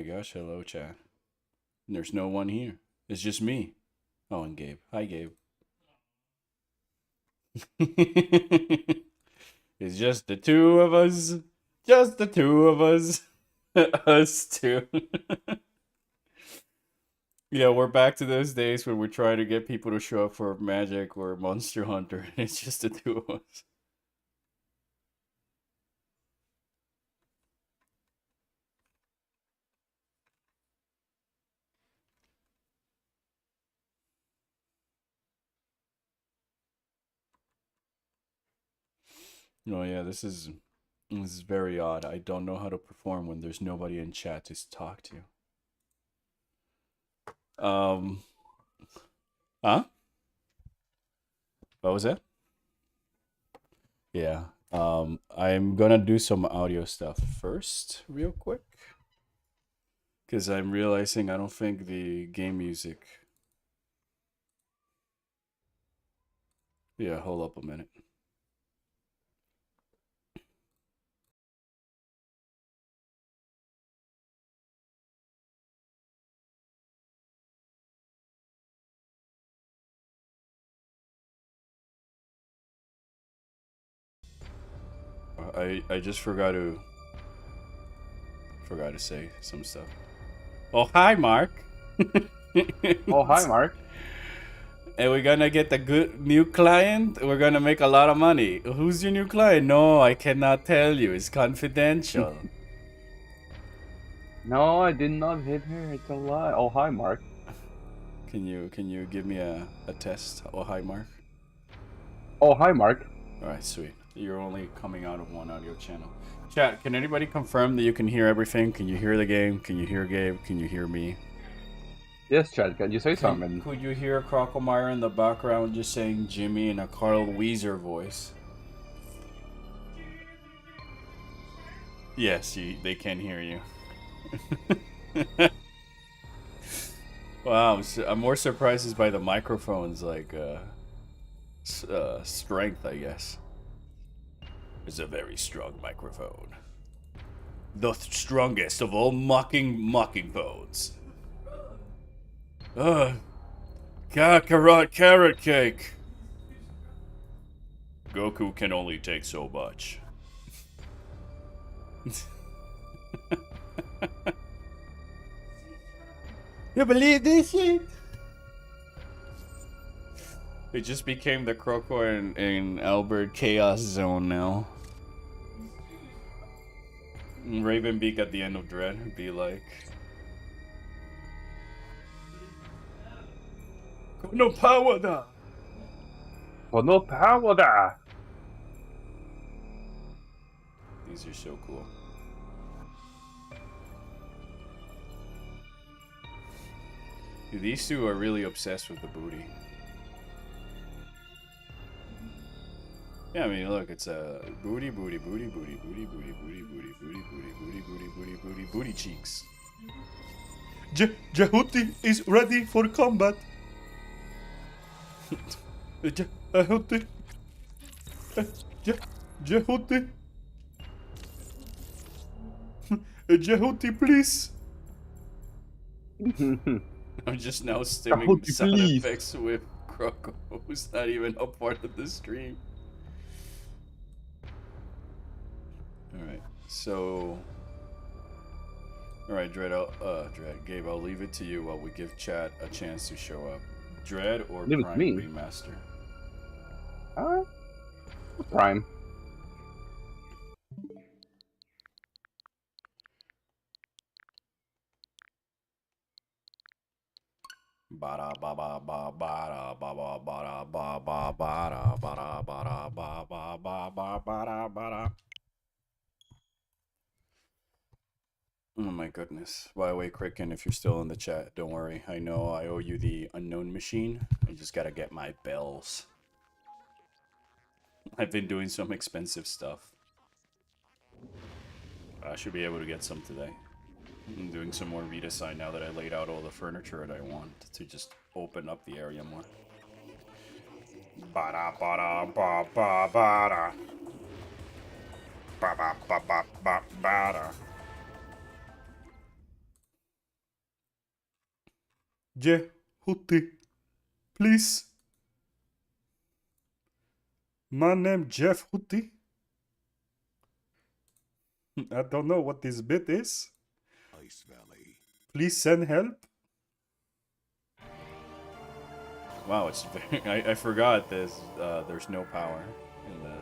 my gosh, hello, chat. There's no one here. It's just me. Oh, and Gabe. Hi, Gabe. It's just the two of us. Just the two of us. Us two. Yeah, we're back to those days when we're trying to get people to show up for Magic or Monster Hunter, and it's just the two of us. Oh yeah, this is very odd. I don't know how to perform when there's nobody in chat to talk to. Um, huh? What was that? Yeah. I'm gonna do some audio stuff first, real quick, because I'm realizing I don't think the game music. Yeah, hold up a minute. I just forgot to say some stuff. Oh, hi, Mark. Oh, hi, Mark. And we're gonna get the good new client. We're gonna make a lot of money. Who's your new client? No, I cannot tell you. It's confidential. No, I did not hit her. It's a lie. Oh, hi, Mark. Can you give me a test? Oh, hi, Mark. Oh, hi, Mark. All right, sweet. You're only coming out of one audio channel. Chat, can anybody confirm that you can hear everything? Can you hear the game? Can you hear Gabe? Can you hear me? Yes, Chad, can you say something? Could you hear Crocomire in the background just saying Jimmy in a Carl Weezer voice? Yes, they can hear you. Wow, I'm more surprised by the microphone's like strength, I guess. It's a very strong microphone. The strongest of all mocking phones. Carrot cake. Goku can only take so much. You believe this shit? It just became the Croco and Albert Chaos Zone now. Ravenbeak at the end of Dread would be like... No power da! No power da! These are so cool. Dude, these two are really obsessed with the booty. Yeah, I mean, look, it's a booty, booty, booty, booty, booty, booty, booty, booty, booty, booty, booty, booty, booty, booty, booty cheeks. Jehuti is ready for combat. Jehuti. Jehuti. Jehuti, please. I'm just now stimming sound effects with Croco, who's not even a part of the stream. Alright, so... Alright, Gabe, I'll leave it to you while we give chat a chance to show up. Dread or Leave Prime Remaster? Prime. Bada ba ba ba bada ba ba bada ba ba bada bada bada ba ba ba ba bada bada. Oh my goodness. By the way, Cricken, if you're still in the chat, don't worry. I know I owe you the unknown machine. I just gotta get my bells. I've been doing some expensive stuff. I should be able to get some today. I'm doing some more redesign now that I laid out all the furniture that I want to just open up the area more. Ba-da, ba-da, ba, ba, ba-da. Ba, ba, ba, ba, ba, ba-da. Je Hutti. Please. My name Jeff Hutti. I don't know what this bit is. Ice Valley. Please send help. Wow, it's very, I forgot there's no power in the,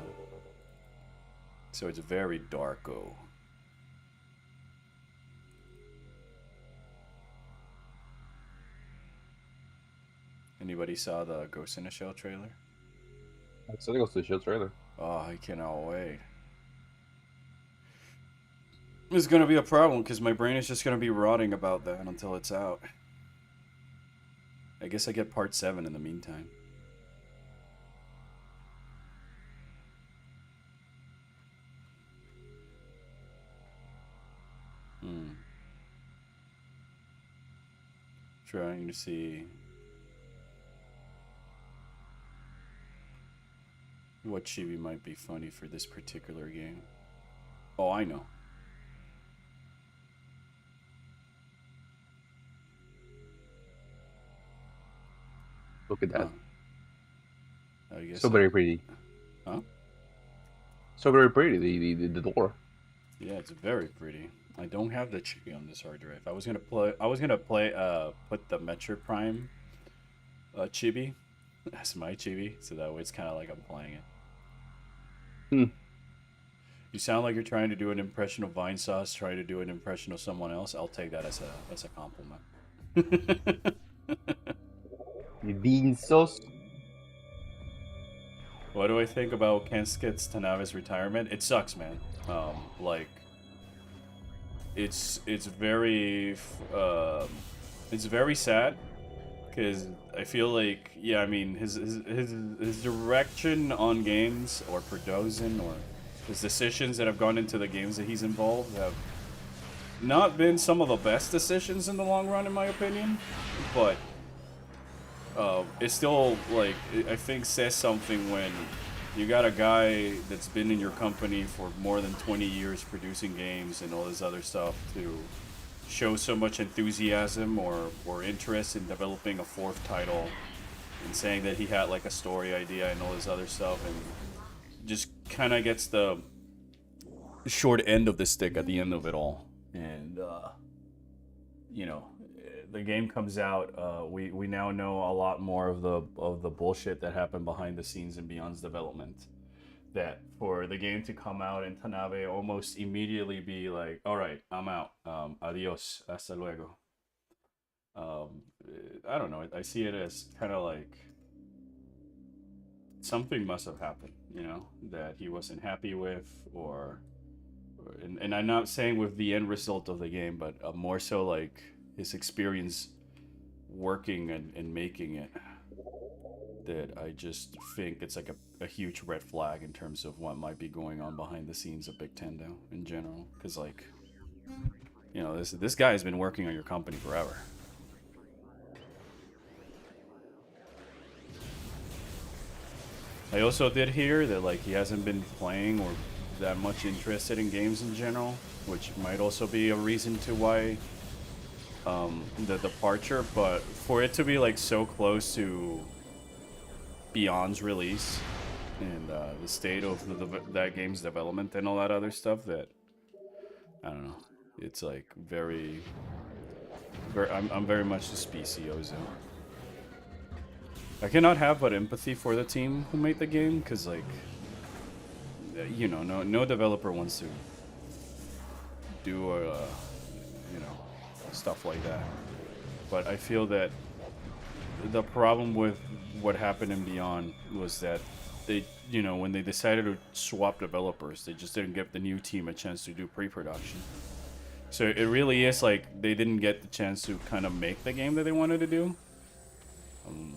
so it's very darko. Anybody saw the Ghost in a Shell trailer? I said it goes to the show trailer. Oh, I cannot wait. It's gonna be a problem because my brain is just gonna be rotting about that until it's out. I guess I get part 7 in the meantime. Trying to see what chibi might be funny for this particular game. Oh, I know. Look at that. I guess So very pretty. Huh? So very pretty, the door. Yeah, it's very pretty. I don't have the chibi on this hard drive. I was gonna put the Metro Prime chibi as my chibi, so that way it's kind of like I'm playing it. You sound like you're trying to do an impression of Vine Sauce, trying to do an impression of someone else. I'll take that as a compliment. Bean sauce. What do I think about Kensuke Tanabe's retirement? It sucks, man. Like, it's very sad because I feel like, yeah, I mean his direction on games or producing or his decisions that have gone into the games that he's involved have not been some of the best decisions in the long run, in my opinion, but it's still, like, I think says something when you got a guy that's been in your company for more than 20 years producing games and all this other stuff to show so much enthusiasm or interest in developing a 4th title and saying that he had like a story idea and all this other stuff, and just kind of gets the short end of the stick at the end of it all. And you know, the game comes out, we now know a lot more of the bullshit that happened behind the scenes in Beyond's development. That for the game to come out and Tanabe almost immediately be like, all right, I'm out, adios, hasta luego. I don't know, I see it as kind of like something must have happened, you know, that he wasn't happy with, and I'm not saying with the end result of the game, but more so like his experience working and making it, that I just think it's like a huge red flag in terms of what might be going on behind the scenes of Big Tendo in general. Because, like, you know, this guy has been working on your company forever. I also did hear that, like, he hasn't been playing or that much interested in games in general, which might also be a reason to why the departure. But for it to be like so close to Beyond's release and the state of that game's development and all that other stuff, that I don't know, it's like very I'm very much the specioso. I cannot have but empathy for the team who made the game, because, like, you know, no developer wants to do you know, stuff like that. But I feel that the problem with what happened in Beyond was that they, you know, when they decided to swap developers, they just didn't give the new team a chance to do pre-production. So it really is like they didn't get the chance to kind of make the game that they wanted to do.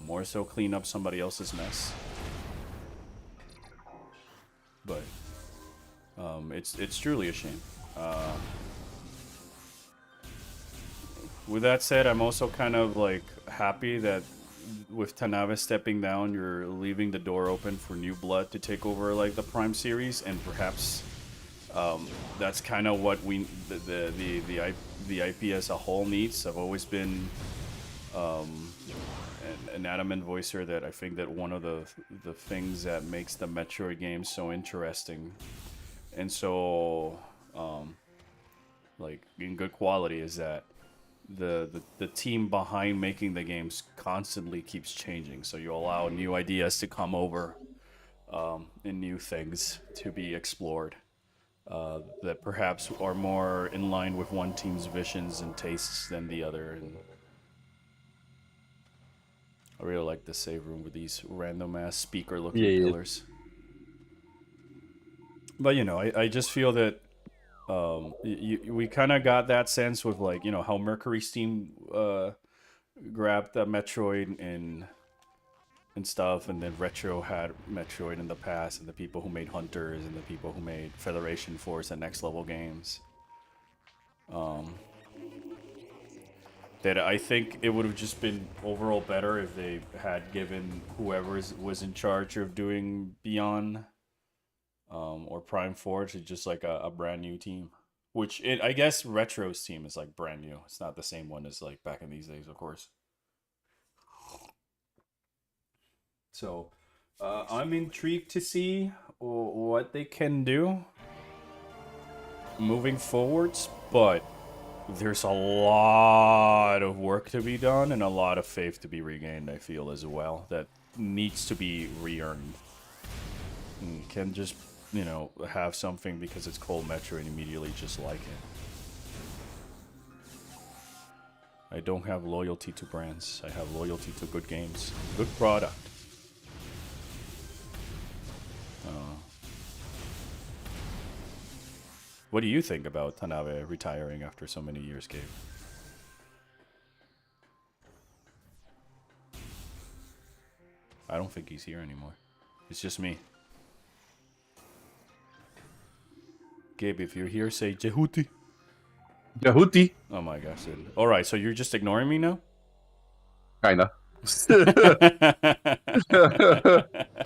More so clean up somebody else's mess. But it's truly a shame. With that said, I'm also kind of like happy that with Tanabe stepping down, you're leaving the door open for new blood to take over like the Prime series, and perhaps that's kind of what we the IP as a whole needs. I've always been an adamant voicer that I think that one of the things that makes the Metroid games so interesting and so like in good quality is that the team behind making the games constantly keeps changing. So you allow new ideas to come over and new things to be explored that perhaps are more in line with one team's visions and tastes than the other. And I really like the save room with these random ass speaker looking Yeah. pillars. But you know, I just feel that we kind of got that sense with like, you know, how Mercury Steam grabbed Metroid and stuff, and then Retro had Metroid in the past, and the people who made Hunters and the people who made Federation Force and Next Level games. That I think it would have just been overall better if they had given whoever was in charge of doing Beyond or Prime Forge just like a brand new team. Which I guess Retro's team is like brand new. It's not the same one as like back in these days, of course. So I'm intrigued to see what they can do moving forwards, but there's a lot of work to be done and a lot of faith to be regained, I feel, as well, that needs to be re-earned. You can't just, you know, have something because it's called Metro and immediately just like it. I don't have loyalty to brands. I have loyalty to good games. Good product. What do you think about Tanabe retiring after so many years, Gabe? I don't think he's here anymore. It's just me. Gabe, if you're here, say Jehuti. Yahuti. Oh my gosh, dude. Alright, so you're just ignoring me now? Kinda.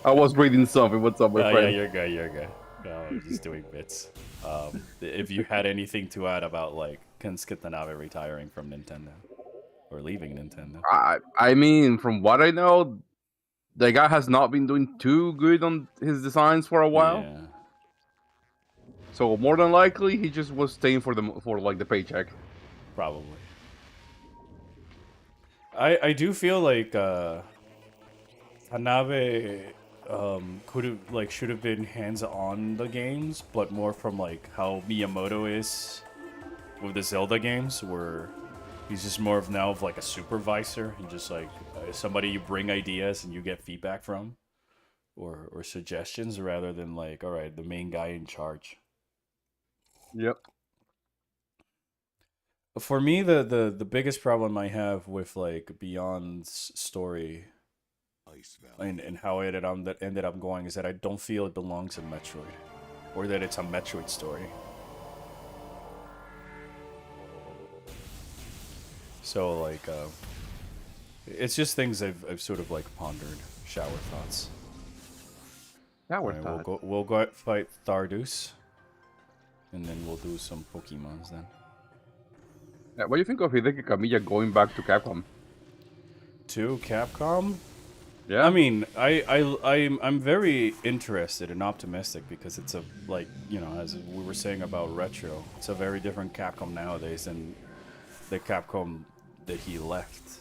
I was reading something. What's up, my friend? Yeah, you're good, you're good. No, I'm just doing bits. If you had anything to add about, like, Kensuke Tanabe retiring from Nintendo. Or leaving Nintendo. I mean, from what I know, the guy has not been doing too good on his designs for a while. Yeah. So more than likely, he just was staying for like the paycheck. Probably. I do feel like Hanabe should have been hands on the games, but more from like how Miyamoto is with the Zelda games, where he's just more of now of like a supervisor and just like somebody you bring ideas and you get feedback from, or suggestions, rather than like, all right, the main guy in charge. Yep. For me, the biggest problem I have with like Beyond's story Ice Valley. and how it ended up going is that I don't feel it belongs in Metroid, or that it's a Metroid story. So like, it's just things I've sort of like pondered, shower thoughts. Alright, we'll go out fight Thardus, and then we'll do some Pokemons then. Yeah, what do you think of Hideki Kamiya going back to Capcom? To Capcom? Yeah. I mean, I'm very interested and optimistic because it's a, like, you know, as we were saying about Retro, it's a very different Capcom nowadays than the Capcom that he left.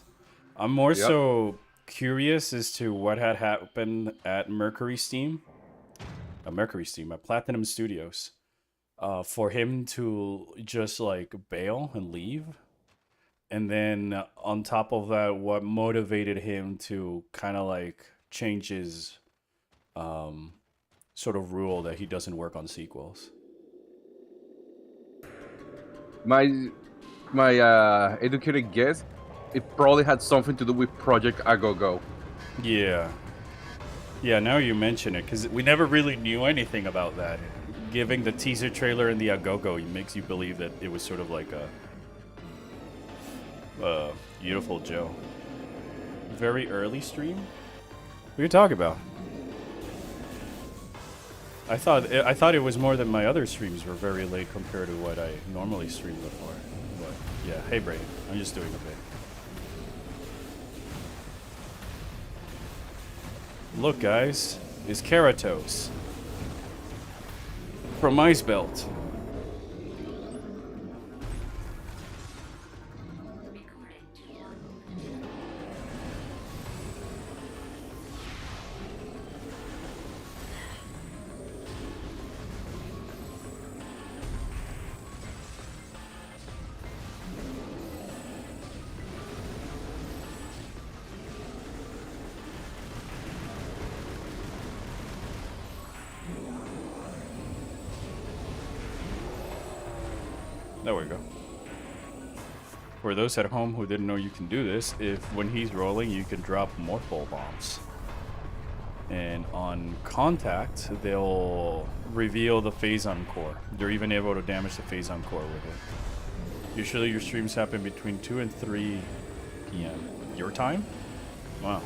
I'm more so curious as to what had happened at Mercury Steam, at Platinum Studios, for him to just like bail and leave. And then on top of that, what motivated him to kind of like change his sort of rule that he doesn't work on sequels. My educated guess, it probably had something to do with Project Agogo. Yeah. Yeah, now you mention it, because we never really knew anything about that. Giving the teaser trailer in the Agogo makes you believe that it was sort of like a Beautiful Joe. Very early stream? What are you talking about? I thought it was more than my other streams were very late compared to what I normally stream before. But yeah, hey Brady, I'm just doing a bit. Look, guys, is Keratos from Ice Belt. There we go. For those at home who didn't know you can do this, if when he's rolling, you can drop morphle bombs. And on contact, they'll reveal the Phazon core. They're even able to damage the Phazon core with it. Usually your streams happen between 2 and 3 p.m. Your time? Wow.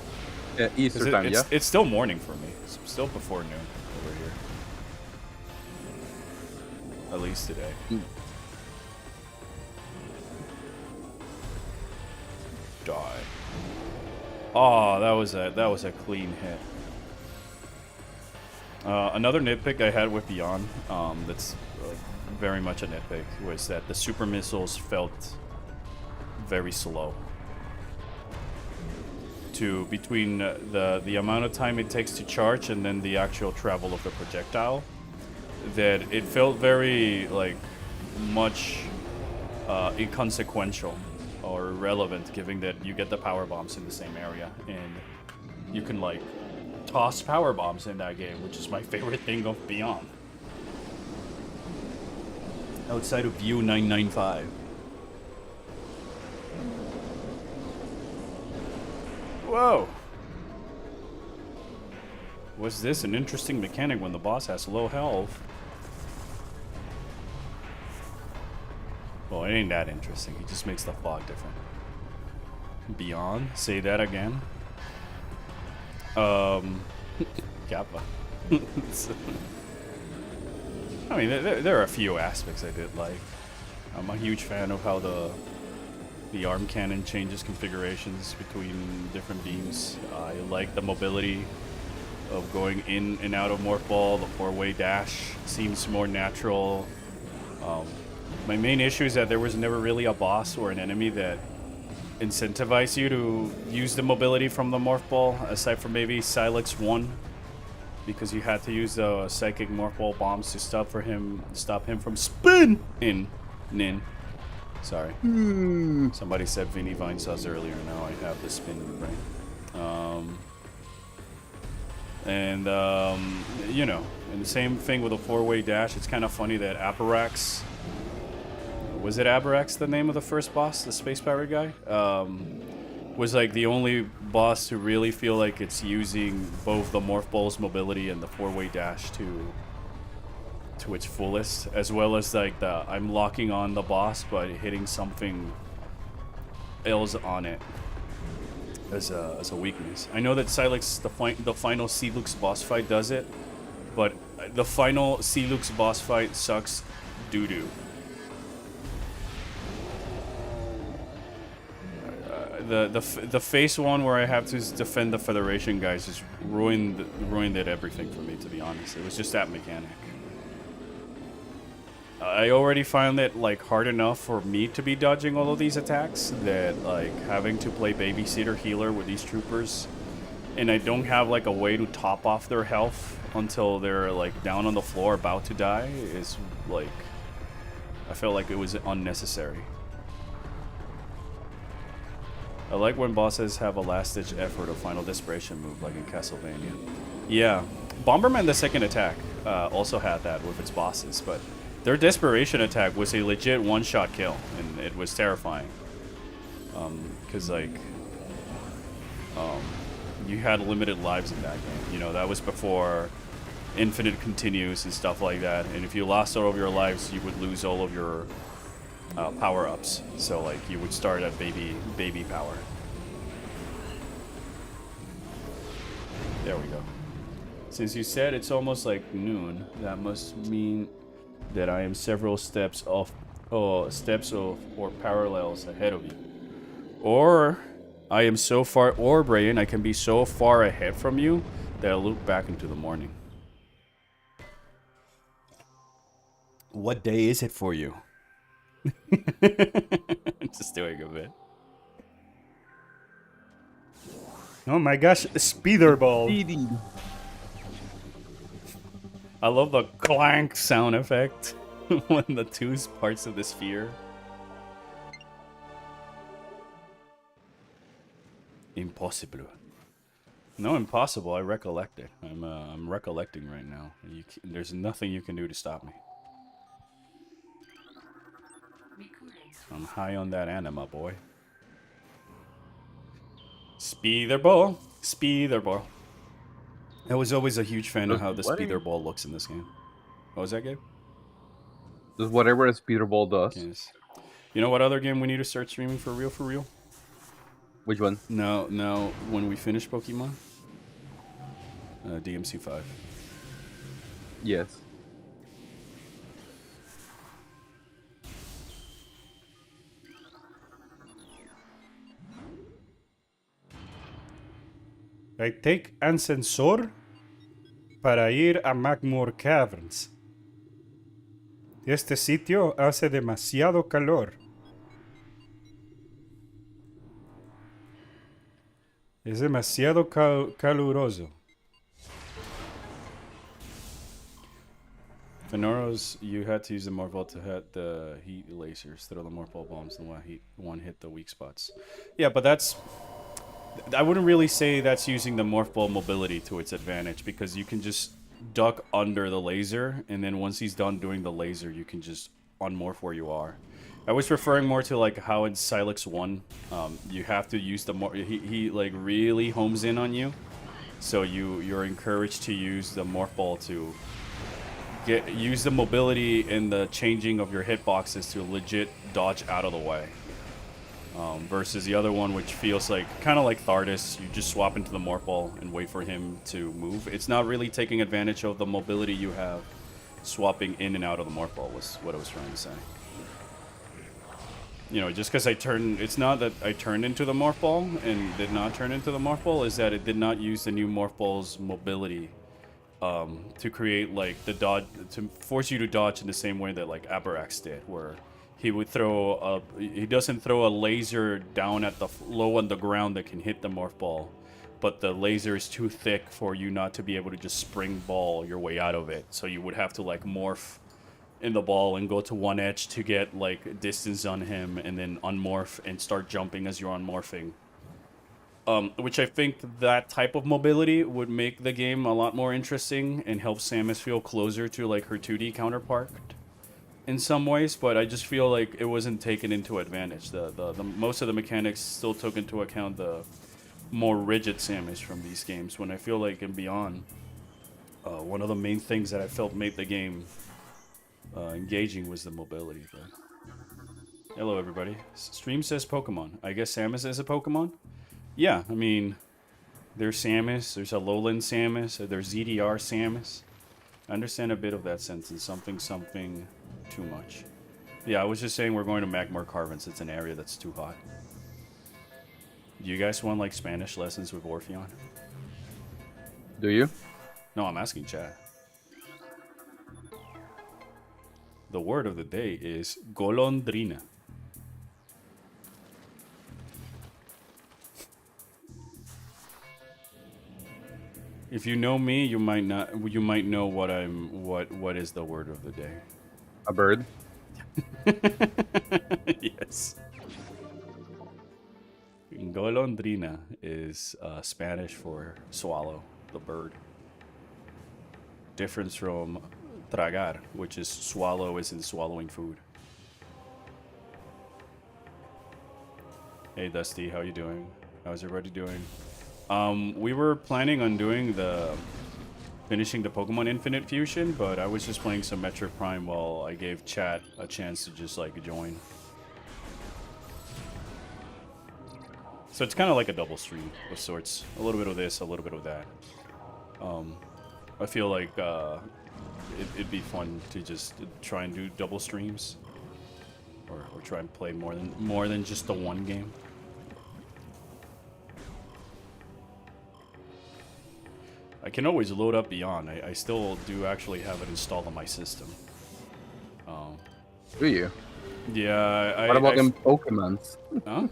Yeah, Easter time, yeah. It's still morning for me. It's still before noon over here. At least today. Die. Oh, that was a clean hit. Another nitpick I had with Beyond, that's very much a nitpick, was that the super missiles felt very slow. Between the amount of time it takes to charge and then the actual travel of the projectile, that it felt very much inconsequential or irrelevant, given that you get the power bombs in the same area and you can toss power bombs in that game, which is my favorite thing of Beyond. Outside of View 995. Whoa! Was this an interesting mechanic when the boss has low health? Well, it ain't that interesting. He just makes the fog different. Beyond? Say that again. Kappa. I mean, there are a few aspects I did like. I'm a huge fan of how the arm cannon changes configurations between different beams. I like the mobility of going in and out of Morph Ball. The 4-way dash seems more natural. My main issue is that there was never really a boss or an enemy that incentivized you to use the mobility from the Morph Ball, aside from maybe Silex 1, because you had to use the psychic Morph Ball bombs to stop him from spin nin. Sorry. Somebody said Vinny Vine sauce earlier. Now I have the spin in the brain. You know, and the same thing with a 4-way dash. It's kind of funny that Aparax, was it Aparax the name of the first boss, the space pirate guy? Was the only boss to really feel like it's using both the Morph Ball's mobility and the 4-way dash to its fullest, as well as I'm locking on the boss but hitting something else on it as a weakness. I know that Silex, the final Silux boss fight does it, but the final Silux boss fight sucks doo-doo. The phase one where I have to defend the Federation guys just ruined it everything for me, to be honest. It was just that mechanic. I already found it hard enough for me to be dodging all of these attacks that having to play babysitter healer with these troopers, and I don't have a way to top off their health until they're down on the floor about to die, is I felt like it was unnecessary. I like when bosses have a last-ditch effort or final desperation move, like in Castlevania. Yeah, Bomberman the second attack also had that with its bosses, but their desperation attack was a legit one-shot kill, and it was terrifying. Because you had limited lives in that game. You know, that was before infinite continues and stuff like that, and if you lost all of your lives, you would lose all of your power-ups. So you would start at baby power. There we go. Since you said it's almost noon, that must mean that I am several steps off, or parallels ahead of you. Or I am so far, or Brian, I can be so far ahead from you They'll loop back into the morning. What day is it for you? Just doing a bit. Oh my gosh, Speederball. Speedy. I love the clank sound effect when the two parts of the sphere. Impossible. No, impossible. I recollect it. I'm recollecting right now. There's nothing you can do to stop me. I'm high on that anima, boy. Speederball. Speederball. I was always a huge fan of how the Speederball looks in this game. What was that, Gabe? Just whatever a Speederball does. Yes. You know what other game we need to start streaming for real, for real? Which one? No, when we finish Pokemon? DMC5. Yes. I take Ascensor para ir a Magmoor Caverns. Este sitio hace demasiado calor. Es demasiado caluroso. Fenoros, you had to use the Morphle to hit the heat lasers. Throw the Morphle bombs and one hit the weak spots. Yeah, but that's... I wouldn't really say that's using the Morph Ball mobility to its advantage, because you can just duck under the laser, and then once he's done doing the laser, you can just unmorph where you are. I was referring more to like how in Silex 1, you have to use the he like really homes in on you, so you're encouraged to use the Morph Ball to use the mobility and the changing of your hitboxes to legit dodge out of the way. Versus the other one, which feels like kind of like Thardus, you just swap into the Morph Ball and wait for him to move. It's not really taking advantage of the mobility you have swapping in and out of the Morph Ball, was what I was trying to say. You know, just because it's not that I turned into the Morph Ball and did not turn into the Morph Ball, is that it did not use the new Morph Ball's mobility to create like the dodge, to force you to dodge in the same way that like Abarax did, where he would he doesn't throw a laser down at the low on the ground that can hit the Morph Ball, but the laser is too thick for you not to be able to just spring ball your way out of it. So you would have to like morph in the ball and go to one edge to get like distance on him, and then unmorph and start jumping as you're unmorphing. Which I think that type of mobility would make the game a lot more interesting and help Samus feel closer to like her 2D counterpart in some ways, but I just feel like it wasn't taken into advantage. The most of the mechanics still took into account the more rigid Samus from these games, when I feel like in Beyond, one of the main things that I felt made the game engaging was the mobility. But hello everybody. Stream says Pokemon. I guess Samus is a Pokemon? Yeah, I mean, there's Samus, there's a Lowland Samus, there's ZDR Samus. I understand a bit of that sentence, something too much. Yeah, I was just saying we're going to Magmoor Caverns. It's an area that's too hot. Do you guys want like Spanish lessons with Orpheon? Do you? No, I'm asking Chad. The word of the day is golondrina. If you know me, you might not. You might know what what is the word of the day. A bird. Yes. Golondrina is Spanish for swallow, the bird. Difference from tragar, which is swallow, is in swallowing food. Hey Dusty, how you doing? How's everybody doing? We were planning on doing finishing the Pokemon Infinite Fusion, but I was just playing some Metroid Prime while I gave chat a chance to just like join. So it's kind of like a double stream of sorts. A little bit of this, a little bit of that. I feel like it'd be fun to just try and do double streams, or try and play more than just the one game. I can always load up Beyond. I still do actually have it installed on my system. Do you? Yeah, What about them Pokemons? Huh?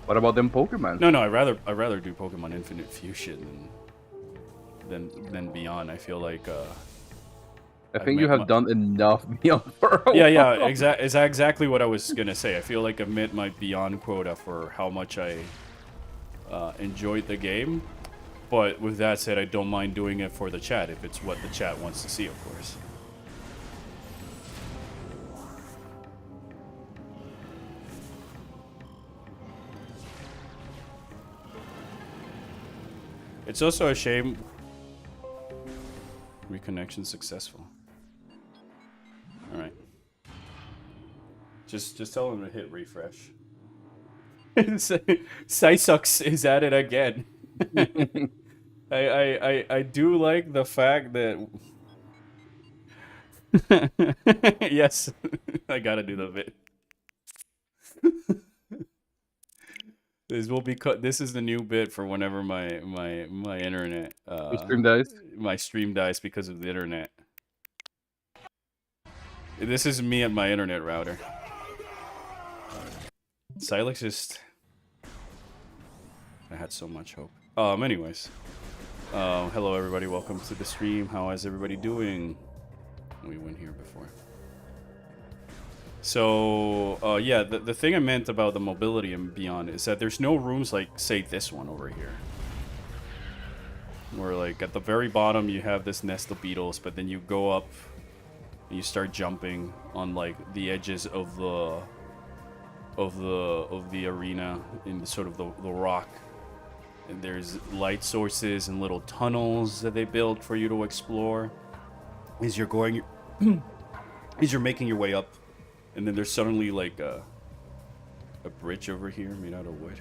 What about them Pokemon? No, I rather do Pokemon Infinite Fusion than Beyond. I feel like I think you have done enough Beyond for a yeah, while. it's exactly what I was gonna say. I feel like I've met my Beyond quota for how much I enjoyed the game. But with that said, I don't mind doing it for the chat if it's what the chat wants to see, of course. It's also a shame. Reconnection successful. All right. Just tell him to hit refresh. Sysux is at it again. I do like the fact that yes, I gotta do the bit. This will be cut. This is the new bit for whenever my internet Your stream dies? my stream dies because of the internet. This is me at my internet router. Silex just I had so much hope. Anyways. Hello everybody, welcome to the stream. How is everybody doing? We went here before. So, yeah, the thing I meant about the mobility and Beyond is that there's no rooms like, say, this one over here. Where, like, at the very bottom you have this nest of beetles, but then you go up and you start jumping on, like, the edges of the arena in sort of the rock. And there's light sources and little tunnels that they built for you to explore as you're going, as you're making your way up. And then there's suddenly like a bridge over here made out of wood.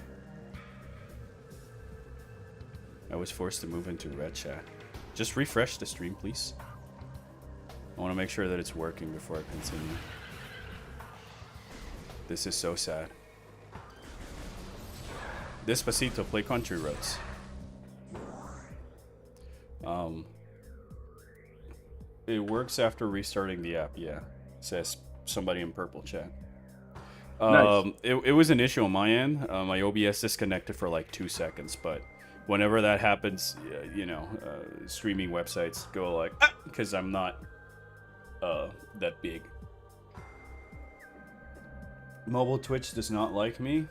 I was forced to move into red chat. Just refresh the stream, please. I want to make sure that it's working before I continue. This is so sad. Despacito, play Country Roads. It works after restarting the app, yeah. Says somebody in purple chat. Nice. It was an issue on my end. My OBS disconnected for like 2 seconds, but whenever that happens, you know, streaming websites go like, because I'm not that big. Mobile Twitch does not like me.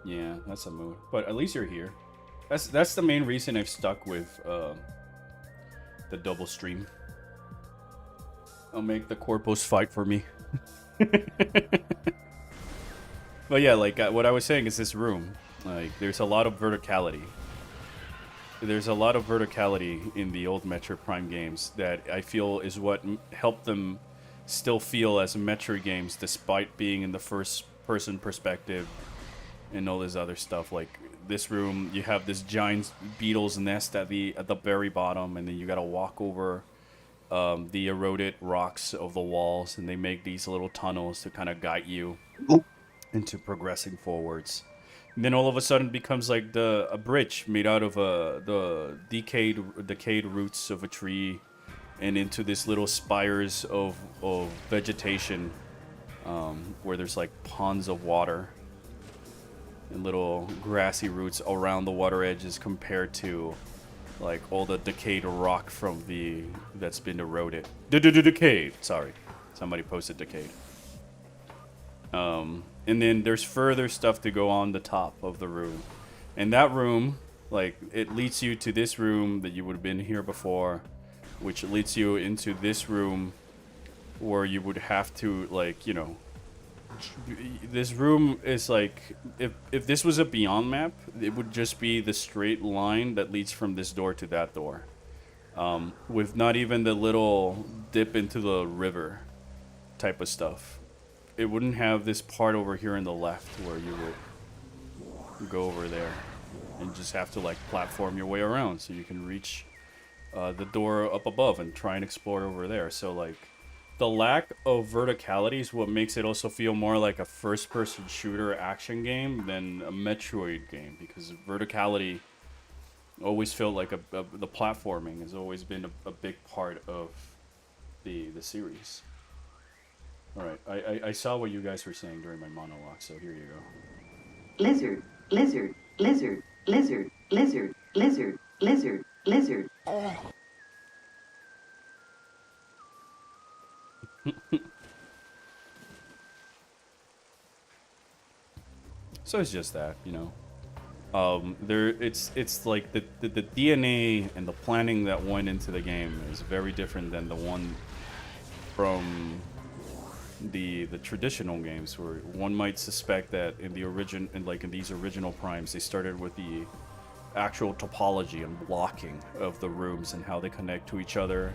Yeah, that's a mood. But at least you're here. That's the main reason I've stuck with the double stream. I'll make the corpos fight for me. But yeah, like what I was saying is this room. Like, there's a lot of verticality. There's a lot of verticality in the old Metroid Prime games that I feel is what helped them still feel as Metroid games, despite being in the first-person perspective and all this other stuff. Like this room, you have this giant beetle's nest at the very bottom, and then you gotta walk over the eroded rocks of the walls, and they make these little tunnels to kind of guide you into progressing forwards. And then all of a sudden it becomes like a bridge made out of the decayed roots of a tree, and into this little spires of vegetation, where there's like ponds of water and little grassy roots around the water edges, compared to like all the decayed rock from that's been eroded. Decayed. Sorry, somebody posted decayed. And then there's further stuff to go on the top of the room, and that room, like, it leads you to this room that you would have been here before, which leads you into this room where you would have to, like, you know, this room is like, if this was a Beyond map, it would just be the straight line that leads from this door to that door, with not even the little dip into the river type of stuff. It wouldn't have this part over here on the left where you would go over there and just have to, like, platform your way around so you can reach the door up above and try and explore over there. So, like, the lack of verticality is what makes it also feel more like a first-person shooter action game than a Metroid game, because verticality Always felt like the platforming has always been a big part of the series. All right, I saw what you guys were saying during my monologue, so here you go. Lizard, lizard, lizard, lizard, lizard, lizard, lizard, lizard. So it's just that, you know. It's like the DNA and the planning that went into the game is very different than the one from the traditional games, where one might suspect that in these original primes they started with the actual topology and blocking of the rooms and how they connect to each other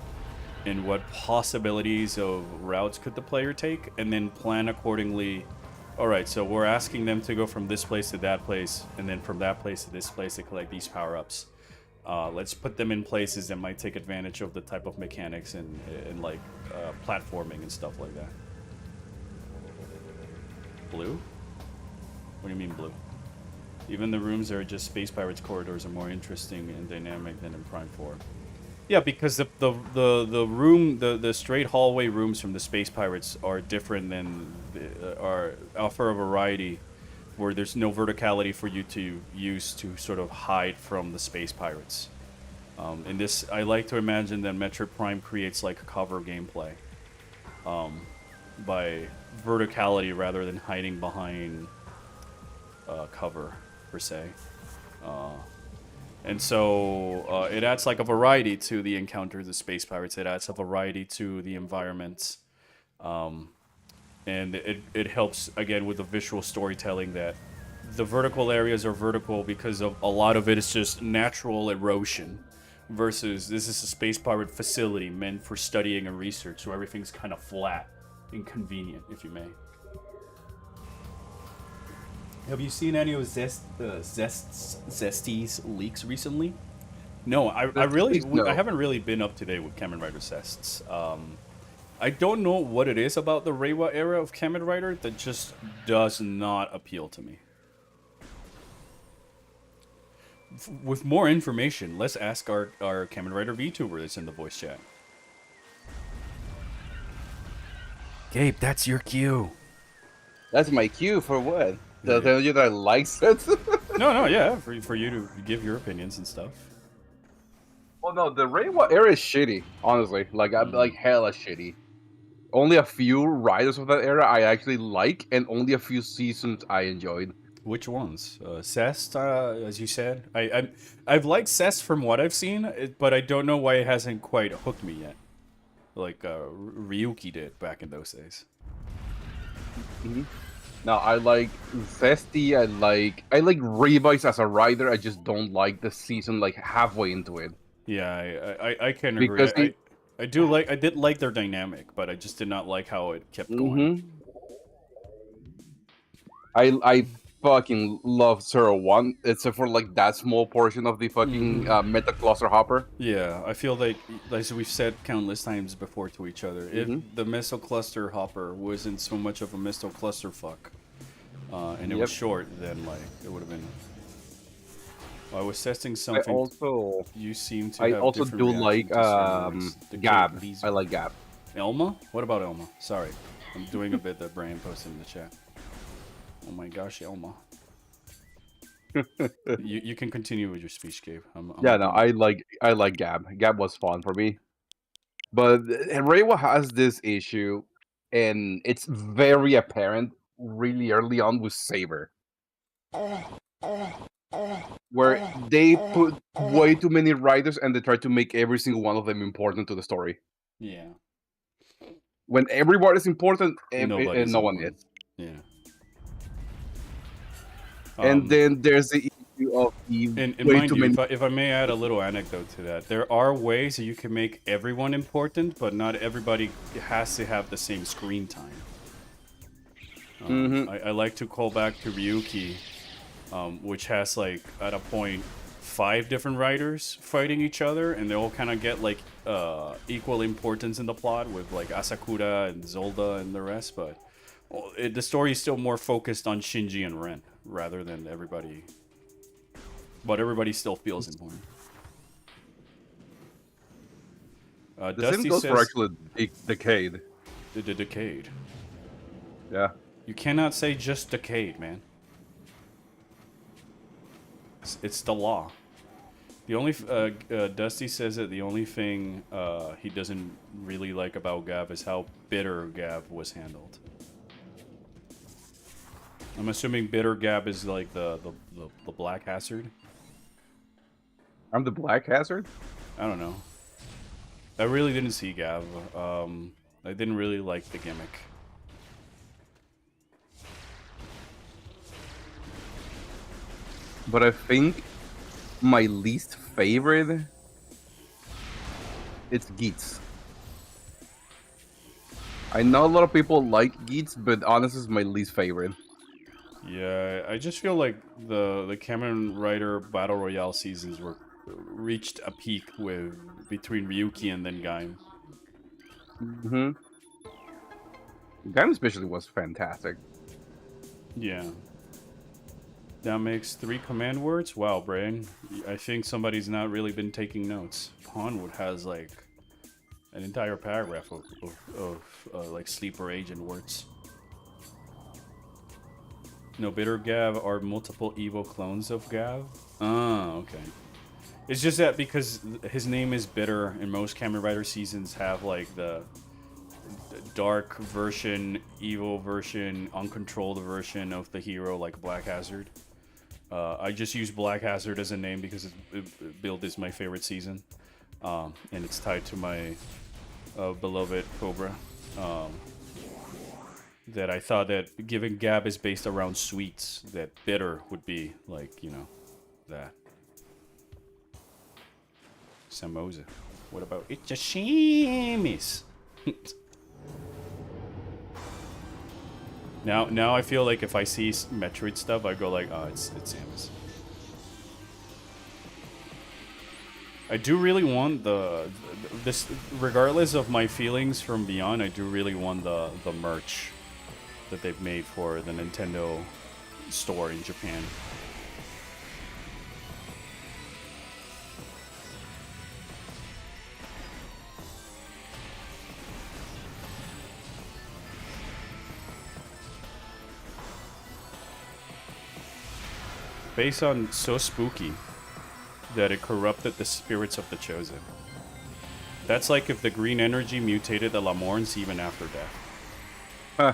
and what possibilities of routes could the player take, and then plan accordingly. All right, so we're asking them to go from this place to that place, and then from that place to this place to collect these power-ups. Let's put them in places that might take advantage of the type of mechanics and like platforming and stuff like that. Blue? What do you mean blue? Even the rooms that are just Space Pirates corridors are more interesting and dynamic than in Prime 4. Yeah, because the straight hallway rooms from the Space Pirates are different than offer a variety where there's no verticality for you to use to sort of hide from the Space Pirates. In this, I like to imagine that Metroid Prime creates like cover gameplay by verticality rather than hiding behind cover per se. And so it adds like a variety to the encounters of Space Pirates. It adds a variety to the environments. And it helps, again, with the visual storytelling, that the vertical areas are vertical because of a lot of it is just natural erosion. Versus this is a Space Pirate facility meant for studying and research, so everything's kind of flat and convenient, if you may. Have you seen any of Zesty's leaks recently? No, I haven't really been up to date with Kamen Rider Zests. I don't know what it is about the Reiwa era of Kamen Rider that just does not appeal to me. With more information, let's ask our Kamen Rider VTuber that's in the voice chat. Gabe, that's your cue. That's my cue for what? To tell you that I like it? No, yeah, for you to give your opinions and stuff. Well, no, the Reiwa era is shitty, honestly. Like, I'm like hella shitty. Only a few riders of that era I actually like, and only a few seasons I enjoyed. Which ones? Cest, as you said. I've liked Cest from what I've seen, but I don't know why it hasn't quite hooked me yet. Like Ryuki did back in those days. Mm-hmm. Now I like Zesty. I like Revice as a rider. I just don't like the season like halfway into it. Yeah, I can agree. Because I did like their dynamic, but I just did not like how it kept going. I fucking love 01, except for like that small portion of the fucking meta cluster hopper. Yeah, I feel like as we've said countless times before to each other, if the missile cluster hopper wasn't so much of a missile cluster fuck, and it was short, then like it would have been. I was testing something. You seem to. I have also do like Gab. I like Gab. Elma? What about Elma? Sorry, I'm doing a bit that Brian posted in the chat. Oh my gosh, Elma. you can continue with your speech, Gabe. I like Gab. Gab was fun for me. But Reiwa has this issue, and it's very apparent really early on with Saber. Where they put way too many riders and they try to make every single one of them important to the story. Yeah. When everybody is important, and no one is. Yeah. And then there's the issue of the way too many. If I may add a little anecdote to that, there are ways that you can make everyone important, but not everybody has to have the same screen time. I like to call back to Ryuki, which has like at a point 5 different writers fighting each other, and they all kind of get like equal importance in the plot with like Asakura and Zolda and the rest, but the story is still more focused on Shinji and Ren rather than everybody but everybody still feels important. The Dusty same goes says for actually Decade. the Decade. Yeah. You cannot say just Decade, man. It's the law. The only Dusty says that the only thing he doesn't really like about Gav is how bitter Gav was handled. I'm assuming bitter Gab is like the Black Hazard. I'm the Black Hazard? I don't know. I really didn't see Gav. I didn't really like the gimmick. But I think my least favorite, it's Geets. I know a lot of people like Geets, but honestly, it's my least favorite. Yeah, I just feel like the Kamen Rider Battle Royale seasons reached a peak with between Ryuki and then Gaim. Mm-hmm. Gaim especially was fantastic. Yeah. That makes 3 command words? Wow, Brain. I think somebody's not really been taking notes. Pawnwood has like an entire paragraph of like sleeper agent words. No, Bitter Gav are multiple evil clones of Gav? Ah, okay. It's just that because his name is Bitter and most Kamen Rider seasons have like the dark version, evil version, uncontrolled version of the hero like Black Hazard. I just use Black Hazard as a name because Build is my favorite season. And it's tied to my beloved Cobra. That I thought that given Gab is based around sweets, that Bitter would be like, you know, that. Samosa. What about it's a shamus? Now I feel like if I see Metroid stuff, I go like, oh, it's Samus. I do really want this, regardless of my feelings from Beyond, I do really want the merch that they've made for the Nintendo store in Japan. Based on so spooky that it corrupted the spirits of the chosen. That's like if the green energy mutated the Lamorns even after death. Huh.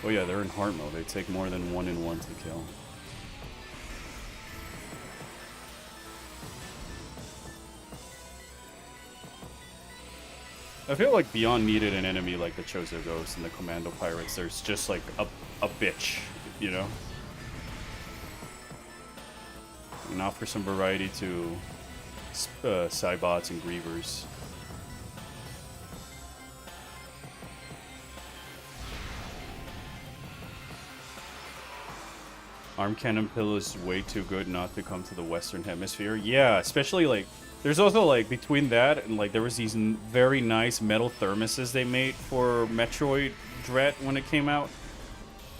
Oh yeah, they're in heart mode. They take more than 1 in 1 to kill. I feel like Beyond needed an enemy like the Chozo Ghost and the Commando Pirates. There's just like a bitch, you know? And offer some variety to Cybots and Grievers. Arm Cannon Pill is way too good not to come to the Western Hemisphere. Yeah, especially like... There's also, like, between that and, like, there was these very nice metal thermoses they made for Metroid Dread when it came out.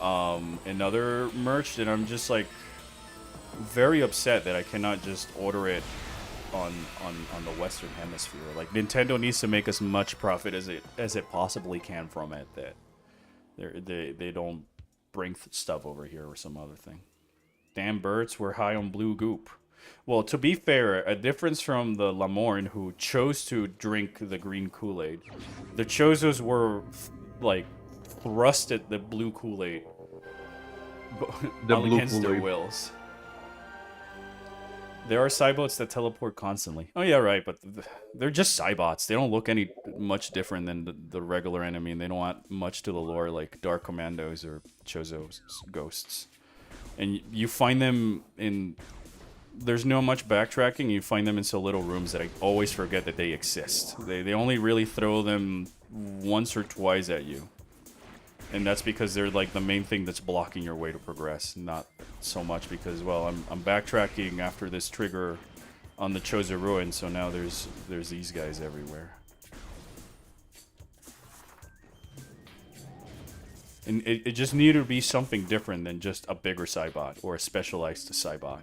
And other merch that I'm just, like, very upset that I cannot just order it on the Western Hemisphere. Like, Nintendo needs to make as much profit as it possibly can from it, that they don't bring stuff over here or some other thing. Damn birds, we're high on blue goop. Well, to be fair, a difference from the Lamorn who chose to drink the green Kool-Aid, the Chozos were, like, thrusted the blue Kool-Aid against their wills. There are Cybots that teleport constantly. Oh yeah, right, but they're just Cybots. They don't look any much different than the regular enemy, and they don't add much to the lore like Dark Commandos or Chozo Ghosts. And you find them in... There's no much backtracking. You find them in so little rooms that I always forget that they exist. They only really throw them once or twice at you. And that's because they're like the main thing that's blocking your way to progress. Not so much because, well, I'm backtracking after this trigger on the Chozo Ruin, so now there's these guys everywhere. And it just needed to be something different than just a bigger Cybot or a specialized Cybot.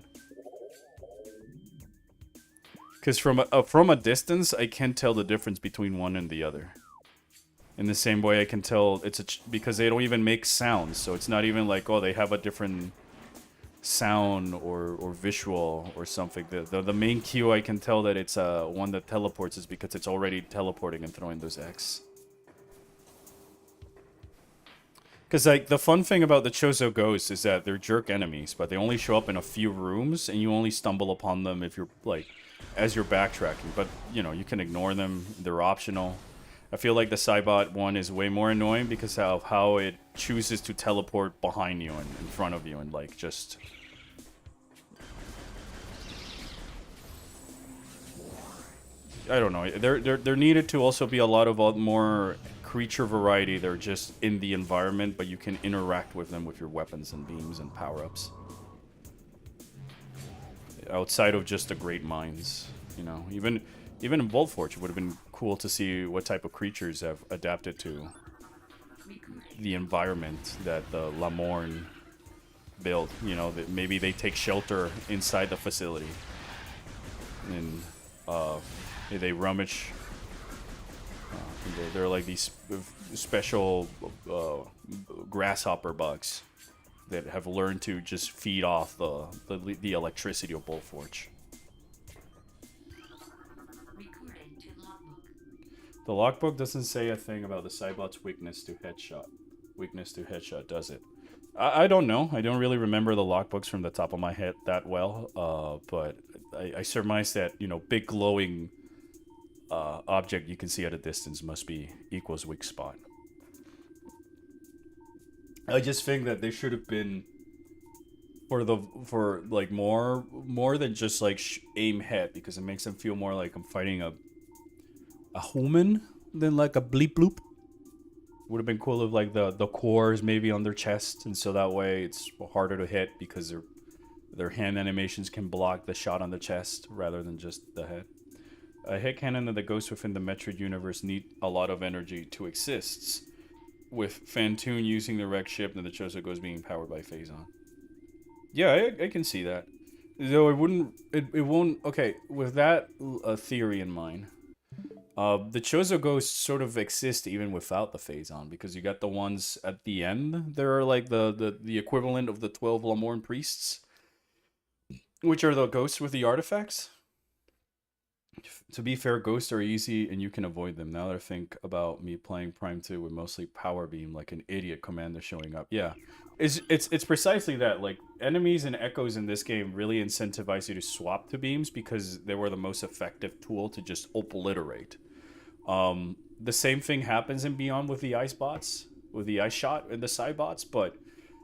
Because from a distance, I can tell the difference between one and the other. In the same way I can tell because they don't even make sounds, so it's not even like, oh, they have a different sound or visual or something. The main cue I can tell that it's one that teleports is because it's already teleporting and throwing those X. Because, like, the fun thing about the Chozo Ghosts is that they're jerk enemies, but they only show up in a few rooms, and you only stumble upon them if you're, like, as you're backtracking. But, you know, you can ignore them. They're optional. I feel like the Cybot one is way more annoying because of how it chooses to teleport behind you and in front of you and, like, just... I don't know. There needed to also be a lot of more creature variety. They're just in the environment, but you can interact with them with your weapons and beams and power-ups. Outside of just the great minds, you know. Even in Voltforge, it would have been cool to see what type of creatures have adapted to the environment that the Lamorne built. You know, that maybe they take shelter inside the facility. And they rummage. They're like these special grasshopper bugs that have learned to just feed off the electricity of Bullforge. The logbook doesn't say a thing about the Cybot's weakness to headshot. Weakness to headshot, does it? I don't know. I don't really remember the logbooks from the top of my head that well. But I surmise that, you know, big glowing object you can see at a distance must be equals weak spot. I just think that they should have been for like more than just like aim head, because it makes them feel more like I'm fighting a human than like a bleep bloop. Would have been cool if like the cores maybe on their chest, and so that way it's harder to hit because their hand animations can block the shot on the chest rather than just the head. A hit cannon and the ghosts within the Metroid universe need a lot of energy to exist, with Fantoon using the wreck ship and the Chozo Ghost being powered by Phazon. Yeah, I can see that. Though it won't, okay, with that theory in mind, the Chozo Ghosts sort of exist even without the Phazon, because you got the ones at the end. There are like the equivalent of the 12 Lamorne priests, which are the ghosts with the artifacts. To be fair, ghosts are easy and you can avoid them. Now that I think about me playing Prime 2 with mostly Power Beam, like an idiot commander showing up. Yeah, it's precisely that. Like, enemies and echoes in this game really incentivize you to swap to beams because they were the most effective tool to just obliterate. The same thing happens in Beyond with the ice bots, with the ice shot and the side bots, but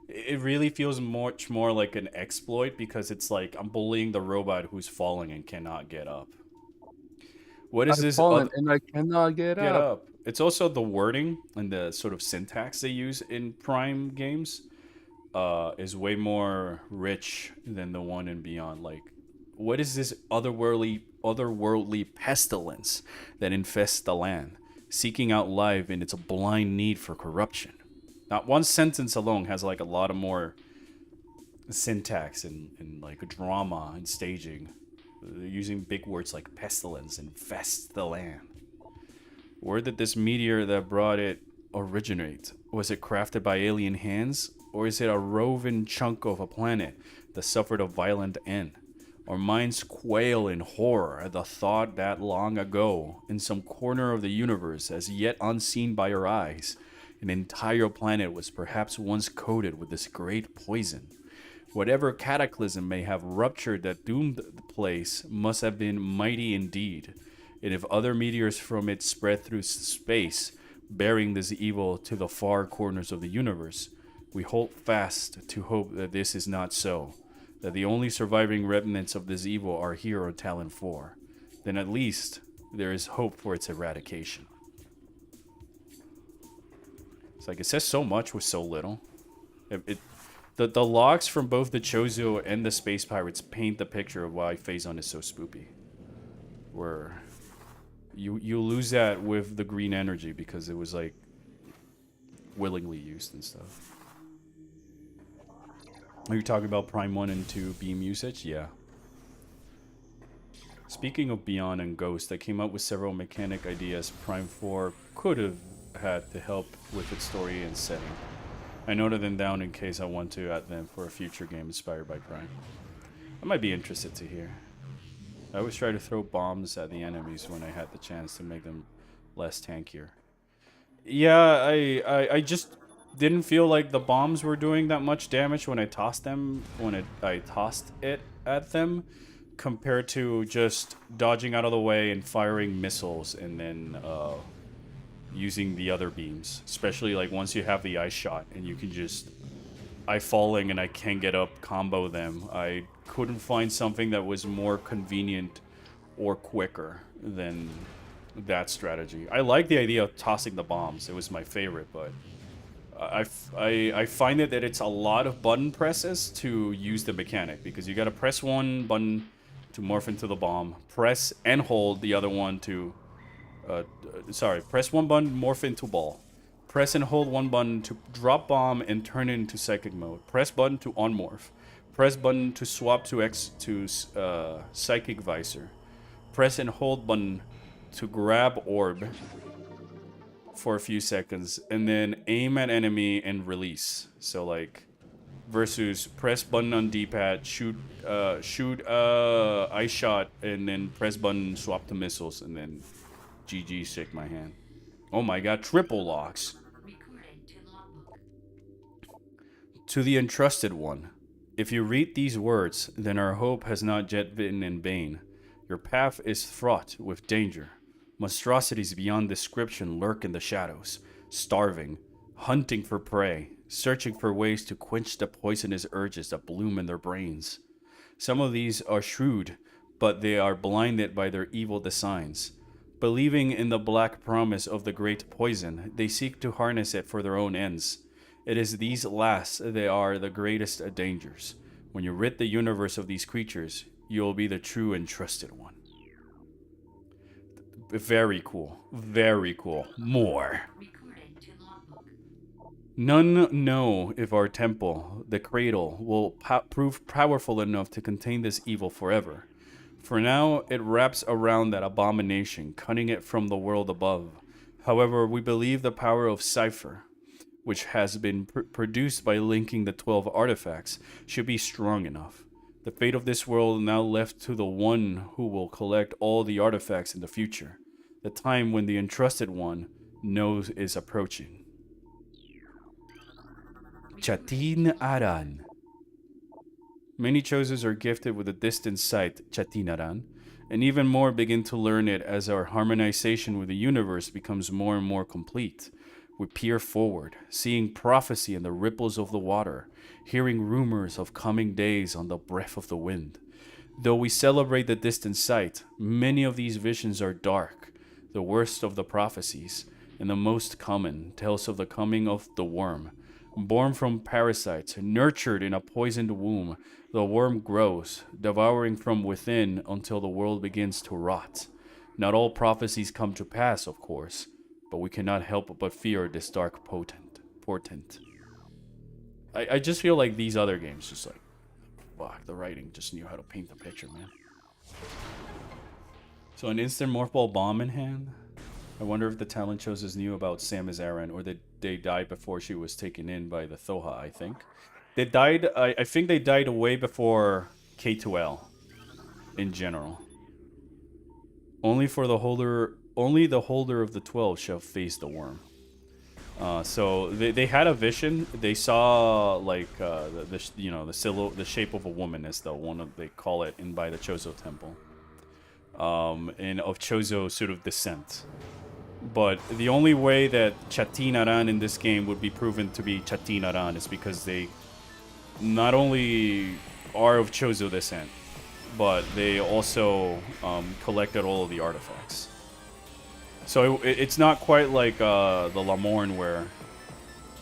it really feels much more like an exploit because it's like I'm bullying the robot who's falling and cannot get up. What is this? And I cannot get up. It's also the wording and the sort of syntax they use in Prime games is way more rich than the one in Beyond. Like, what is this otherworldly pestilence that infests the land, seeking out life in its blind need for corruption? Not one sentence alone has like a lot of more syntax and like drama and staging. They're using big words like pestilence, infest the land. Where did this meteor that brought it originate? Was it crafted by alien hands? Or is it a roving chunk of a planet that suffered a violent end? Our minds quail in horror at the thought that long ago, in some corner of the universe as yet unseen by our eyes, an entire planet was perhaps once coated with this great poison. Whatever cataclysm may have ruptured that doomed the place must have been mighty indeed. And if other meteors from it spread through space, bearing this evil to the far corners of the universe, we hold fast to hope that this is not so, that the only surviving remnants of this evil are here on Talon 4. Then at least there is hope for its eradication. It's like it says so much with so little. The logs from both the Chozo and the Space Pirates paint the picture of why Phazon is so spoopy. Where you lose that with the green energy because it was like willingly used and stuff. Are you talking about Prime 1 and 2 beam usage? Yeah. Speaking of Beyond and Ghost, I came up with several mechanic ideas Prime 4 could have had to help with its story and setting. I noted them down in case I want to add them for a future game inspired by Prime. I might be interested to hear. I always try to throw bombs at the enemies when I had the chance to make them less tankier. Yeah, I just didn't feel like the bombs were doing that much damage when I tossed them, I tossed it at them, compared to just dodging out of the way and firing missiles and then using the other beams. Especially like once you have the ice shot and you can just eye falling and I can get up combo them. I couldn't find something that was more convenient or quicker than that strategy. I like the idea of tossing the bombs. It was my favorite, but I find it that it's a lot of button presses to use the mechanic, because you gotta press one button to morph into the bomb, press and hold the other one to press one button, morph into ball, press and hold one button to drop bomb and turn it into psychic mode, press button to unmorph, press button to swap to psychic visor, press and hold button to grab orb for a few seconds, and then aim at enemy and release. So like versus press button on D-pad, shoot ice shot, and then press button, swap to missiles, and then GG, shake my hand. Oh my god, triple locks. To the entrusted one, if you read these words, then our hope has not yet been in vain. Your path is fraught with danger. Monstrosities beyond description lurk in the shadows, starving, hunting for prey, searching for ways to quench the poisonous urges that bloom in their brains. Some of these are shrewd, but they are blinded by their evil designs. Believing in the black promise of the great poison, they seek to harness it for their own ends. It is these last that are the greatest dangers. When you rid the universe of these creatures, you will be the true and trusted one. Very cool. Very cool. More. None know if our temple, the cradle, will prove powerful enough to contain this evil forever. For now, it wraps around that abomination, cutting it from the world above. However, we believe the power of Cipher, which has been produced by linking the 12 artifacts, should be strong enough. The fate of this world now left to the one who will collect all the artifacts in the future. The time when the entrusted one knows is approaching. Chatin Aran. Many Chozos are gifted with a distant sight, Chatin Aran, and even more begin to learn it as our harmonization with the universe becomes more and more complete. We peer forward, seeing prophecy in the ripples of the water, hearing rumors of coming days on the breath of the wind. Though we celebrate the distant sight, many of these visions are dark. The worst of the prophecies, and the most common, tells of the coming of the worm. Born from parasites, nurtured in a poisoned womb, the worm grows, devouring from within until the world begins to rot. Not all prophecies come to pass, of course, but we cannot help but fear this dark portent. I just feel like these other games just like, fuck, the writing just knew how to paint the picture, man. So an instant morph ball bomb in hand? I wonder if the talent Chozos knew about Samus Aran, or did they die before she was taken in by the Thoha, I think. They died, I think they died way before K2L, in general. Only the holder of the 12 shall face the worm. So they had a vision. They saw like the shape of a woman, as the one of, they call it in by the Chozo temple, and of Chozo sort of descent. But the only way that Chatin Aran in this game would be proven to be Chatin Aran is because they not only are of Chozo descent, but they also collected all of the artifacts. So it's not quite like the Lamorne, where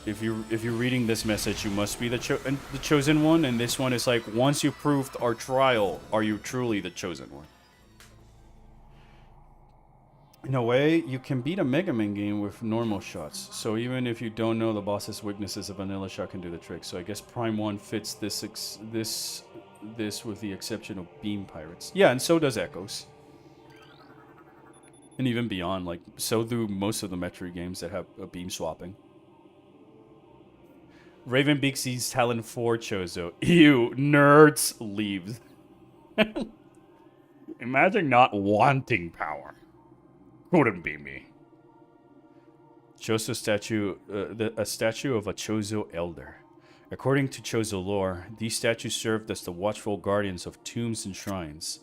if you're reading this message, you must be the chosen one, and this one is like, once you proved our trial, are you truly the chosen one? In a way, you can beat a Mega Man game with normal shots. So even if you don't know the boss's weaknesses, a vanilla shot can do the trick. So I guess Prime 1 fits this with the exception of Beam Pirates. Yeah, and so does Echoes. And even beyond, like, so do most of the Metroid games that have a beam swapping. Ravenbeak sees talent for Chozo. Ew, nerds leaves. Imagine not wanting power. Couldn't be me. Chozo statue, a statue of a Chozo elder. According to Chozo lore, these statues served as the watchful guardians of tombs and shrines.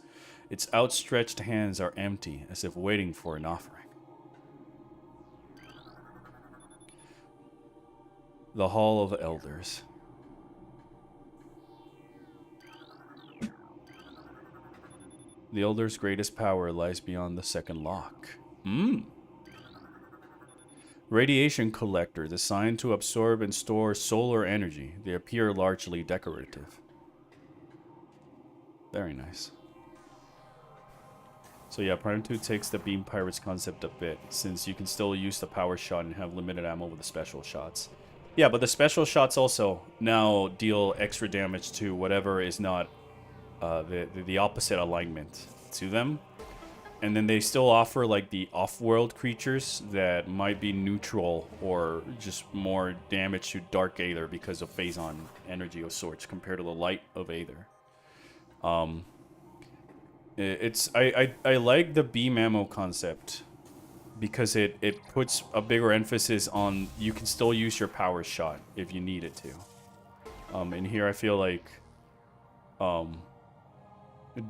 Its outstretched hands are empty, as if waiting for an offering. The Hall of Elders. The Elder's greatest power lies beyond the second lock. Radiation collector, designed to absorb and store solar energy. They appear largely decorative. Very nice. So yeah, Prime 2 takes the Beam Pirates concept a bit, since you can still use the power shot and have limited ammo with the special shots. Yeah, but the special shots also now deal extra damage to whatever is not the opposite alignment to them. And then they still offer like the off-world creatures that might be neutral or just more damage to Dark Aether because of phase-on energy of sorts compared to the light of Aether. I like the beam ammo concept because it puts a bigger emphasis on you can still use your power shot if you need it to. And here I feel like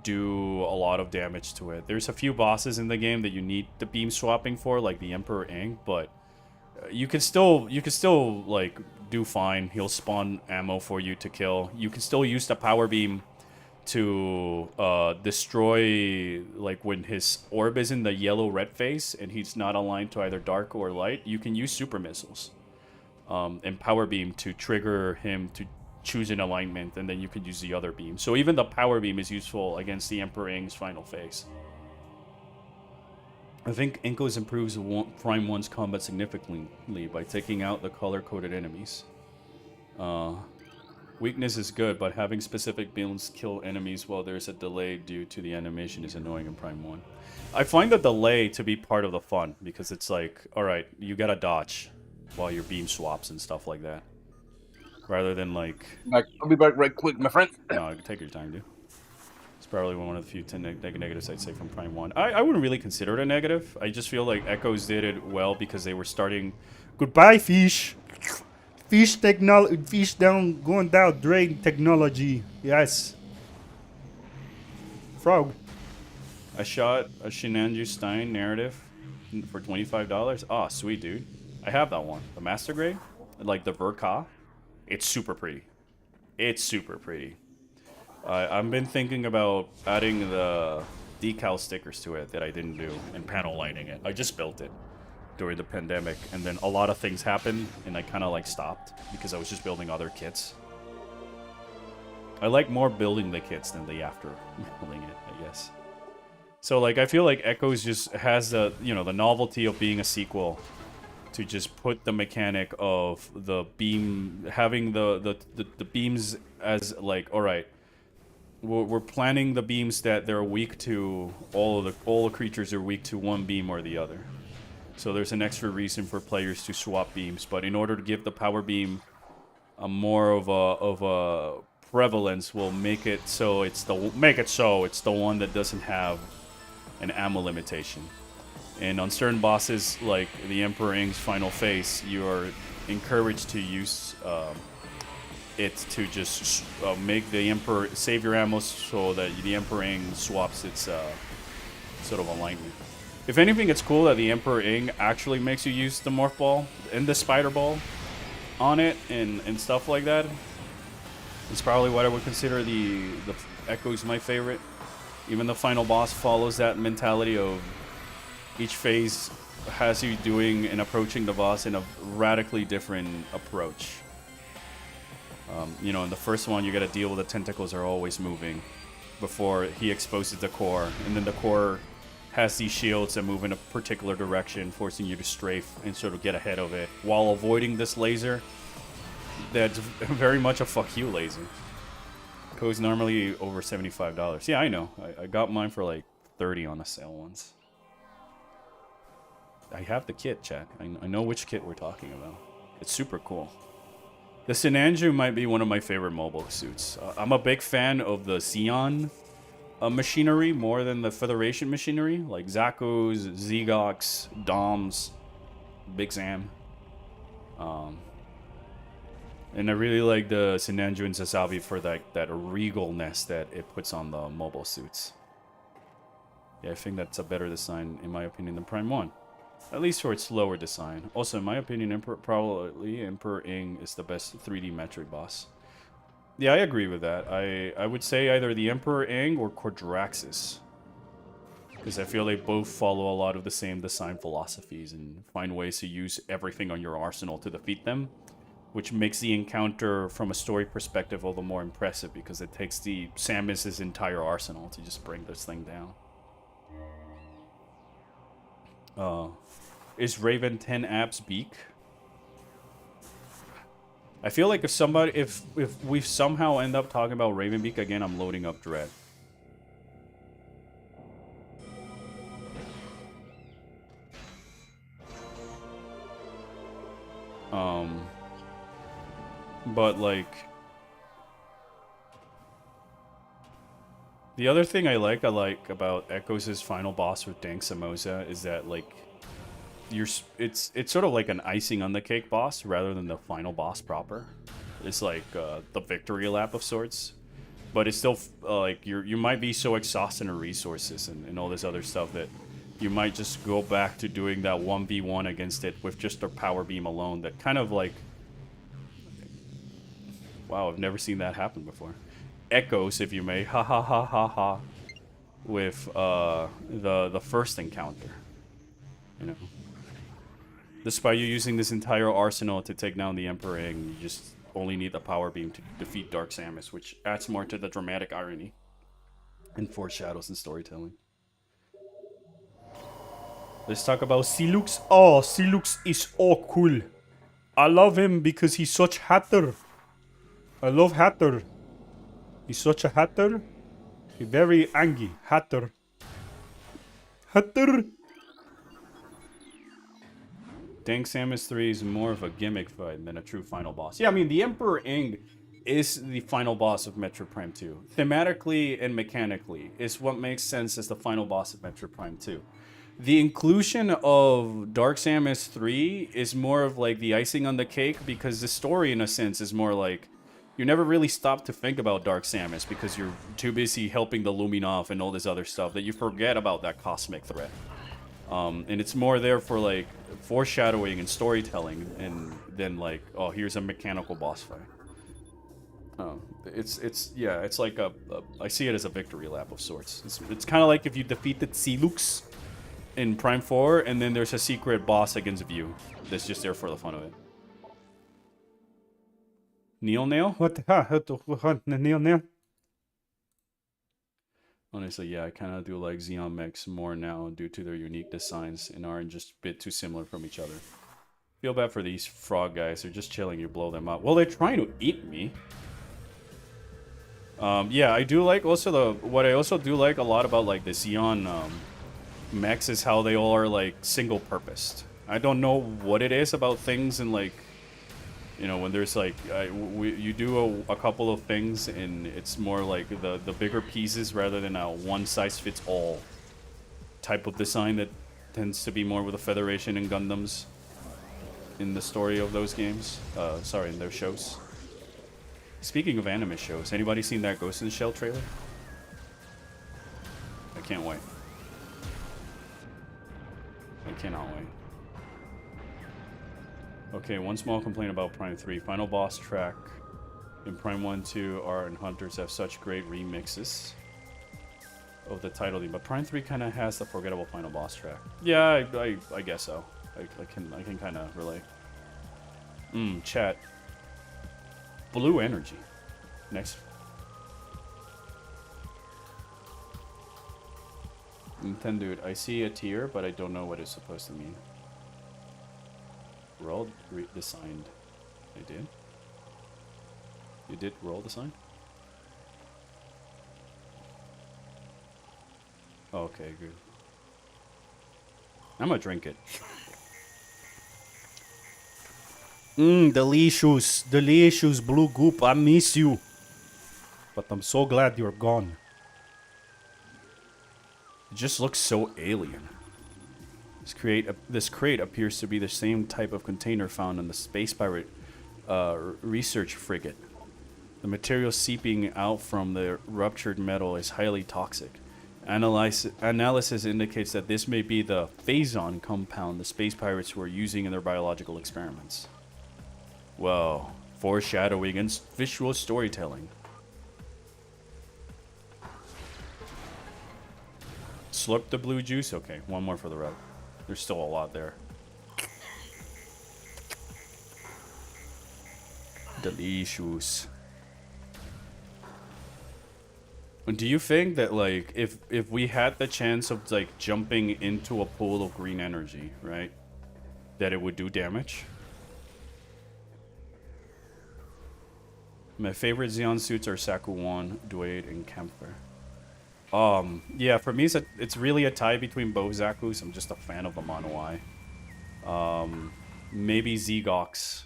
do a lot of damage to it. There's a few bosses in the game that you need the beam swapping for, like the Emperor Ing, but you can still like do fine. He'll spawn ammo for you to kill. You can still use the power beam to destroy, like when his orb is in the yellow-red phase and he's not aligned to either dark or light, you can use super missiles and power beam to trigger him to choose an alignment, and then you can use the other beam. So even the power beam is useful against the Emperor Ing's final phase. I think Inkos improves Prime 1's combat significantly by taking out the color-coded enemies. Weakness is good, but having specific beams kill enemies while there's a delay due to the animation is annoying in Prime 1. I find the delay to be part of the fun, because it's like, alright, you gotta dodge while your beam swaps and stuff like that. Rather than like... I'll be back right quick, my friend. No, take your time, dude. It's probably one of the few negatives I'd say from Prime 1. I wouldn't really consider it a negative. I just feel like Echoes did it well because they were starting... Goodbye, fish! Fish technology, fish down, going down, drain technology. Yes. Frog. I shot a Shinanju Stein narrative for $25. Oh, sweet, dude. I have that one. The Master Grade, like the Verka. It's super pretty. It's super pretty. I've been thinking about adding the decal stickers to it that I didn't do and panel lining it. I just built it during the pandemic, and then a lot of things happened, and I kind of like stopped because I was just building other kits. I like more building the kits than the after building it, I guess. So like I feel like Echoes just has the, you know, the novelty of being a sequel to just put the mechanic of the beam, having the beams as like, all right, we're planning the beams that they're weak to, all the creatures are weak to one beam or the other. So there's an extra reason for players to swap beams, but in order to give the power beam a more of a prevalence, we'll make it so it's the one that doesn't have an ammo limitation. And on certain bosses, like the Emperor Ing's final phase, you are encouraged to use it to just make the Emperor save your ammo so that the Emperor Ing swaps its sort of alignment. If anything, it's cool that the Emperor Ing actually makes you use the Morph Ball and the Spider Ball on it and stuff like that. It's probably what I would consider the Echoes my favorite. Even the final boss follows that mentality of each phase has you doing and approaching the boss in a radically different approach. You know, in the first one, you got to deal with the tentacles are always moving before he exposes the core, and then the core has these shields that move in a particular direction, forcing you to strafe and sort of get ahead of it while avoiding this laser. That's very much a fuck you laser. Code's normally over $75. Yeah, I know. I got mine for like 30 on a sale once. I have the kit, chat. I know which kit we're talking about. It's super cool. The Sinanju might be one of my favorite mobile suits. I'm a big fan of the Xeon machinery more than the Federation machinery. Like Zakos, Zegox, Doms, Big Sam. And I really like the Sinanju and Sasabi for that regalness that it puts on the mobile suits. Yeah, I think that's a better design, in my opinion, than Prime 1. At least for its lower design. Also, in my opinion, probably Emperor Ing is the best 3D metric boss. Yeah, I agree with that. I would say either the Emperor Ing or Quadraxis. Because I feel they both follow a lot of the same design philosophies and find ways to use everything on your arsenal to defeat them. Which makes the encounter, from a story perspective, all the more impressive because it takes the Samus's entire arsenal to just bring this thing down. Is Raven 10 apps beak? I feel like if we somehow end up talking about Ravenbeak again, I'm loading up Dread. But like the other thing I like about Echoes' final boss with Dank Samosa is that like it's sort of like an icing on the cake boss rather than the final boss proper. It's like the victory lap of sorts, but it's still like you might be so exhausted in resources and all this other stuff that you might just go back to doing that 1v1 against it with just a power beam alone. That kind of like, wow, I've never seen that happen before. Echoes, if you may, ha ha ha ha ha, with the first encounter, you know. Despite you using this entire arsenal to take down the Emperor Ing, you just only need the power beam to defeat Dark Samus, which adds more to the dramatic irony and foreshadows in storytelling. Let's talk about Silux. Oh, Silux is so cool. I love him because he's such hatter. I love Hatter. He's such a Hatter. He's very angry. Hatter. Hatter. Dank Samus 3 is more of a gimmick fight than a true final boss. Yeah, I mean, the Emperor Ing is the final boss of Metroid Prime 2. Thematically and mechanically, is what makes sense as the final boss of Metroid Prime 2. The inclusion of Dark Samus 3 is more of like the icing on the cake because the story, in a sense, is more like you never really stop to think about Dark Samus because you're too busy helping the Luminov and all this other stuff that you forget about that cosmic threat. And it's more there for like foreshadowing and storytelling, and then like, oh, here's a mechanical boss fight. It's like I see it as a victory lap of sorts. It's kind of like if you defeated Silux in Prime 4, and then there's a secret boss against View that's just there for the fun of it. Neil Nail? What the hell? Neil Nail? Honestly, yeah, I kind of do like Xeon mechs more now due to their unique designs and aren't just a bit too similar from each other. Feel bad for these frog guys. They're just chilling. You blow them up. Well, they're trying to eat me. Yeah, I do like also what I also do like a lot about like the Xeon mechs is how they all are like single-purposed. I don't know what it is about things and like, you know, when there's like you do a couple of things and it's more like the bigger pieces rather than a one-size-fits-all type of design that tends to be more with the Federation and Gundams in the story of those games. Sorry, in their shows. Speaking of anime shows, anybody seen that Ghost in the Shell trailer? I can't wait. I cannot wait. Okay, one small complaint about Prime 3. Final boss track in Prime 1, 2, R, and Hunters have such great remixes of the title theme, but Prime 3 kind of has the forgettable final boss track. Yeah, I guess so. I can kind of relate. Chat. Blue Energy. Next. Dude, I see a tier, but I don't know what it's supposed to mean. Roll designed. I did? You did roll design? Okay, good. I'm gonna drink it. Delicious. Delicious blue goop. I miss you. But I'm so glad you're gone. It just looks so alien. This crate appears to be the same type of container found on the Space Pirate research frigate. The material seeping out from the ruptured metal is highly toxic. Analysis indicates that this may be the phazon compound the Space Pirates were using in their biological experiments. Well, foreshadowing and visual storytelling. Slurp the blue juice? Okay, one more for the road. There's still a lot there. Delicious. Do you think that, like, if we had the chance of, like, jumping into a pool of green energy, right, that it would do damage? My favorite Xeon suits are Sakuwan, Dwayne, and Kemper. Yeah, for me, it's really a tie between both Zakus. I'm just a fan of the Mono Eye. Maybe Zegox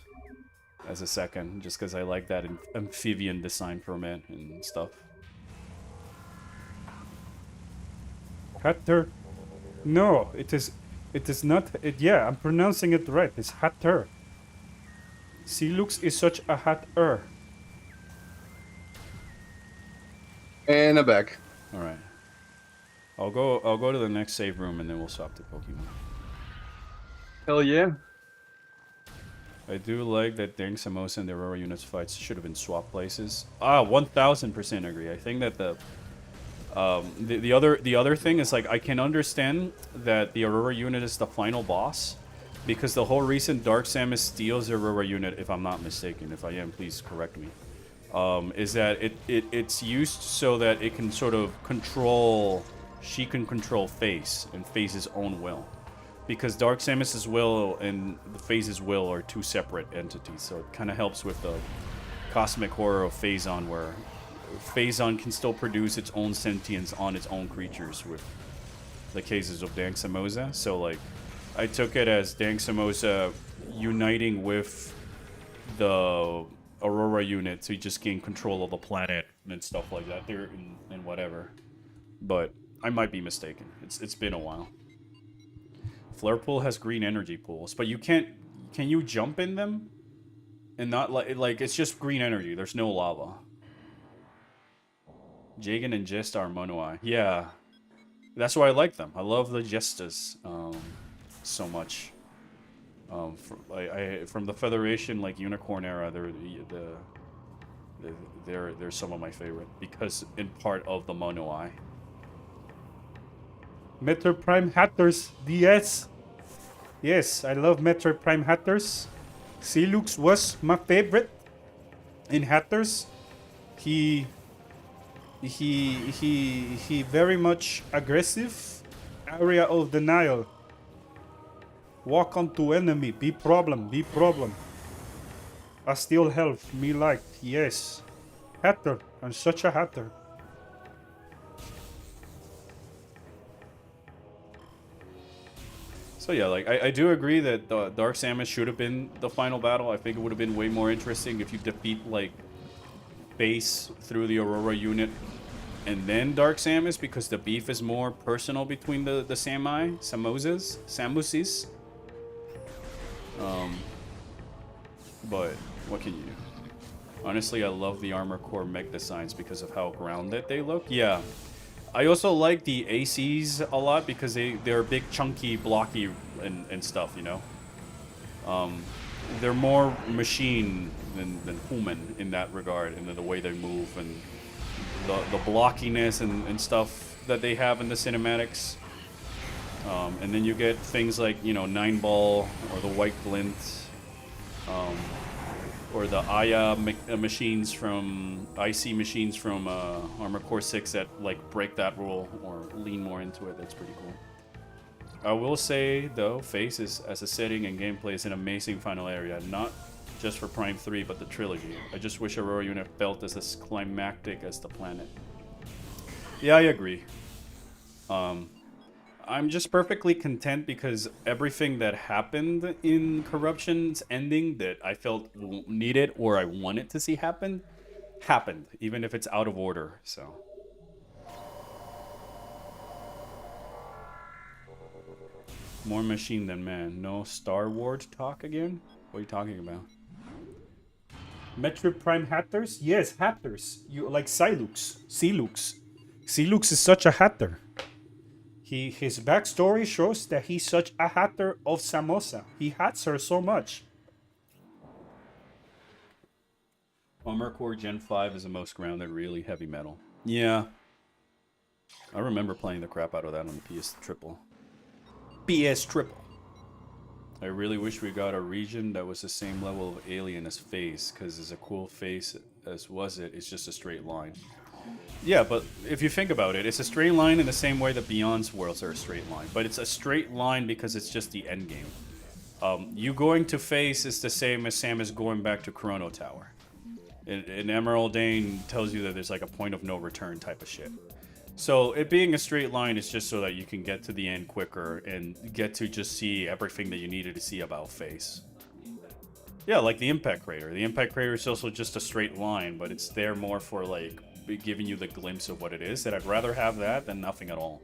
as a second, just because I like that amphibian design from it and stuff. Hatter. No, it is not. Yeah, I'm pronouncing it right. It's Hatter. Silux is such a Hatter. And I'm back. All right. I'll go to the next save room and then we'll swap to Pokemon. Hell yeah. I do like that Dang Samosa and the Aurora units fights should have been swapped places. 1000% agree. I think that the other thing is, like, I can understand that the Aurora unit is the final boss, because the whole reason Dark Samus steals the Aurora unit, if I'm not mistaken, if I am, please correct me, is that it's used so that it can sort of control. She can control Phase and Phase's own will, because Dark Samus's will and the Phase's will are two separate entities. So it kind of helps with the cosmic horror of Phazon, where Phazon can still produce its own sentience on its own creatures with the cases of Dang Samosa. So, like, I took it as Dang Samosa uniting with the Aurora unit to just gain control of the planet and stuff like that there and whatever. But I might be mistaken. It's been a while. Flare Pool has green energy pools, but you can't. Can you jump in them? And not like it's just green energy. There's no lava. Jagan and Jest are Mono-Eye. Yeah, that's why I like them. I love the Jestas so much. From the Federation, like, Unicorn era, they're some of my favorite, because in part of the Mono-Eye. Metroid Prime Hatters DS. Yes, I love Metroid Prime Hatters. Silux was my favorite in Hatters. He very much aggressive. Area of denial. Walk onto enemy. Be problem. Be problem. I still health. Me like. Yes. Hatter. I'm such a Hatter. So yeah, like, I do agree that Dark Samus should have been the final battle. I think it would have been way more interesting if you defeat, like, Base through the Aurora unit and then Dark Samus, because the beef is more personal between the Samuses. But what can you do? Honestly, I love the Armor Core mech designs because of how grounded they look. Yeah. I also like the ACs a lot because they're big, chunky, blocky, and stuff, you know? They're more machine than human in that regard, and the way they move, and the blockiness and stuff that they have in the cinematics. And then you get things like, you know, 9 Ball or the White Glint, or the Aya machines from IC machines from Armored Core 6 that like break that rule or lean more into it. That's pretty cool. I will say though, Faces as a setting and gameplay is an amazing final area, not just for Prime 3 but the trilogy. I just wish Aurora Unit felt as climactic as the planet. Yeah, I agree. I'm just perfectly content because everything that happened in Corruption's ending that I felt needed or I wanted to see happen, happened, even if it's out of order, so. More machine than man. No Star Wars talk again? What are you talking about? Metroid Prime hatters? Yes, hatters. You like Silux. Silux. Silux is such a hatter. His backstory shows that he's such a hatter of Samosa. He hats her so much. Armored Core Gen 5 is the most grounded, really heavy metal. Yeah. I remember playing the crap out of that on the PS Triple. PS Triple. I really wish we got a region that was the same level of alien as Face, because as a cool face as was it, it's just a straight line. Yeah, but if you think about it, it's a straight line in the same way that Beyond's worlds are a straight line. But it's a straight line because it's just the end game. You going to Face is the same as Samus going back to Chrono Tower. And Emerald Dane tells you that there's like a point of no return type of shit. So it being a straight line is just so that you can get to the end quicker and get to just see everything that you needed to see about Face. Yeah, like the Impact Crater. The Impact Crater is also just a straight line, but it's there more for like giving you the glimpse of what it is. That I'd rather have that than nothing at all.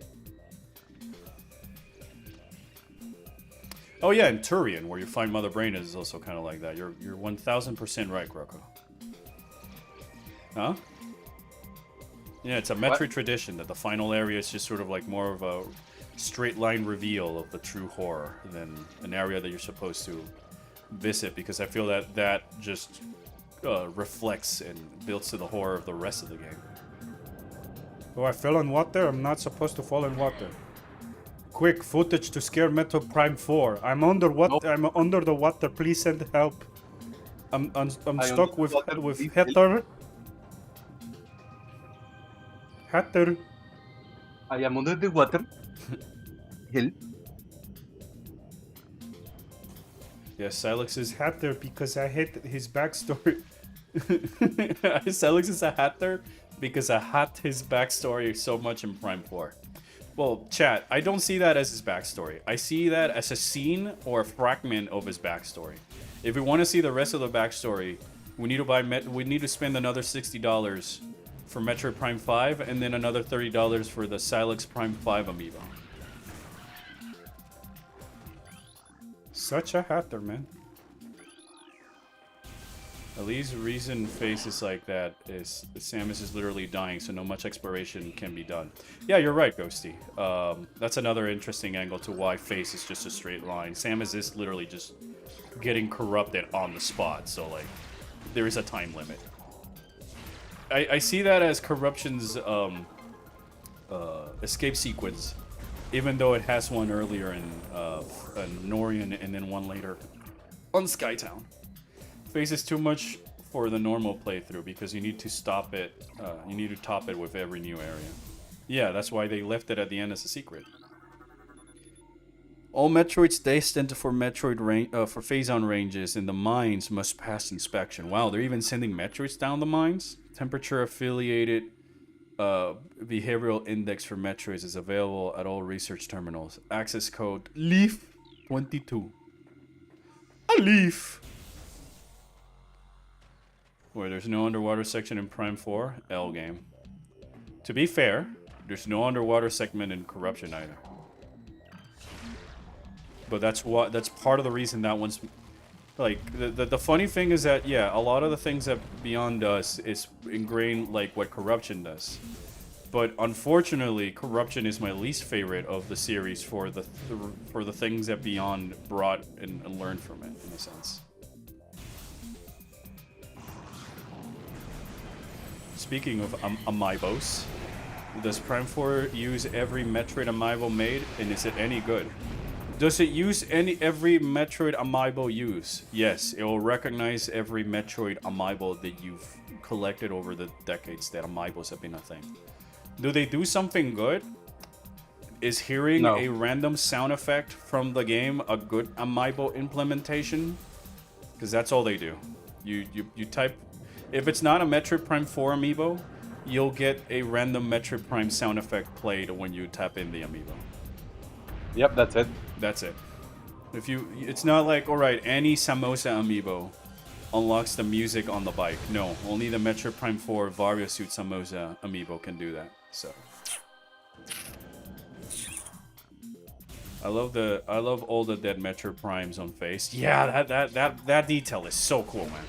Oh yeah, and Turian, where you find Mother Brain, is also kind of like that. You're 1000% right, Kroko. Huh? Yeah, it's a Metroid tradition that the final area is just sort of like more of a straight line reveal of the true horror than an area that you're supposed to visit, because I feel that that just reflects and builds to the horror of the rest of the game. Oh, I fell in water? I'm not supposed to fall in water. Quick, footage to scare Metroid Prime 4. I'm under what? Nope. I'm under the water. Please send help. I'm stuck with Hatter. Hatter. I am under the water. Help. Yes, Silex is Hatter because I hate his backstory. Silex is a hatter because I hate his backstory so much in Prime 4. Well, chat, I don't see that as his backstory. I see that as a scene or a fragment of his backstory. If we want to see the rest of the backstory, we need to we need to spend another $60 for Metroid Prime 5 and then another $30 for the Silex Prime 5 amiibo. Such a hatter, man. At least reason Face is like that is Samus is literally dying, so no much exploration can be done. Yeah, you're right, Ghosty. That's another interesting angle to why Face is just a straight line. Samus is literally just getting corrupted on the spot, so like there is a time limit. I see that as Corruption's escape sequence, even though it has one earlier in Norian and then one later on Skytown. Face is too much for the normal playthrough because you need to stop it. You need to top it with every new area. Yeah, that's why they left it at the end as a secret. All Metroids destined for for phase-on ranges in the mines must pass inspection. Wow, they're even sending Metroids down the mines? Temperature-affiliated behavioral index for Metroids is available at all research terminals. Access code LEAF22. A leaf! Where there's no underwater section in Prime 4? L game. To be fair, there's no underwater segment in Corruption either. But that's part of the reason that one's like the funny thing is that yeah, a lot of the things that Beyond does is ingrained like what Corruption does. But unfortunately, Corruption is my least favorite of the series for the things that Beyond brought and learned from it in a sense. Speaking of amiibos, does Prime 4 use every Metroid amiibo made, and is it any good? Does it use every Metroid amiibo use? Yes, it will recognize every Metroid amiibo that you've collected over the decades that amiibos have been a thing. Do they do something good? Is hearing No. a random sound effect from the game a good amiibo implementation? Because that's all they do. You type... If it's not a Metroid Prime 4 amiibo, you'll get a random Metroid Prime sound effect played when you tap in the amiibo. Yep, that's it. That's it. If you, it's not like, alright, any Samosa amiibo unlocks the music on the bike. No, only the Metroid Prime 4 Vario Suit Samosa amiibo can do that. So I love all the dead Metroid Primes on face. Yeah, that detail is so cool, man.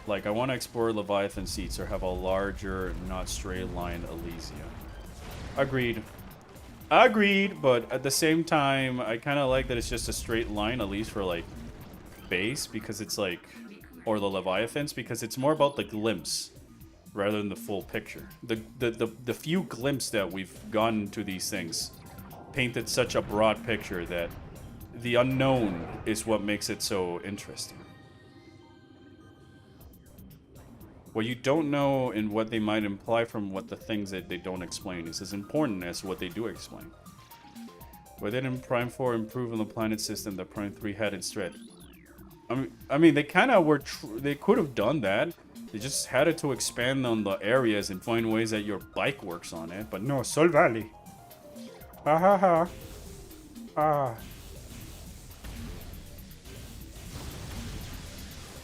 Like, I want to explore Leviathan seats or have a larger, not straight line Elysia. Agreed. Agreed, but at the same time, I kind of like that it's just a straight line, at least for, like, base, because it's like... Or the Leviathans, because it's more about the glimpse rather than the full picture. The few glimpses that we've gotten to these things painted such a broad picture that the unknown is what makes it so interesting. What you don't know and what they might imply from what the things that they don't explain is as important as what they do explain. Why didn't Prime 4 improve on the planet system that Prime 3 had instead? I mean, they kind of were. They could have done that. They just had it to expand on the areas and find ways that your bike works on it. But no, No, Sol Valley. Ha ha ha. Ah.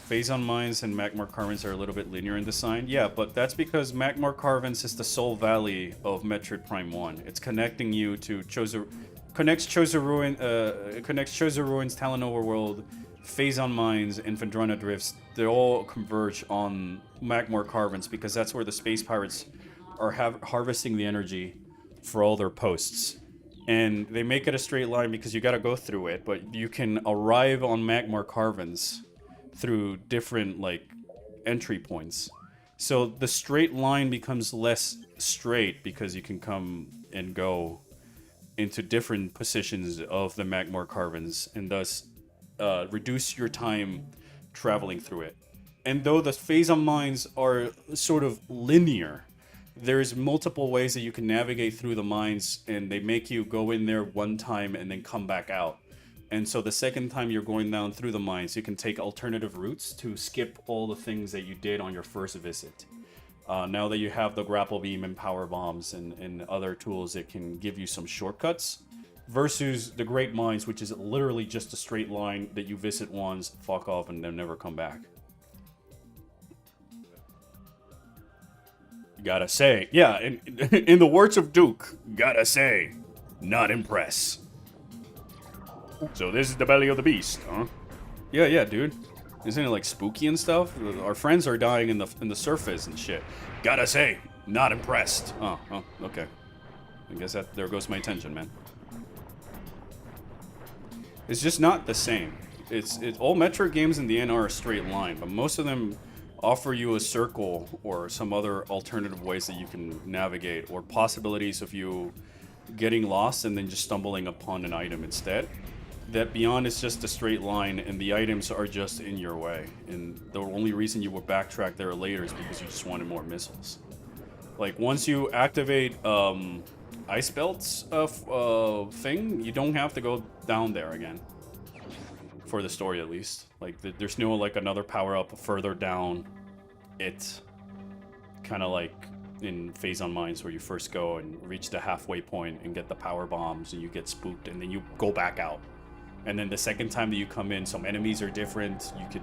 Phazon Mines and Magmar Carvens are a little bit linear in design. Yeah, but that's because Magmar Carvens is the Soul Valley of Metroid Prime 1. It's connecting you to connects Chozo Ruins, Talon Overworld, Phazon Mines, and Phendrana Drifts. They all converge on Magmar Carvens because that's where the space pirates are harvesting the energy for all their posts. And they make it a straight line because you gotta go through it, but you can arrive on Magmar Carvens through different, like, entry points. So the straight line becomes less straight because you can come and go into different positions of the Magmar Carvens and thus reduce your time traveling through it. And though the Phazon Mines are sort of linear, there's multiple ways that you can navigate through the mines, and they make you go in there one time and then come back out. And so the second time you're going down through the mines, you can take alternative routes to skip all the things that you did on your first visit. Now that you have the grapple beam and power bombs and other tools that can give you some shortcuts, versus the Great Mines, which is literally just a straight line that you visit once, fuck off, and then never come back. Gotta say, yeah, in the words of Duke, gotta say, not impressed. So this is the belly of the beast, huh? Yeah, dude. Isn't it like spooky and stuff? Our friends are dying in the surface and shit. Gotta say, not impressed. Oh, okay. I guess there goes my attention, man. It's just not the same. It's all Metroid games in the end are a straight line, but most of them offer you a circle or some other alternative ways that you can navigate, or possibilities of you getting lost and then just stumbling upon an item instead. That Beyond is just a straight line and the items are just in your way, and the only reason you will backtrack there later is because you just wanted more missiles. Like, once you activate Ice Belt's thing, you don't have to go down there again. For the story, at least. Like, there's no, like, another power-up further down it. Kind of like in Phazon Mines, where you first go and reach the halfway point and get the power bombs and you get spooked and then you go back out. And then the second time that you come in, some enemies are different. You can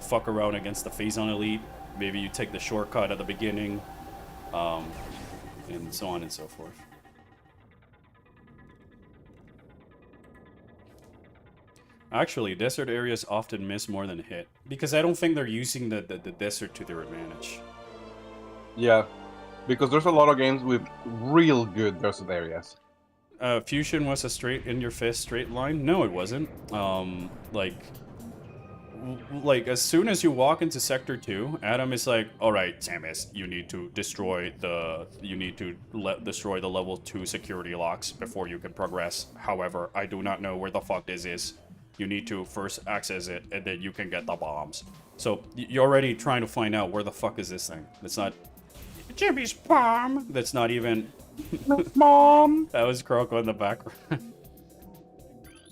fuck around against the Phazon Elite. Maybe you take the shortcut at the beginning. And so on and so forth. Actually, desert areas often miss more than hit. Because I don't think they're using the desert to their advantage. Yeah, because there's a lot of games with real good desert areas. Fusion was a in-your-face straight line? No, it wasn't. Like, like, as soon as you walk into Sector 2, Adam is like, alright, Samus, you need to destroy the... destroy the level 2 security locks before you can progress. However, I do not know where the fuck this is. You need to first access it, and then you can get the bombs. So, you're already trying to find out where the fuck is this thing. It's not... Jimmy's bomb! That's not even... Mom! That was Croco in the background.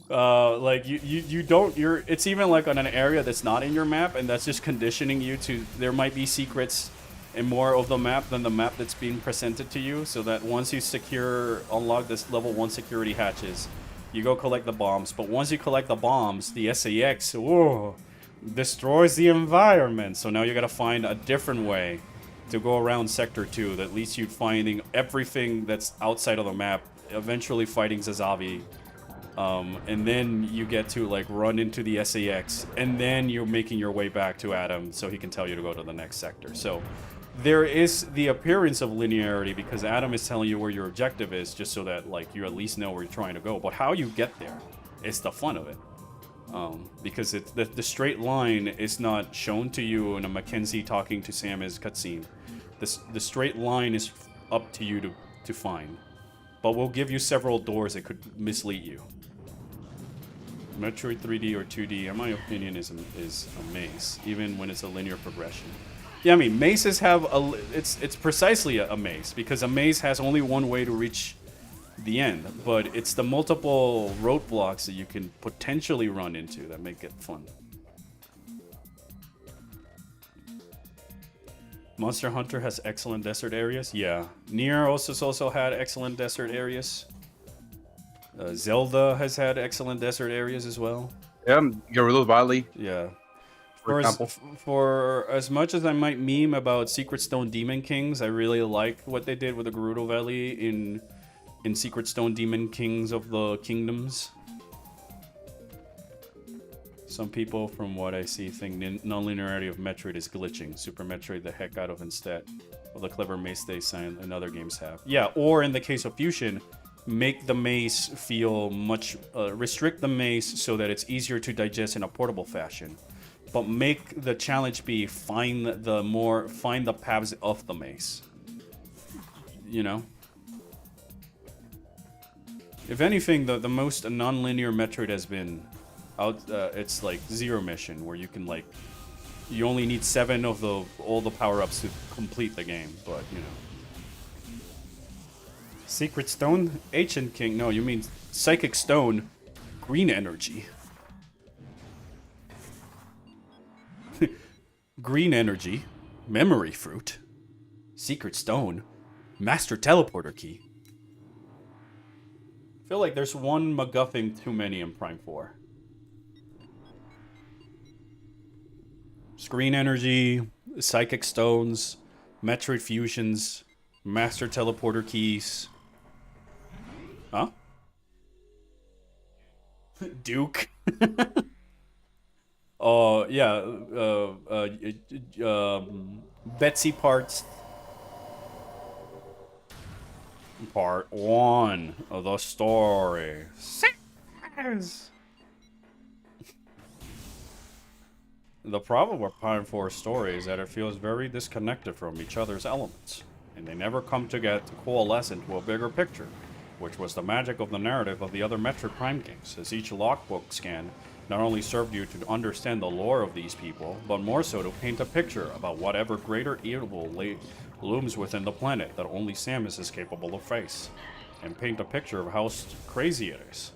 Like, it's even like on an area that's not in your map, and that's just conditioning you to, there might be secrets in more of the map than the map that's being presented to you, so that once you unlock this level 1 security hatches, you go collect the bombs. But once you collect the bombs, the SAX, destroys the environment. So now you gotta find a different way to go around Sector 2 that leads you finding everything that's outside of the map, eventually fighting Zazavi. And then you get to, like, run into the SAX, and then you're making your way back to Adam so he can tell you to go to the next sector. So there is the appearance of linearity because Adam is telling you where your objective is, just so that, like, you at least know where you're trying to go. But how you get there is the fun of it. Because the straight line is not shown to you in a Mackenzie talking to Samus cutscene. The straight line is up to you to find. But we'll give you several doors that could mislead you. Metroid 3D or 2D, in my opinion, is a maze, even when it's a linear progression. Yeah, I mean, mazes have it's precisely a maze, because a maze has only one way to reach the end, but it's the multiple roadblocks that you can potentially run into that make it fun. Monster Hunter has excellent desert areas. Yeah, Nier also had excellent desert areas. Zelda has had excellent desert areas as well. Yeah, Gerudo Valley. Yeah. For example. For as much as I might meme about Secret Stone Demon Kings, I really like what they did with the Gerudo Valley in Secret Stone Demon Kings of the Kingdoms. Some people, from what I see, think non-linearity of Metroid is glitching. Super Metroid the heck out of instead of the clever maze design and other games have. Yeah, or in the case of Fusion, make the maze feel much... restrict the maze so that it's easier to digest in a portable fashion. But make the challenge be find the paths of the maze. You know? If anything, the most non-linear Metroid has been... it's like Zero Mission, where you can, like, you only need 7 of all the power-ups to complete the game, but, you know. Secret Stone, Ancient King, no, you mean Psychic Stone, Green Energy. Green Energy, Memory Fruit, Secret Stone, Master Teleporter Key. I feel like there's one MacGuffin too many in Prime 4. Screen Energy, Psychic Stones, Metroid Fusions, Master Teleporter Keys. Huh? Duke. Oh, yeah. Betsy parts. Part 1 of the story. The problem with Prime 4's story is that it feels very disconnected from each other's elements, and they never come together to coalesce into a bigger picture, which was the magic of the narrative of the other Metroid Prime games, as each logbook scan not only served you to understand the lore of these people, but more so to paint a picture about whatever greater evil looms within the planet that only Samus is capable of face, and paint a picture of how crazy it is.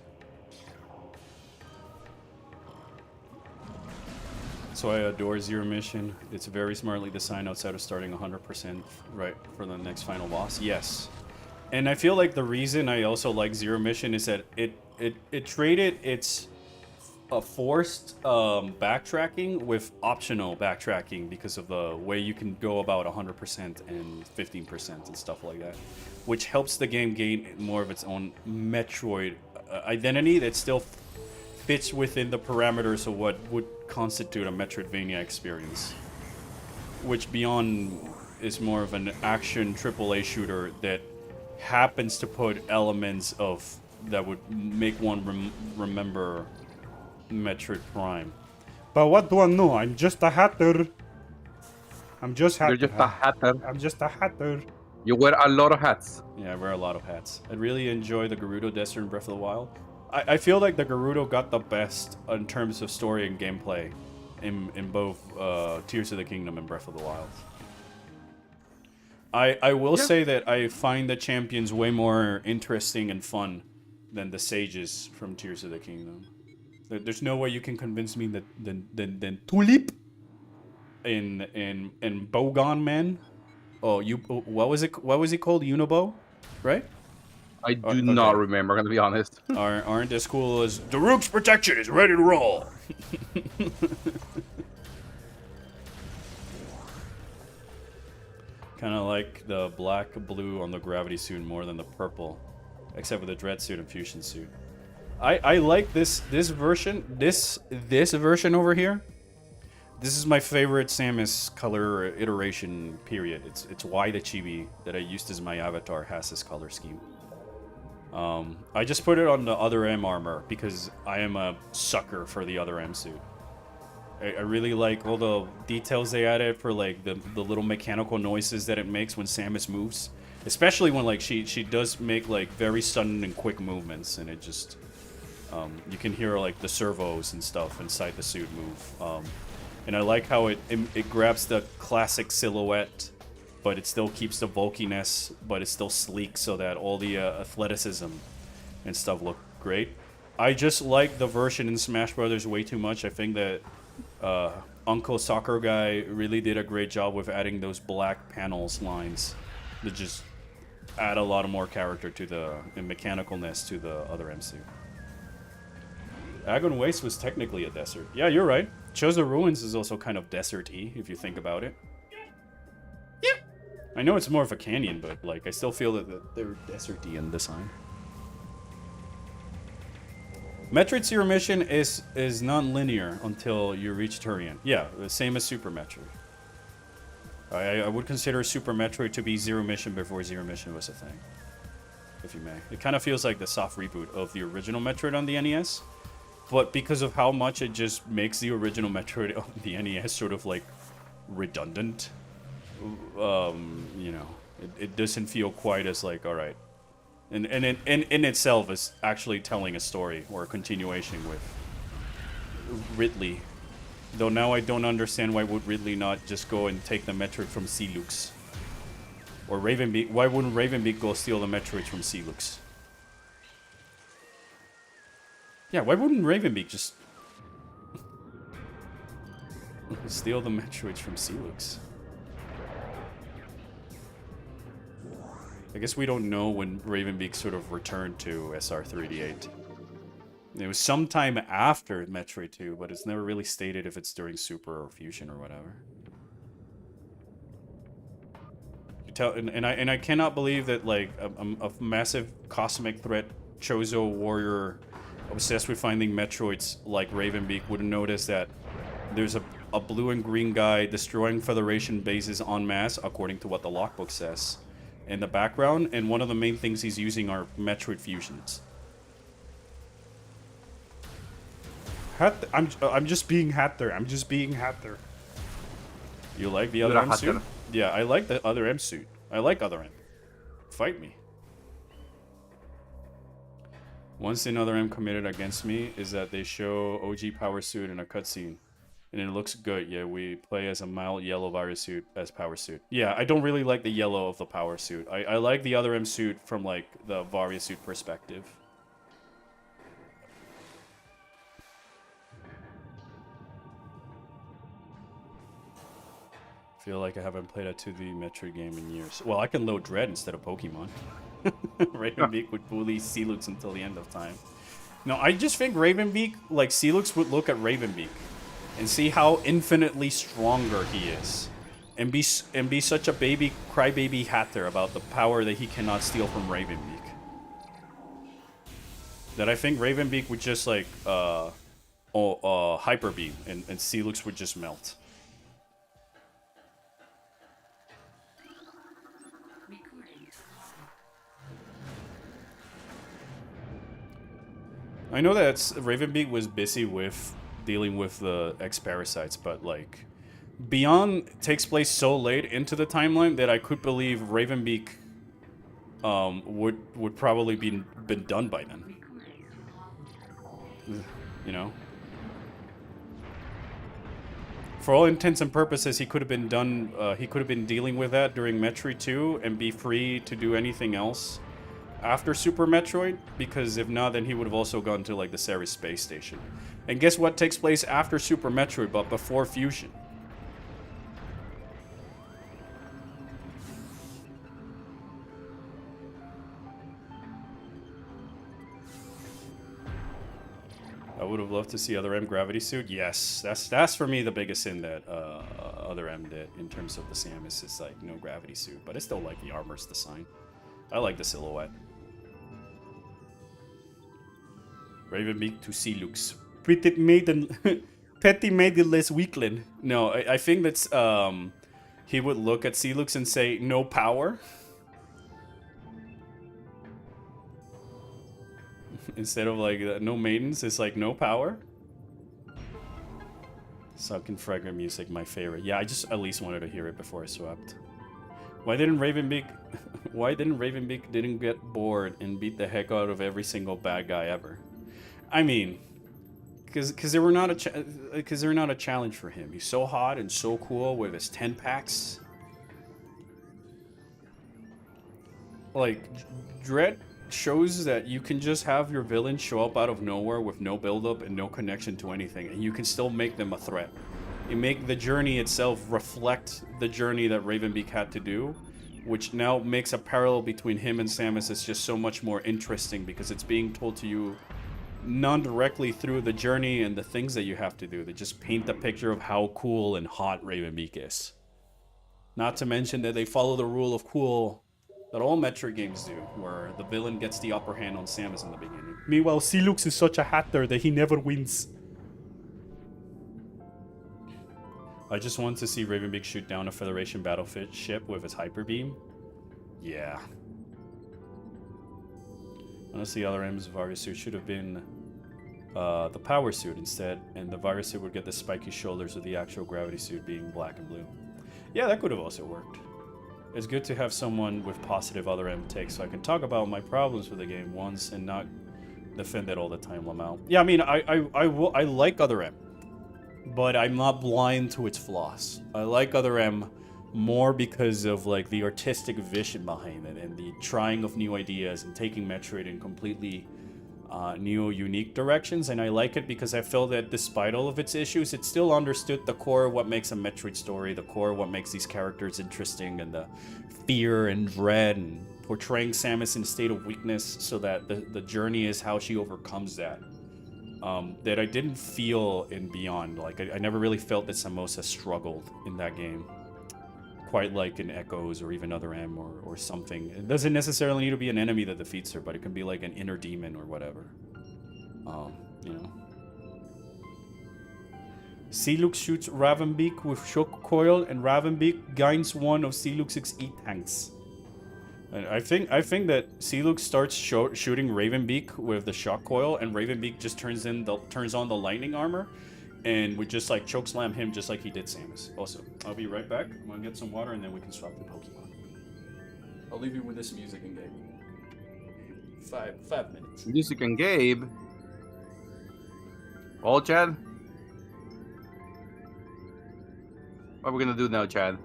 So I adore Zero Mission. It's very smartly designed outside of starting 100% right for the next final boss. Yes. And I feel like the reason I also like Zero Mission is that it traded its forced backtracking with optional backtracking because of the way you can go about 100% and 15% and stuff like that, which helps the game gain more of its own Metroid identity that still fits within the parameters of what would constitute a Metroidvania experience, which Beyond is more of an action AAA shooter that happens to put elements of that would make one remember Metroid Prime. But what do I know? I'm just a hatter. I'm just hatter. You're just a hatter. I'm just a hatter. You wear a lot of hats. Yeah, I wear a lot of hats. I really enjoy the Gerudo Desert in Breath of the Wild. I feel like the Gerudo got the best in terms of story and gameplay in both Tears of the Kingdom and Breath of the Wild. I will say that I find the champions way more interesting and fun than the sages from Tears of the Kingdom. There's no way you can convince me that than Tulip in Bogon Man. Oh, what was it? What was he called? Unibo, right? I do not remember, I'm gonna be honest. Aren't as cool as Daruk's protection is ready to roll. Kind of like the black blue on the gravity suit more than the purple, except for the dread suit and fusion suit. I like this version. This version over here. This is my favorite Samus color iteration. Period. It's why the chibi that I used as my avatar has this color scheme. I just put it on the other M armor because I am a sucker for the other M suit. I really like all the details they added for like the little mechanical noises that it makes when Samus moves, especially when like she does make like very sudden and quick movements, and it just you can hear like the servos and stuff inside the suit move. And I like how it grabs the classic silhouette, but it still keeps the bulkiness, but it's still sleek so that all the athleticism and stuff look great. I just like the version in Smash Brothers way too much. I think that Uncle Soccer Guy really did a great job with adding those black panels lines that just add a lot of more character to the and mechanicalness to the other MC. Agon Waste was technically a desert. Yeah, you're right. Chozo Ruins is also kind of desert-y, if you think about it. Yeah. I know it's more of a canyon, but like I still feel that they're desert-y in design. Metroid Zero Mission is non-linear until you reach Turian. Yeah, the same as Super Metroid. I would consider Super Metroid to be Zero Mission before Zero Mission was a thing, if you may. It kind of feels like the soft reboot of the original Metroid on the NES, but because of how much it just makes the original Metroid on the NES sort of like redundant, you know, it doesn't feel quite as like, all right. And in itself is actually telling a story or a continuation with Ridley. Though now I don't understand why would Ridley not just go and take the Metroid from Celux. Or Ravenbeak. Why wouldn't Ravenbeak go steal the Metroids from Celux? Yeah, why wouldn't Ravenbeak just steal the Metroids from Celux? I guess we don't know when Ravenbeak sort of returned to SR-38. It was sometime after Metroid 2, but it's never really stated if it's during Super or Fusion or whatever. You tell, and I cannot believe that like a massive cosmic threat Chozo warrior obsessed with finding Metroids like Ravenbeak wouldn't notice that there's a blue and green guy destroying Federation bases en masse, according to what the logbook says, in the background, and one of the main things he's using are Metroid fusions. I'm just being Hatter. I'm just being Hatter. You like the other M suit? Yeah, I like the other M suit. I like other M. Fight me. One thing other M committed against me is that they show OG power suit in a cutscene. And it looks good. Yeah, we play as a mild yellow virus suit as power suit. Yeah, I don't really like the yellow of the power suit. I like the other M suit from like the Varia suit perspective. Feel like I haven't played a 2D Metroid game in years. Well, I can load Dread instead of Pokemon. Ravenbeak would bully Celux until the end of time. No, I just think Ravenbeak, like Celux would look at Ravenbeak and see how infinitely stronger he is, and be such a baby crybaby Hatter about the power that he cannot steal from Ravenbeak. That I think Ravenbeak would just like hyper beam, and Celux would just melt. I know that Ravenbeak was busy with dealing with the X-Parasites, but like Beyond takes place so late into the timeline that I could believe Ravenbeak would probably been done by then. You know? For all intents and purposes, he could have been done. He could have been dealing with that during Metroid 2 and be free to do anything else after Super Metroid. Because if not, then he would have also gone to like the Ceres space station. And guess what takes place after Super Metroid, but before Fusion? I would have loved to see Other M Gravity Suit. Yes, that's for me the biggest sin that Other M did in terms of the Samus. It's like no Gravity Suit, but I still like the armor's design. I like the silhouette. Ravenbeak to Sealux. Pretty maiden, petty maidenless weakling. No, I think that's he would look at Sealux and say no power. Instead of like no maidens, it's like no power. Sucking fragrant music, my favorite. Yeah, I just at least wanted to hear it before I swept. Why didn't Ravenbeak didn't get bored and beat the heck out of every single bad guy ever? I mean, because they're not a challenge for him. He's so hot and so cool with his 10 packs. Like Dread shows that you can just have your villain show up out of nowhere with no build-up and no connection to anything, and you can still make them a threat. You make the journey itself reflect the journey that Ravenbeak had to do, which now makes a parallel between him and Samus is just so much more interesting because it's being told to you non-directly through the journey and the things that you have to do. They just paint the picture of how cool and hot Ravenbeak is. Not to mention that they follow the rule of cool that all Metroid games do, where the villain gets the upper hand on Samus in the beginning. Meanwhile, Sealux is such a hatter that he never wins. I just want to see Ravenbeak shoot down a Federation battleship with his Hyper Beam. Yeah. Honestly, Other M's Varus suit should have been the power suit instead, and the Varus suit would get the spiky shoulders with the actual gravity suit being black and blue. Yeah, that could have also worked. It's good to have someone with positive Other M takes so I can talk about my problems with the game once and not defend it all the time, Lamau. Yeah, I mean, I like Other M, but I'm not blind to its flaws. I like Other M more because of like the artistic vision behind it and the trying of new ideas and taking Metroid in completely new, unique directions. And I like it because I feel that despite all of its issues, it still understood the core of what makes a Metroid story, the core of what makes these characters interesting, and the fear and dread and portraying Samus in a state of weakness so that the journey is how she overcomes that. That I didn't feel in Beyond. Like, I never really felt that Samosa struggled in that game. Quite like in Echoes or even Other M or something. It doesn't necessarily need to be an enemy that defeats her, but it can be like an inner demon or whatever. You know. Sealux shoots Ravenbeak with shock coil, and Ravenbeak gains one of Sealux's E-tanks. And I think that Sealux starts shooting Ravenbeak with the shock coil, and Ravenbeak just turns on the lightning armor, and we just like chokeslam him just like he did Samus. Also, I'll be right back. I'm gonna get some water and then we can swap the Pokemon. I'll leave you with this music and game. 5 minutes. Music and Gabe. All Chad? What are we gonna do now, Chad?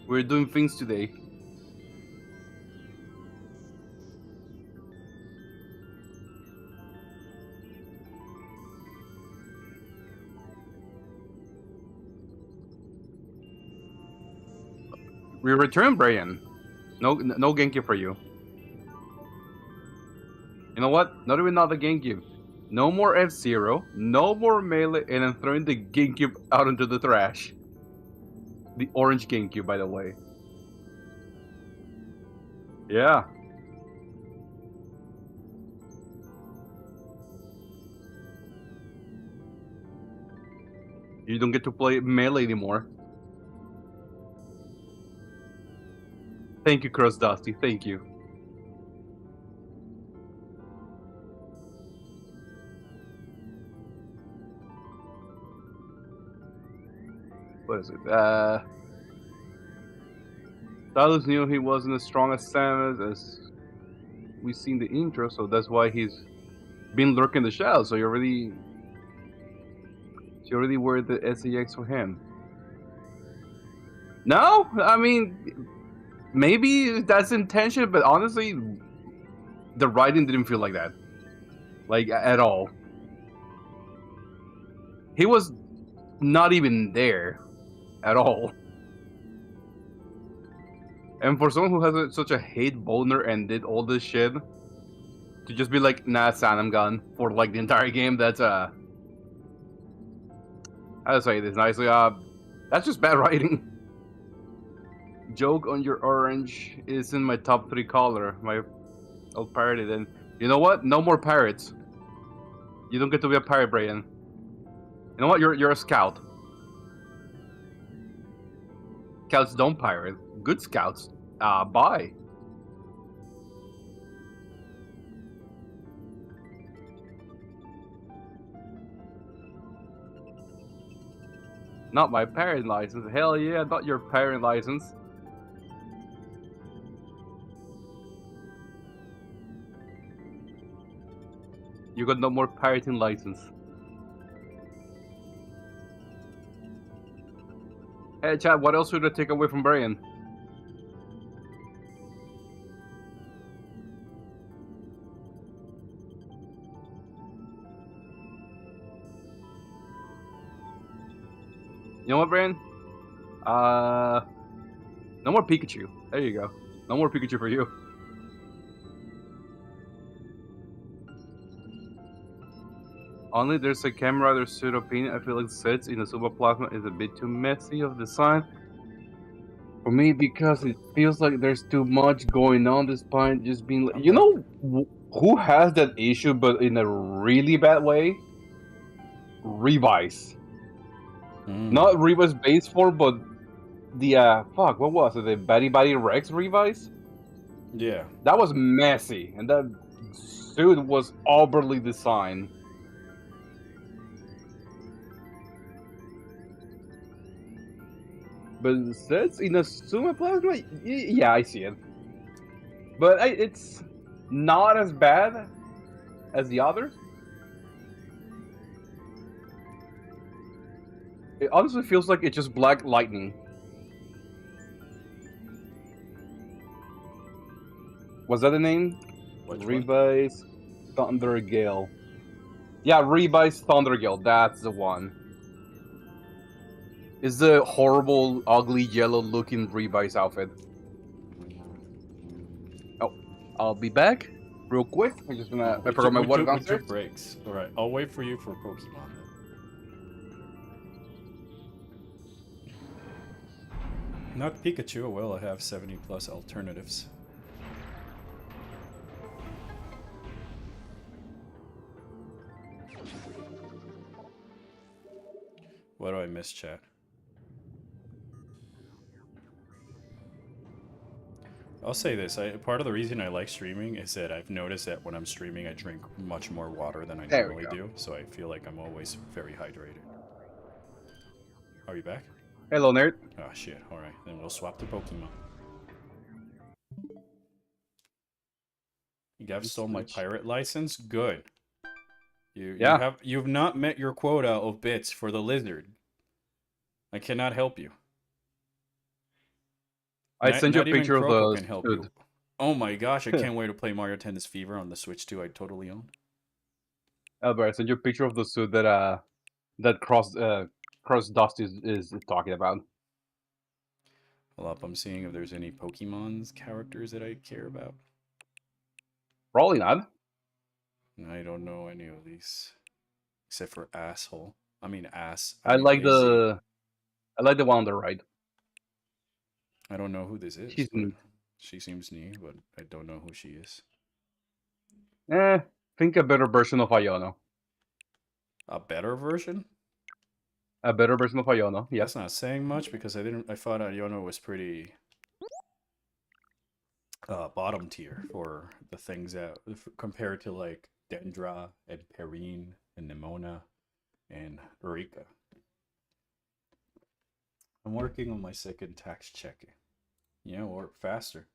We're doing things today. We return, Brian. No Genki for you. You know what? Not even another GameCube. No more F-Zero. No more Melee, and I'm throwing the GameCube out into the trash. The orange GameCube, by the way. Yeah. You don't get to play Melee anymore. Thank you, Cross Dusty. Thank you. what is it? Dallas knew he wasn't as strong as Samus as we seen the intro, so that's why he's been lurking the shadows. So you're already worried the SEX for him. No, I mean, maybe that's intention, but honestly, the writing didn't feel like that, like at all. He was not even there at all. And for someone who has such a hate boner and did all this shit, to just be like, nah, son, I'm gone for like the entire game, that's how to say this nicely, that's just bad writing. Joke on your orange is in my top 3 color. My old parody. Then you know what? No more pirates. You don't get to be a pirate, Brian. You know what? You're a scout. Scouts don't pirate. Good scouts. Bye. Not my parent license. Hell yeah, not your parent license. You got no more pirating license. Hey, Chad, what else should I take away from Brian? You know what, Brian? No more Pikachu. There you go. No more Pikachu for you. Only there's a camera, there's pseudo opinion. I feel like sets in the Super Plasma is a bit too messy of design for me because it feels like there's too much going on despite just being like, you know who has that issue but in a really bad way? Revise. Not Revise base form, but the fuck, what was it? The Batty Rex Revise? Yeah. That was messy, and that suit was overly designed. But sets in a Suma Plasma? Yeah, I see it. But it's not as bad as the others. It honestly feels like it's just Black Lightning. Was that the name? Revise Thunder Gale. Yeah, Revise Thunder Gale. That's the one. It's the horrible, ugly, yellow-looking Revise outfit. Oh, I'll be back real quick. I'm just gonna. I forgot my water downstairs. Breaks. All right, I'll wait for you for Pokemon. Not Pikachu. Well, I have 70 plus alternatives. What do I miss, chat? I'll say this. Part of the reason I like streaming is that I've noticed that when I'm streaming, I drink much more water than I normally do. So I feel like I'm always very hydrated. Are you back? Hello, nerd. Oh, shit. All right. Then we'll swap to Pokemon. Gav stole my pirate license? Good. You've not met your quota of bits for the lizard. I cannot help you. I sent you a picture of the can help you. Oh my gosh, I can't wait to play Mario Tennis Fever on the Switch 2. I totally own. Albert, I sent you a picture of the suit that Cross Dust is talking about. Well, up, I'm seeing if there's any Pokemon's characters that I care about. Probably not. I don't know any of these, except for asshole. I mean ass. I like the one on the right. I don't know who this is. She's neat. She seems neat, but I don't know who she is. Think a better version of Iono. A better version? A better version of Iono. Yes. That's not saying much because I thought Iono was pretty bottom tier for the things that compared to like Dendra and Perrine and Nimona and Eureka. I'm working on my second tax checking. Yeah, or faster.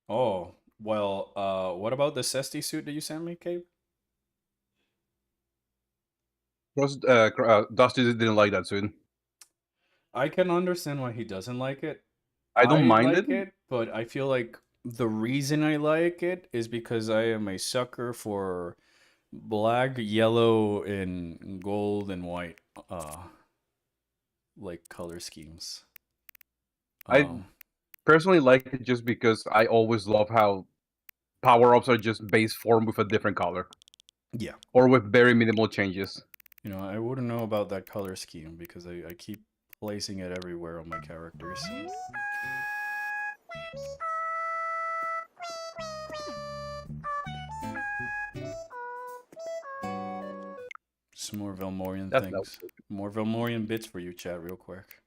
Oh, well, what about the Sesti suit that you sent me, Cape? Dusty didn't like that suit. I can understand why he doesn't like it. I don't mind like it. but I feel like the reason I like it is because I am a sucker for black, yellow, and gold and white, like color schemes. I personally like it just because I always love how power-ups are just base form with a different color. Yeah. Or with very minimal changes. You know, I wouldn't know about that color scheme because I keep placing it everywhere on my characters. Some more Velmorian That's things. More Velmorian bits for you, chat, real quick.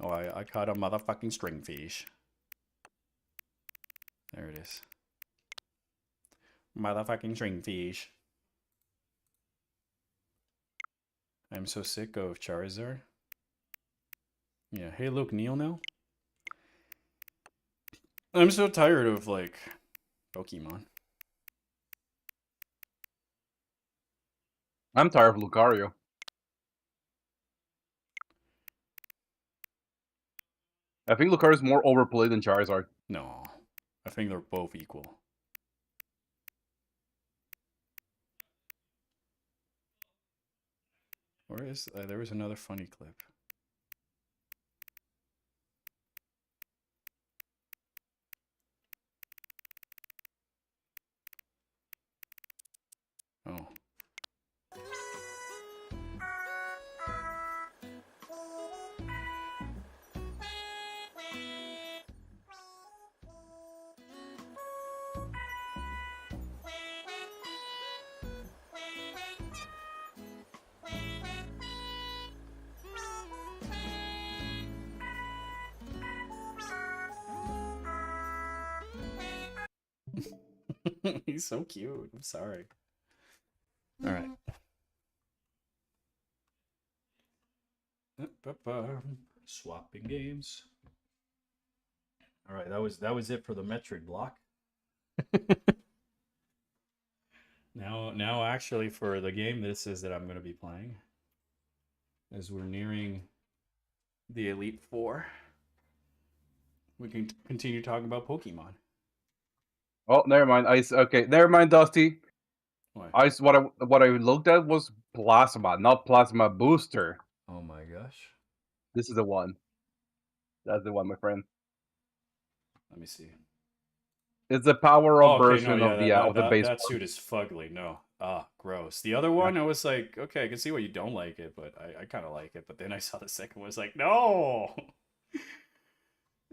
Oh, I caught a motherfucking stringfish. There it is. Motherfucking stringfish. I'm so sick of Charizard. Yeah, hey, look, Neil now. I'm so tired of, like, Pokemon. I'm tired of Lucario. I think Lucario is more overplayed than Charizard. No, I think they're both equal. Where is there was another funny clip. Oh. He's so cute. I'm sorry. All right. Swapping games. All right, that was it for the metric block. now actually for the game this is that I'm going to be playing, as we're nearing the Elite Four, we can continue talking about Pokemon. Oh, never mind. Okay, never mind, Dusty. What? What I looked at was Plasma, not Plasma Booster. Oh my gosh. This is the one. That's the one, my friend. Let me see. It's the power-up Okay, version no, yeah, of the base. that suit is fugly. No. Ah, gross. The other one, I was like, okay, I can see why you don't like it, but I kind of like it. But then I saw the second one, I was like, no.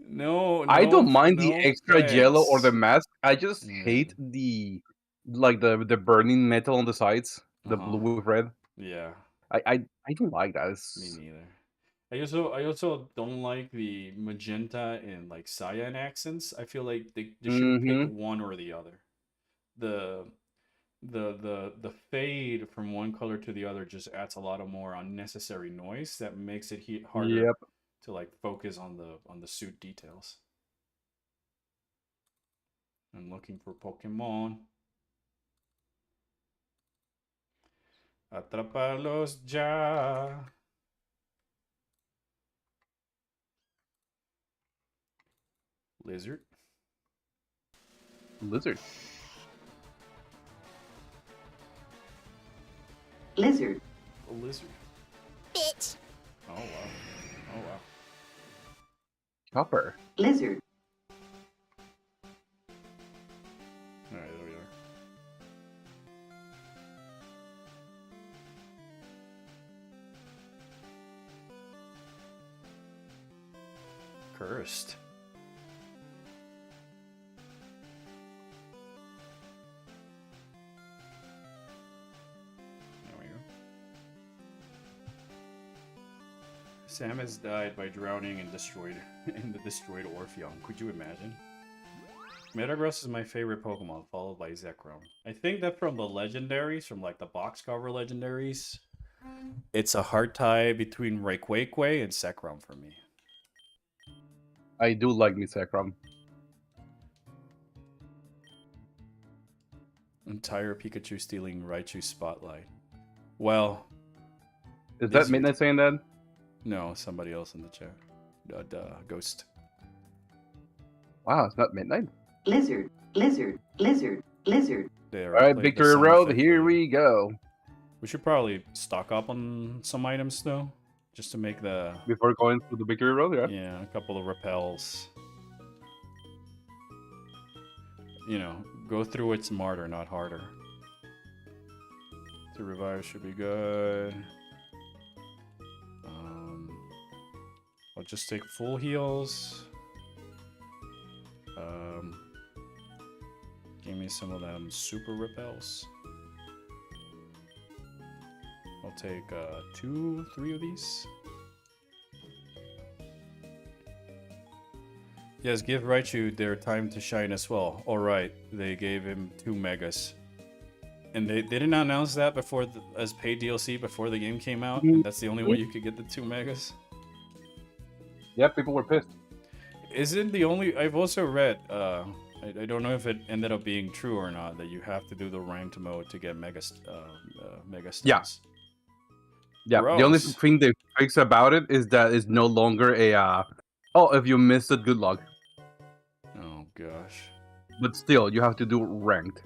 No, I don't mind no the extra yellow or the thanks. mask. I just Yeah. hate the burning metal on the sides, the blue with red. Yeah, I don't like that. me neither. I also don't like the magenta and like cyan accents. I feel like they should pick one or the other. The fade from one color to the other just adds a lot of more unnecessary noise that makes it harder to like focus on the suit details. I'm looking for Pokemon. Atraparlos ya. Lizard. Lizard. Lizard. A lizard. Bitch. Oh wow. Oh wow. Copper. Lizard. Alright, there we are. Cursed. There we go. Sam has died by drowning and destroyed in the destroyed Orpheon. Could you imagine? Metagross is my favorite Pokemon, followed by Zekrom. I think that from the legendaries, from like the box cover legendaries, It's a hard tie between Rayquaza and Zekrom for me. I do like me Zekrom. Entire Pikachu stealing Raichu's spotlight. Well, Is Is that it? Midnight saying that? no, somebody else in the chat. Ghost. Wow, it's not Midnight. Lizard, lizard, lizard, lizard. They All right, played the Victory sound Road. effect Here for you. we go. We should probably stock up on some items though, just to make the Before going through the Victory Road, yeah. yeah, a couple of repels. You know, go through it smarter, not harder. The revive should be good. I'll just take full heals. Give me some of them super repels. I'll take 2, 3 of these. Yes, give Raichu their time to shine as well. Alright, they gave him 2 megas. And they didn't announce that before as paid DLC before the game came out. And that's the only way you could get the 2 megas. Yeah, people were pissed. Isn't the only... I've also read, I don't know if it ended up being true or not, that you have to do the ranked mode to get mega stones. Yeah. Yeah, the only Gross. thing they fix about it is that it's no longer a, oh, if you missed it, good luck. Oh, gosh. But still, you have to do ranked.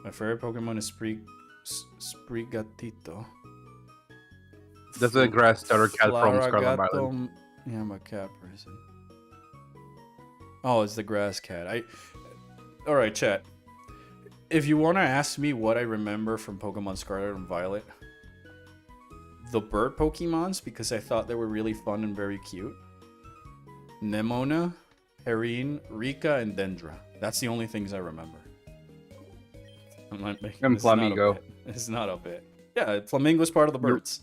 My favorite Pokemon is Sprigatito. That's a grass starter cat from Scarlet Island. Floragato- Yeah, I'm a cat person. Oh, it's the grass cat. Alright, chat. If you want to ask me what I remember from Pokemon Scarlet and Violet, the bird Pokemons, because I thought they were really fun and very cute. Nemona, Perrine, Rika, and Dendra. That's the only things I remember. I'm not making And it's not a Flamingo. bit. It's not a bit. Yeah, Flamingo's part of the birds.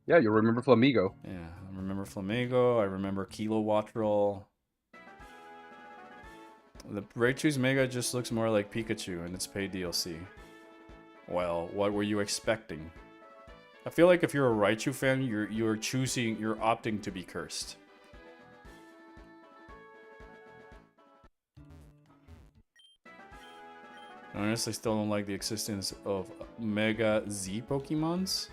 Yeah, you remember Flamigo. Yeah, I remember Flamingo. I remember Kilowattrel. The Raichu's Mega just looks more like Pikachu and it's paid DLC. Well, what were you expecting? I feel like if you're a Raichu fan, you're opting to be cursed. I honestly still don't like the existence of Mega Z Pokemons.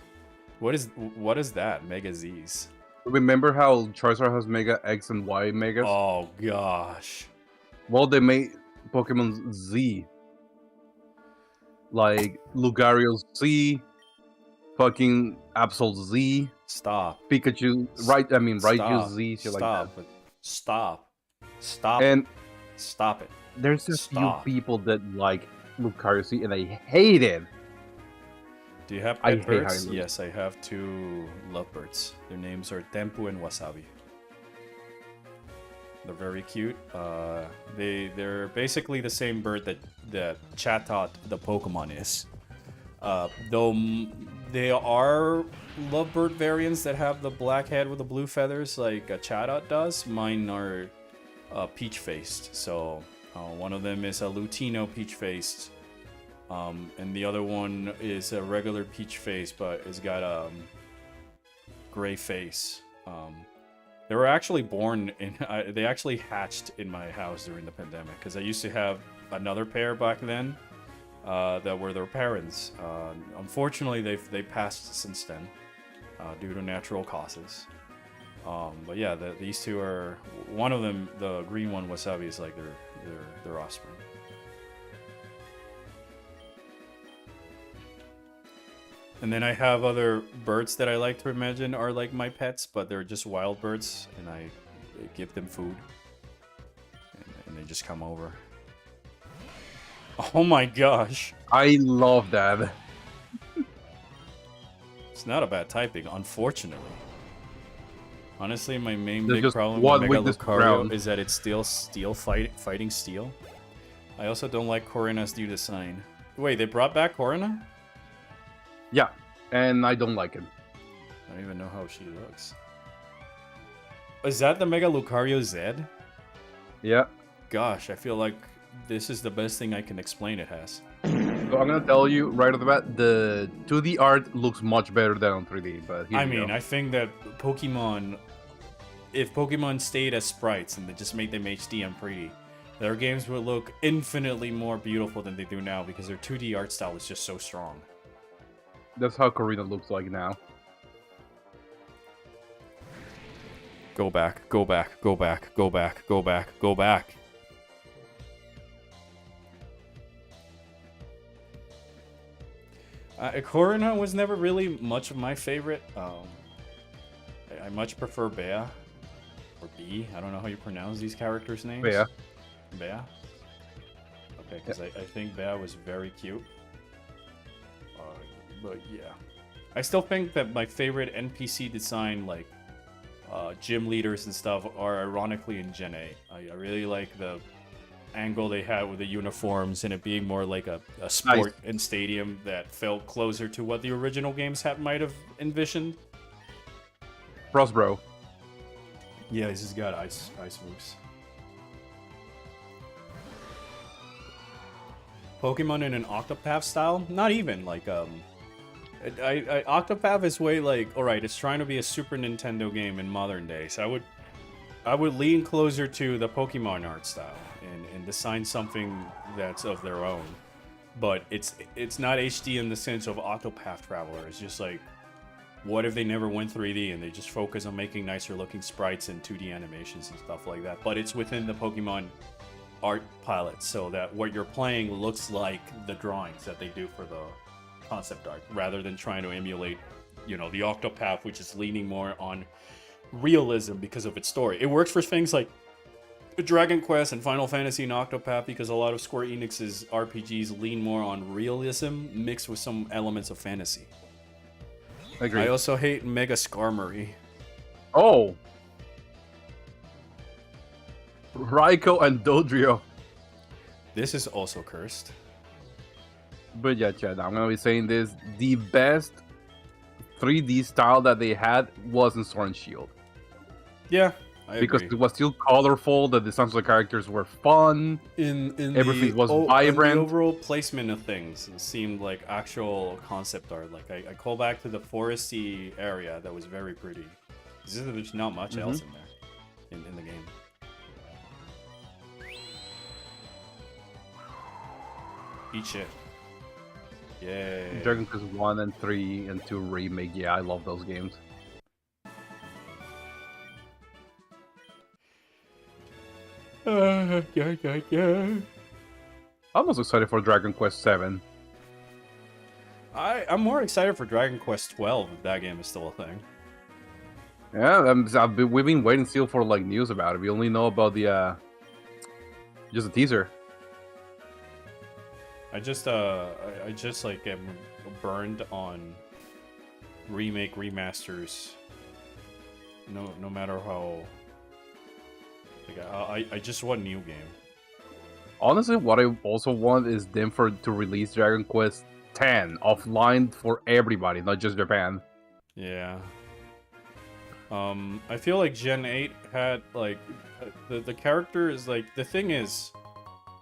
What is that? Mega Z's. Remember how Charizard has Mega X and Y Megas? Oh gosh. Well, they made Pokemon Z. Like Lugario's Z, fucking Absol Z, Stop. Pikachu, Raichu Z, shit like Stop. that. Stop. And Stop it. there's a Stop. few people that like Lucario Z, and I hate it. Do you have I pet hate how birds? it looks. Yes, I have 2 lovebirds. Their names are Tempu and Wasabi. They're very cute. They're basically the same bird that Chatot the Pokemon is. Though they are lovebird variants that have the black head with the blue feathers like Chatot does. Mine are peach-faced. So one of them is a Lutino peach-faced. And the other one is a regular peach face, but it's got a gray face. They were actually born in. They actually hatched in my house during the pandemic because I used to have another pair back then that were their parents. Unfortunately, they passed since then due to natural causes. But yeah, these 2 are. One of them, the green one, Wasabi, is like their offspring. And then I have other birds that I like to imagine are like my pets, but they're just wild birds, and I give them food. And they just come over. Oh my gosh. I love that. It's not a bad typing, unfortunately. Honestly, my main There's big just problem one with Mega weakness Lucario ground. is that it's still steel fighting steel. I also don't like Corina's new design. Wait, they brought back Corina? Yeah, and I don't like it. I don't even know how she looks. Is that the Mega Lucario Z? Yeah. Gosh, I feel like this is the best thing I can explain it as. So I'm gonna tell you right off the bat, the 2D art looks much better than on 3D. But here I you mean, go. I think that Pokemon, if Pokemon stayed as sprites and they just made them HD and pretty, their games would look infinitely more beautiful than they do now because their 2D art style is just so strong. That's how Karina looks like now. Go back, go back, go back, go back, go back, go back. Korina was never really much of my favorite. I much prefer Bea. Or B. I don't know how you pronounce these characters' names. Bea. Bea? Okay, because I think Bea was very cute. But yeah. I still think that my favorite NPC design, like gym leaders and stuff, are ironically in Gen 8. I really like the angle they had with the uniforms and it being more like a sport and stadium that felt closer to what the original games might have envisioned. Frostbro. Yeah, he's just got ice moves. Pokemon in an Octopath style? Not even, like, Octopath is way like, alright, it's trying to be a Super Nintendo game in modern day, so I would lean closer to the Pokemon art style and design something that's of their own. But it's not HD in the sense of Octopath Traveler. It's just like, what if they never went 3D and they just focus on making nicer looking sprites and 2D animations and stuff like that? But it's within the Pokemon art palette, so that what you're playing looks like the drawings that they do for the concept art, rather than trying to emulate, you know, the Octopath, which is leaning more on realism because of its story. It works for things like Dragon Quest and Final Fantasy and Octopath because a lot of Square Enix's RPGs lean more on realism mixed with some elements of fantasy. Agreed. I also hate Mega Skarmory. Oh! Raikou and Dodrio. This is also cursed. But yeah, Chad, I'm gonna be saying this. The best 3D style that they had was in Sword and Shield. Yeah, I because agree. it was still colorful, the designs of the characters were fun, everything was vibrant. The overall placement of things seemed like actual concept art. Like I call back to the foresty area that was very pretty. There's not much else in there in the game. Eat shit. Yay. Dragon Quest 1 and 3 and 2 remake, yeah, I love those games. I'm also excited for Dragon Quest 7. I'm more excited for Dragon Quest 12 if that game is still a thing. Yeah, we've been waiting still for like news about it. We only know about the just a teaser. I just like am burned on remasters. No matter how. Like I just want a new game. Honestly, what I also want is them to release Dragon Quest 10 offline for everybody, not just Japan. Yeah. I feel like Gen 8 had like the character is like the thing is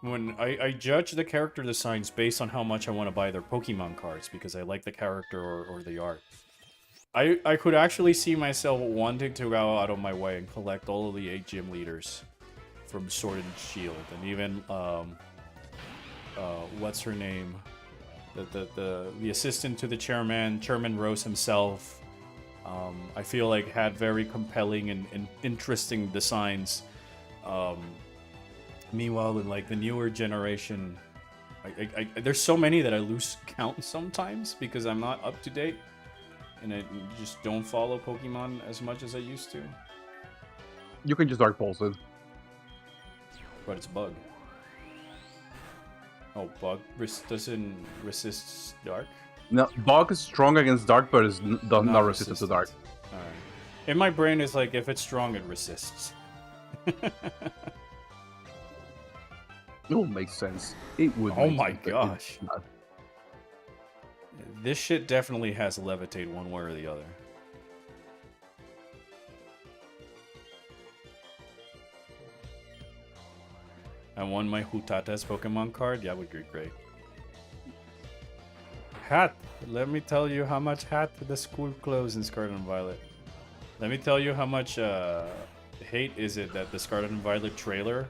when I judge the character designs based on how much I want to buy their Pokemon cards because I like the character or the art. I could actually see myself wanting to go out of my way and collect all of the 8 gym leaders from Sword and Shield, and even what's her name, the assistant to the Chairman Rose himself. I feel like had very compelling and interesting designs. Meanwhile, in like the newer generation, there's so many that I lose count sometimes because I'm not up to date. And I just don't follow Pokemon as much as I used to. You can just Dark Pulse it. But it's Bug. Oh, Bug doesn't resist Dark? No, Bug is strong against Dark, but is not resistant to Dark. Alright. In my brain, it's like, if it's strong, it resists. It would make sense. It would. Oh make my sense, but gosh. it's not. This shit definitely has levitate one way or the other. I won my Hutatas Pokemon card? Yeah, that would be great. hat. Let me tell you how much hat the school clothes in Scarlet and Violet. Let me tell you how much hate is it that the Scarlet and Violet trailer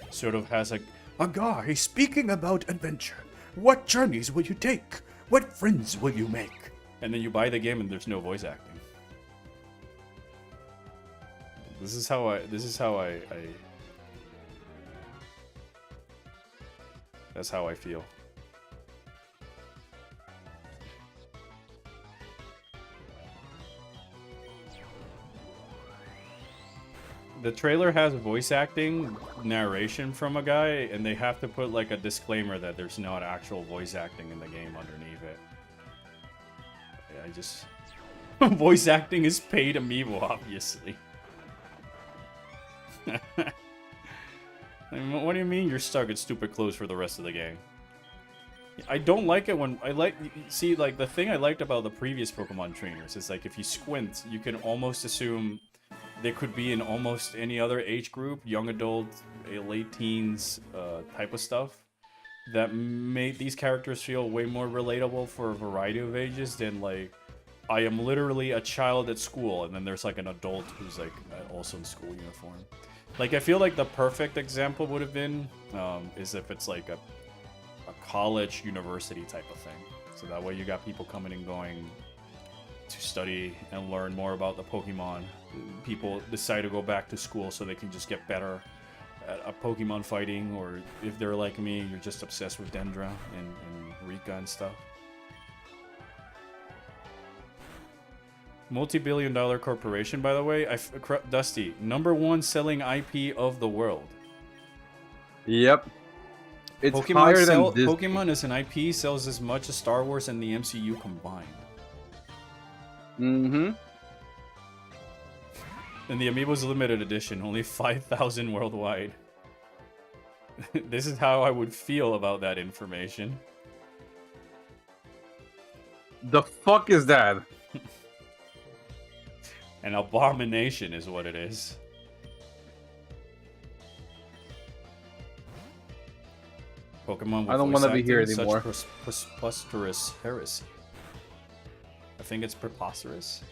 sort of has a guy speaking about adventure. What journeys will you take? What friends will you make? And then you buy the game and there's no voice acting. This is how I that's how I feel. The trailer has voice acting narration from a guy, and they have to put like a disclaimer that there's not actual voice acting in the game underneath it. Yeah, I just... voice acting is paid amiibo, obviously. I mean, what do you mean you're stuck in stupid clothes for the rest of the game? I don't like it when... See, like, the thing I liked about the previous Pokemon trainers is, like, if you squint, you can almost assume... they could be in almost any other age group, young adult, late teens, type of stuff, that made these characters feel way more relatable for a variety of ages than, like, I am literally a child at school, and then there's, like, an adult who's, like, also in school uniform. Like, I feel like the perfect example would have been, is if it's, like, a college, university type of thing. So that way you got people coming and going to study and learn more about the Pokemon. People decide to go back to school so they can just get better at Pokemon fighting, or if they're like me, you're just obsessed with Dendra and Rika and stuff. Multi-billion-dollar corporation, by the way. Dusty, #1 selling IP of the world. Yep. It's higher than Disney. Pokemon as an IP sells as much as Star Wars and the MCU combined. Mm-hmm. And the Amiibo's limited edition, only 5,000 worldwide. This is how I would feel about that information. The fuck is that? An abomination is what it is. Pokemon with I don't want to be here such anymore. preposterous heresy. I think it's preposterous.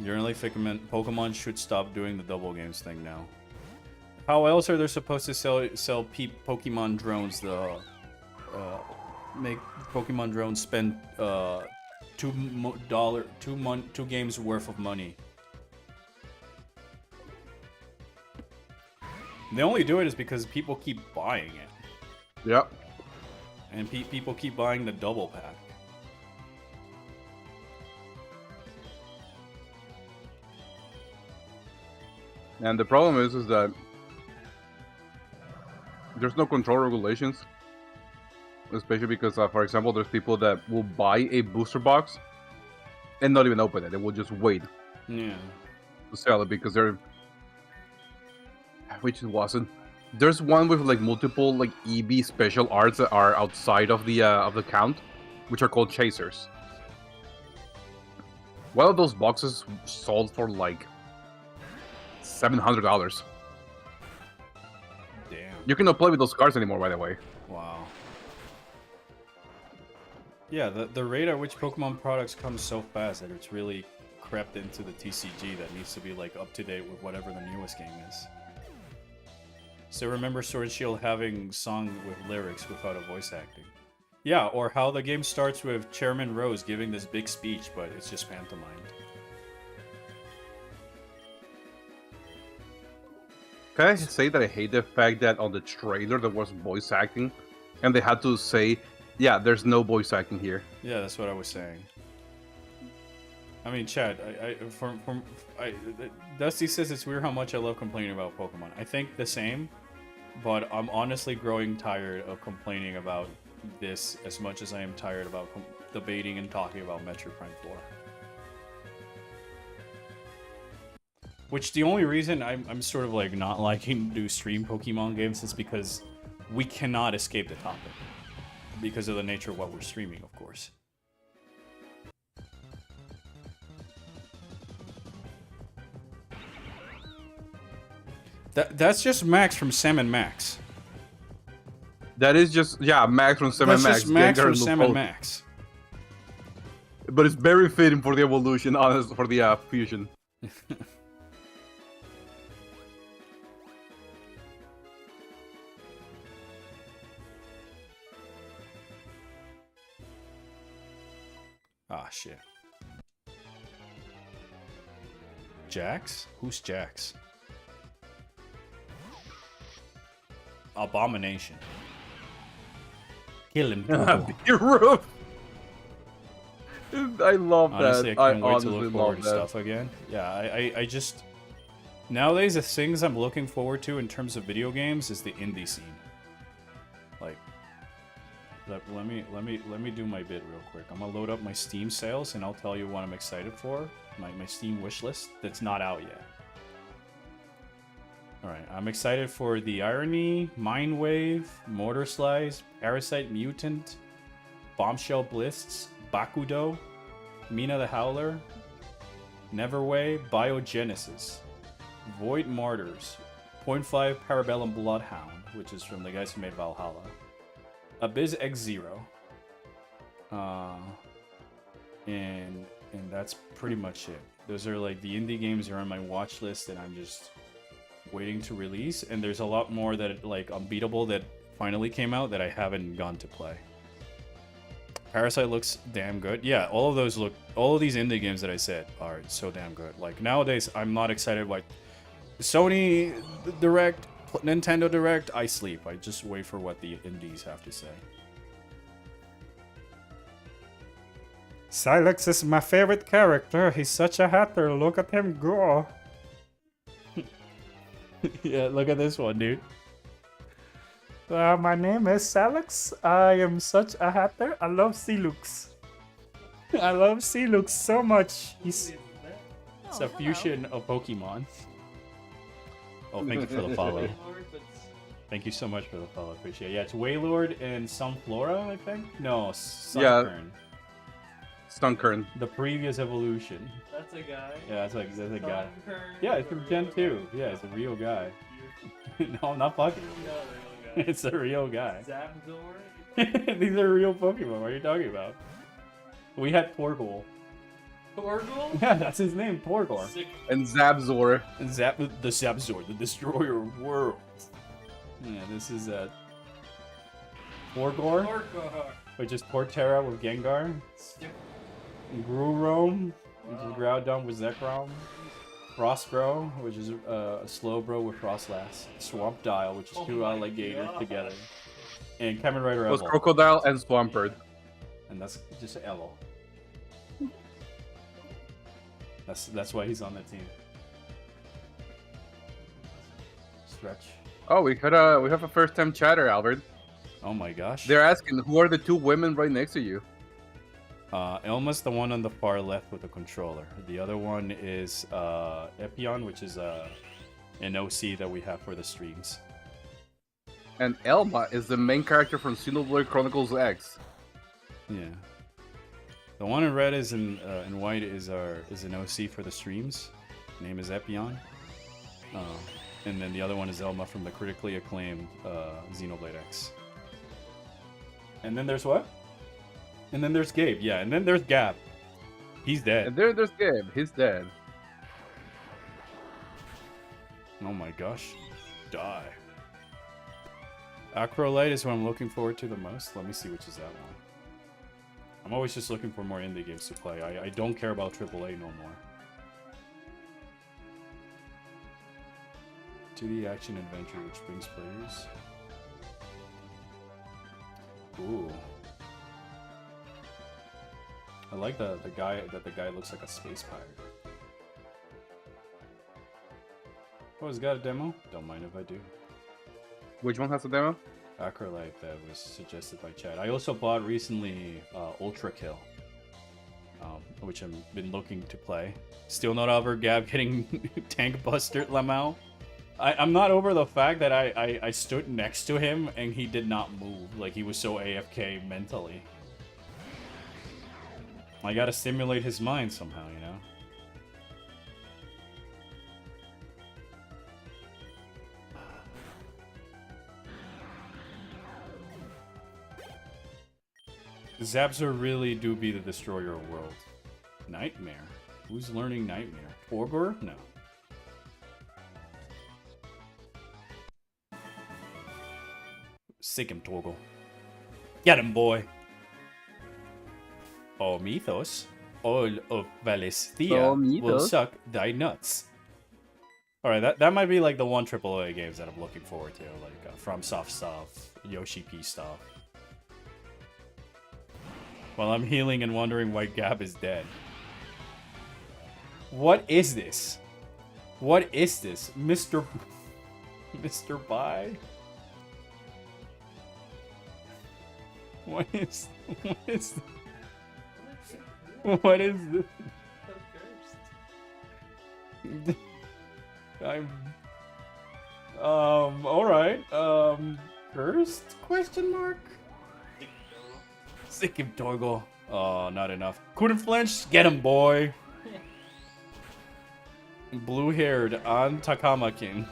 Generally, Pokemon should stop doing the double games thing now. How else are they supposed to sell Pokemon drones? Make Pokemon drones spend $2 games worth of money. They only do it is because people keep buying it. Yep. And people keep buying the double pack. And the problem is that there's no control regulations. Especially because, for example, there's people that will buy a booster box and not even open it. They will just wait Yeah. to sell it because they're... Which it wasn't. There's one with like multiple like EB special arts that are outside of the count, which are called chasers. One of those boxes sold for like $700. Damn. You cannot play with those cards anymore, by the way. Wow. Yeah, the rate at which Pokemon products come so fast that it's really crept into the TCG that needs to be like up to date with whatever the newest game is. So remember Sword and Shield having song with lyrics without a voice acting. Yeah, or how the game starts with Chairman Rose giving this big speech, but it's just pantomimed. Can I say that I hate the fact that on the trailer there was voice acting, and they had to say, yeah, there's no voice acting here. Yeah, that's what I was saying. I mean, Chad, Dusty says it's weird how much I love complaining about Pokemon. I think the same, but I'm honestly growing tired of complaining about this as much as I am tired about debating and talking about Metroid Prime 4. Which the only reason I'm sort of like not liking to do stream Pokemon games is because we cannot escape the topic. Because of the nature of what we're streaming, of course. That's just Max from Sam and Max. That is just Max from Sam That's and Max. just Max Gengar from and Sam Lupo. and Max. But it's very fitting for the evolution, honest, for the fusion. Ah, shit. Jax? Who's Jax? Abomination. Kill him. Europe. I love Honestly, that. I can't wait to honestly look love forward to that. stuff again. Yeah, I just... Nowadays, the things I'm looking forward to in terms of video games is the indie scene. Like... Let me do my bit real quick. I'm gonna load up my Steam sales and I'll tell you what I'm excited for. My Steam wish list that's not out yet. Alright, I'm excited for The Irony, Mind Wave, Mortar Slice, Parasite Mutant, Bombshell Blists, Bakudo, Mina the Howler, Neverway, Biogenesis, Void Martyrs, .5 Parabellum Bloodhound, which is from the guys who made Valhalla, Abyss X Zero, and that's pretty much it. Those are like the indie games that are on my watch list, and I'm just waiting to release. And there's a lot more that like Unbeatable that finally came out that I haven't gone to play. Parasite looks damn good. Yeah, all of these indie games that I said are so damn good. Like nowadays, I'm not excited by Sony Direct, Nintendo Direct. I sleep. I just wait for what the indies have to say. Silex is my favorite character. He's such a hatter. Look at him go. Yeah, look at this one, dude. My name is Silex. I am such a hatter. I love Silux. I love Silux so much. He's... It's a fusion of Pokemon. Oh, thank you for the follow. Thank you so much for the follow. Appreciate it. Yeah, it's Wailord and Sunflora, I think? No, Sunkern. Stunkern. The previous evolution. That's a guy. Yeah, that's a guy. Dunkirk. Yeah, it's from Gen 2. Yeah, it's a real guy. No, I'm not fucking. No, the real guy. It's a real guy. Zabzor. These are real Pokemon. What are you talking about? We had Torgor. Torgor? Yeah, that's his name, Torgor. Sick. And Zabzor. The Zabzor, the destroyer of worlds. Yeah, this is Torgor, Torgor. which is Torterra with Gengar. Stick. Grurome, which is Groudon with Zekrom. Frostbro, which is a Slowbro with Frostlass. Swamp Dial, which is two alligators together. And Kamen Rider Was Evo. Crocodile and Swampert. And that's just Evo. That's why he's on the team. Stretch. Oh, we have a first time chatter, Albert. Oh my gosh. They're asking who are the two women right next to you. Elma's the one on the far left with the controller. The other one is Epion, which is an OC that we have for the streams. And Elma is the main character from Xenoblade Chronicles X. Yeah. The one in red is in white is an OC for the streams. Name is Epion. And then the other one is Elma from the critically acclaimed Xenoblade X. And then there's what? And then there's Gabe, yeah. And then there's Gab. He's dead. And there's Gabe. He's dead. Oh my gosh. Die. Acrolite is what I'm looking forward to the most. Let me see which is that one. I'm always just looking for more indie games to play. I don't care about AAA no more. 2D action adventure which brings players. Ooh. I like the guy looks like a space pirate. Oh, has got a demo? Don't mind if I do. Which one has a demo? Acrolite that was suggested by Chad. I also bought recently Ultra Kill, which I've been looking to play. Still not over Gab getting tank buster Lamau. I'm not over the fact that I stood next to him and he did not move. Like he was so AFK mentally. I gotta stimulate his mind somehow, you know? Zapser really do be the destroyer of world. Nightmare. Who's learning Nightmare? Torgor? No. Sick him, Torgor. Get him, boy. Oh, Mythos. All of Valisthea will Mythos. suck thy nuts. Alright, that might be like the one AAA games that I'm looking forward to. Like FromSoft stuff, Yoshi P stuff. While I'm healing and wondering why Gab is dead. What is this? What is this? Mr. Mr. Bye? What is this? What is this? So cursed. I'm alright. Cursed question mark? Sick him, Torgor. Oh, not enough. Couldn't flinch. Get him, boy. Blue haired on Takamakin.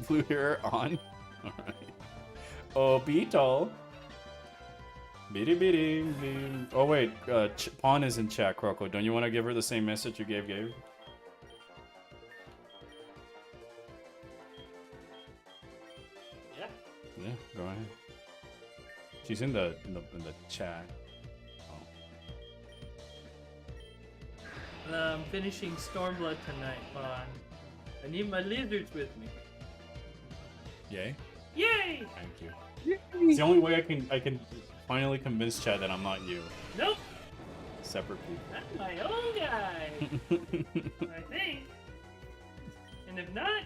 Blue hair on. Alright. Oh, Beetle. Bitty bitty. Oh wait, Pawn is in chat, Croco. Don't you want to give her the same message you gave Gabe? Yeah. Yeah, go ahead. She's in the chat. Oh. I'm finishing Stormblood tonight, Vaughn. I need my lizards with me. Yay. Yay! Thank you. It's the only way I can finally convince Chad that I'm not you. Nope, Separate people. I'm my own guy. I think. And if not,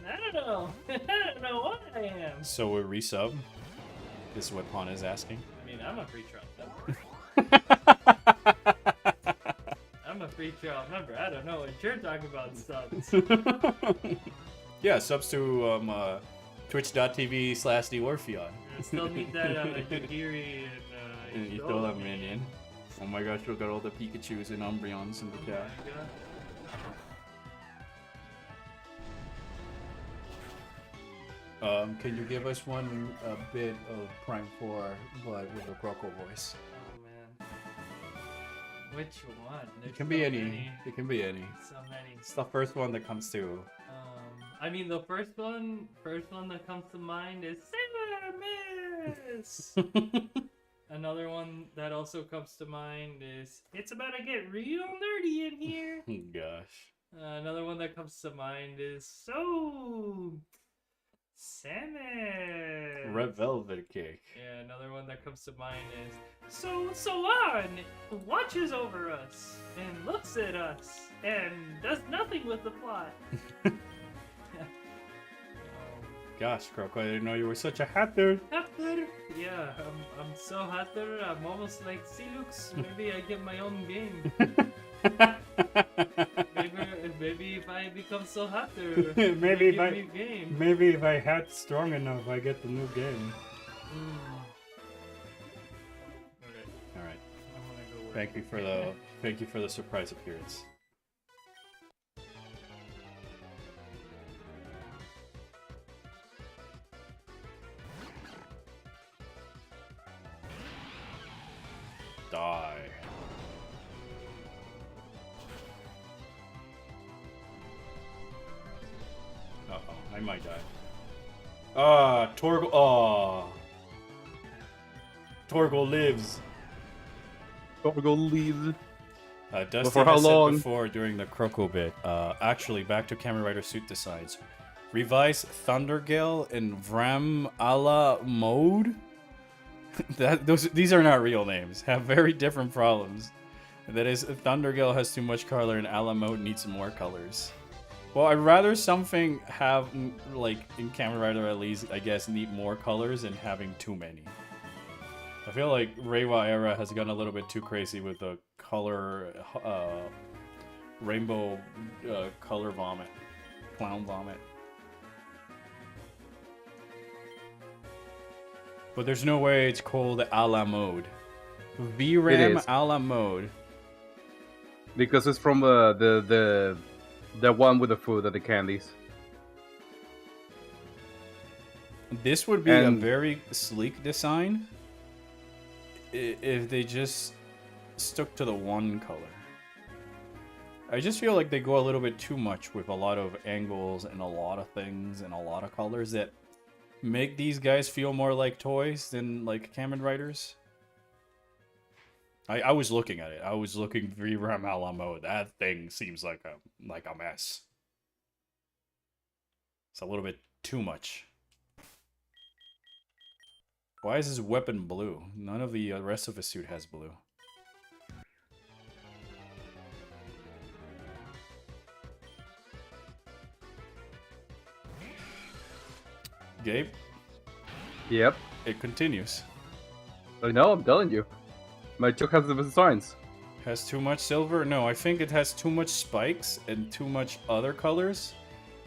I don't know. I don't know what I am. So we resub? This is what Pawn is asking. I mean, I'm a free trial member. I'm a free trial member. I don't know what you're talking about, subs. Yeah, subs to twitch.tv/theorpheon. I still need that Jagiri and You still have minion. Oh my gosh, look at all the Pikachus and Umbreons in the chat. Can you give us one bit of Prime 4, but with a Croco voice? Oh man. Which one? There's It can be so any. many. It can be any. So many. It's the first one that comes to. I mean, the first one that comes to mind is Sailor Miss. Another one that also comes to mind is It's About to Get Real Nerdy in Here. Gosh. Another one that comes to mind is So Samus. Red Velvet Cake. Yeah, another one that comes to mind is Solan watches over us and looks at us and does nothing with the plot. Gosh, Croco, I didn't know you were such a hatter. Hatter. Yeah, I'm so hatter. I'm almost like Silux. Maybe I get my own game. maybe if I become so hatter, Maybe give if I- me game. Maybe if I had strong enough, I get the new game. Okay, All right. I wanna go work. Thank you for the surprise appearance. Die. Uh-oh, I might die. Torgal. Torgal lives. Torgal leaves. Dusty for how has said long? before during the Croco bit. Actually, back to Kamen Rider Suit Decides. Revise Thundergale in Vram Ala mode. These are not real names. Have very different problems. That is, Thundergale has too much color and Ala mode needs more colors. Well, I'd rather something have, like, in Kamen Rider at least, I guess, need more colors than having too many. I feel like Reiwa era has gone a little bit too crazy with the color, rainbow color vomit. Clown vomit. But there's no way it's called a la mode. VRAM is. a la mode. Because it's from the one with the food and the candies. This would be a And- very sleek design if they just stuck to the one color. I just feel like they go a little bit too much with a lot of angles and a lot of things and a lot of colors that make these guys feel more like toys than like Kamen Riders. I was looking at it. I was looking VRAM a la mode. That thing seems like a mess. It's a little bit too much. Why is his weapon blue? None of the rest of his suit has blue. Gabe, Yep. it continues. I know, I'm telling you. My choke has the signs. Has too much silver? No, I think it has too much spikes and too much other colors.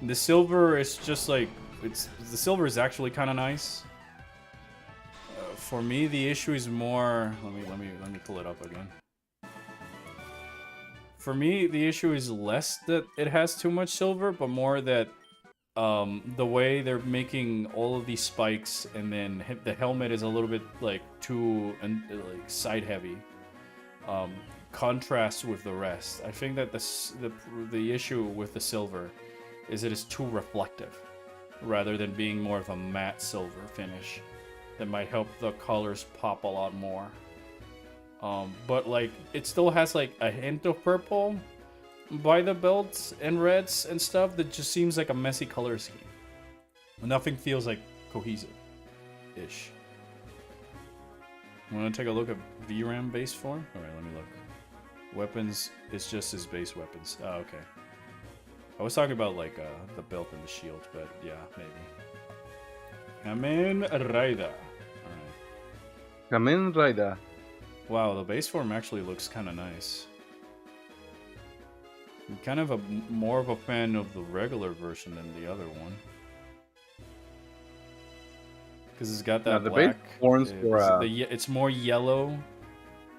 The silver is just like the silver is actually kind of nice. For me, the issue is more. Let me pull it up again. For me, the issue is less that it has too much silver, but more that the way they're making all of these spikes, and then the helmet is a little bit like too like side heavy. Contrasts with the rest. I think that the issue with the silver is it is too reflective, rather than being more of a matte silver finish that might help the colors pop a lot more. But like it still has like a hint of purple by the belts and reds and stuff that just seems like a messy color scheme. Nothing feels like cohesive-ish. Want to take a look at VRAM base form? Alright, let me look. Weapons is just his base weapons. Oh, okay. I was talking about like the belt and the shield, but yeah, maybe. Kamen Rider. Alright. Kamen Rider. Wow, the base form actually looks kind of nice. I'm kind of more of a fan of the regular version than the other one. Because it's got that the black. base forms for it's more yellow,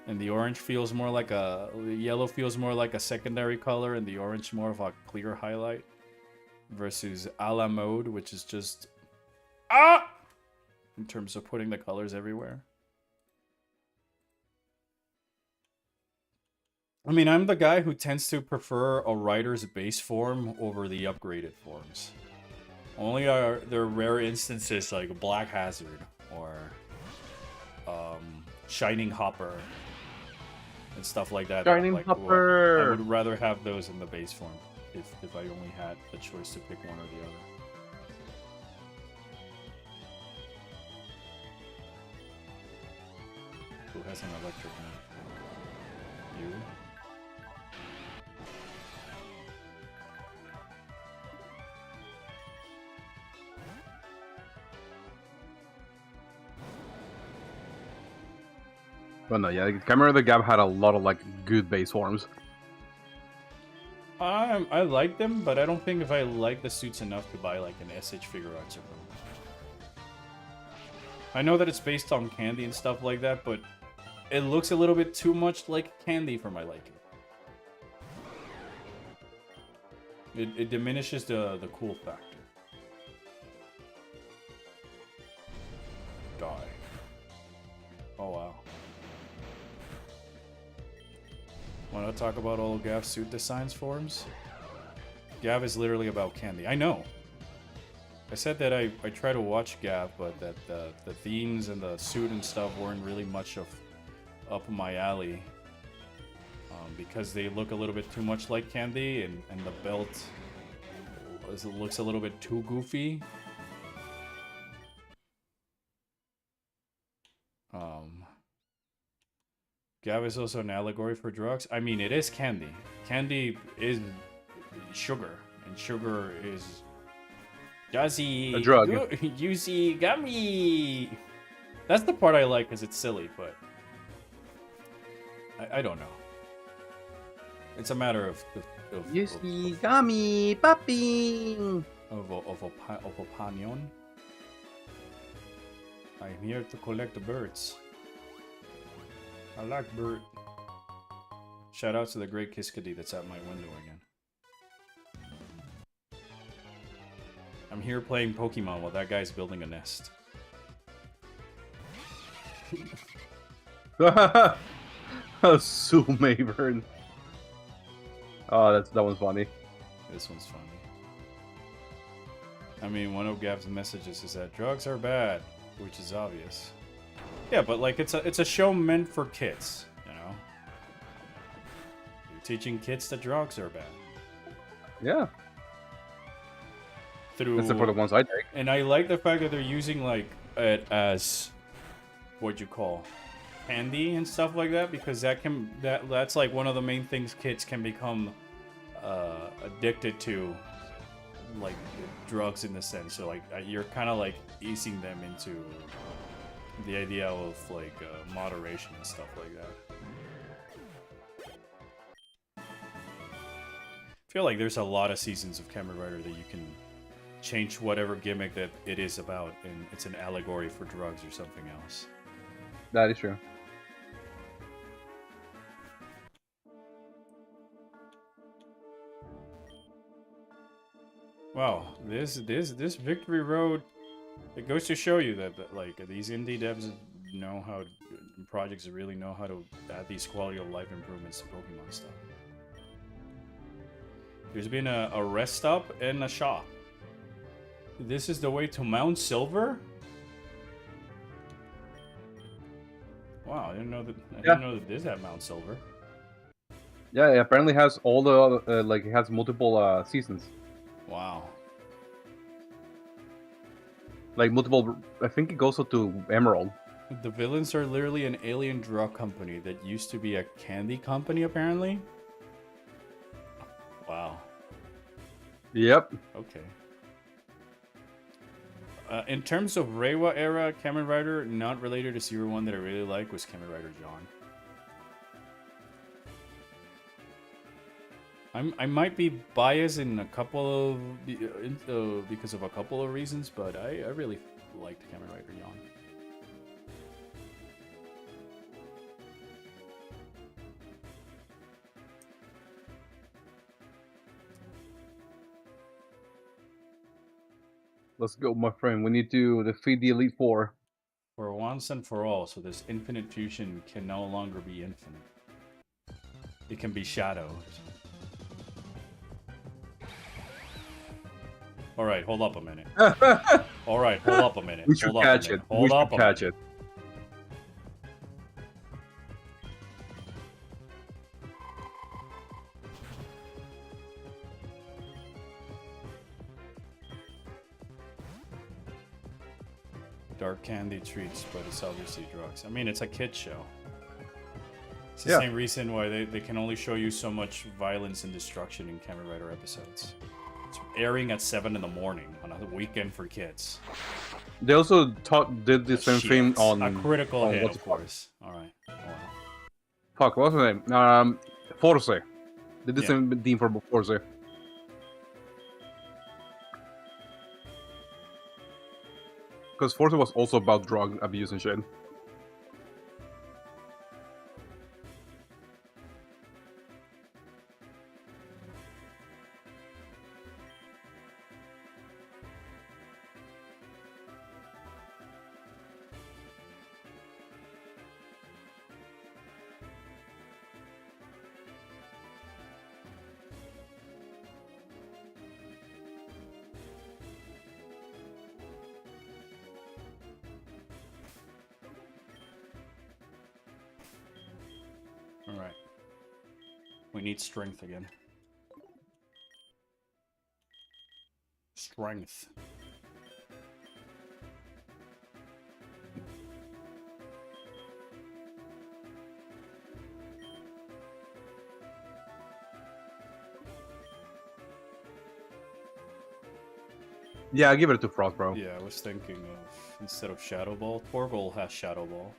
and the orange feels more like the yellow feels more like a secondary color, and the orange more of a clear highlight. Versus a la mode, which is just in terms of putting the colors everywhere. I mean, I'm the guy who tends to prefer a rider's base form over the upgraded forms. Only there are rare instances like Black Hazard or Shining Hopper and stuff like that. Shining like, Hopper! I would rather have those in the base form if I only had the choice to pick one or the other. Who has an electric knife? You? But no, yeah, Kamen Rider Gab had a lot of like good base forms. I like them, but I don't think if I like the suits enough to buy like an SH figure arts of them. I know that it's based on candy and stuff like that, but it looks a little bit too much like candy for my liking. It diminishes the cool factor. Die. Oh wow. Want to talk about all Gav's suit designs forms? Gav is literally about candy. I know. I said that I try to watch Gav, but that the themes and the suit and stuff weren't really much of up my alley. Because they look a little bit too much like candy, and the belt looks a little bit too goofy. Gav is also an allegory for drugs. I mean, it is candy. Candy is sugar, and sugar is jazzy. A drug. Juicy gummy. That's the part I like because it's silly, but I don't know. It's a matter of Juicy gummy puppy. of opinion. I'm here to collect the birds. I like bird. Shout out to the great Kiskadi that's at my window again. I'm here playing Pokemon while that guy's building a nest. Sue Mayburn. Oh, that one's funny. This one's funny. I mean, one of Gab's messages is that drugs are bad, which is obvious. Yeah, but like it's a show meant for kids, you know. You're teaching kids that drugs are bad. Yeah. Through Except for the ones I take. And I like the fact that they're using like it as what you call candy and stuff like that, because that's like one of the main things kids can become addicted to, like drugs in the sense. So like you're kind of like easing them into the idea of like moderation and stuff like that. I feel like there's a lot of seasons of Kamen Rider that you can change whatever gimmick that it is about, and it's an allegory for drugs or something else. That is true. Wow, this victory road, it goes to show you that like these indie devs know how, projects really know how to add these quality of life improvements to Pokemon stuff. There's been a rest stop and a shop. This is the way to Mount Silver? Wow, I didn't know that this had Mount Silver. Yeah, it apparently has all the other, like it has multiple seasons. Wow. Like multiple, I think it goes up to Emerald. The villains are literally an alien drug company that used to be a candy company, apparently. Wow. Yep. Okay. In terms of Reiwa era Kamen Rider, not related to 01 that I really like was Kamen Rider John. I might be biased in a couple of because of a couple of reasons, but I really liked Kamen Rider John. Let's go, my friend. We need to defeat the Elite Four. For once and for all, so this infinite fusion can no longer be infinite. It can be shadowed. Alright, hold up a minute. Alright, hold up a minute. We should catch it. We should catch it. Dark candy treats, but it's obviously drugs. I mean, it's a kid show. It's the Yeah. same reason why they can only show you so much violence and destruction in Kamen Rider episodes. It's airing at 7 in the morning on a weekend for kids. They also did the same Shit. thing on a critical hit, what's of it called? course. All right. Oh, wow. Fuck, what's the name? Force. They did the Yeah. same thing for Force. Because Forza was also about drug abuse and shit. All right. We need strength again. Strength. Yeah, I give it to Frost, bro. Yeah, I was thinking of, instead of Shadow Ball, Torval has Shadow Ball.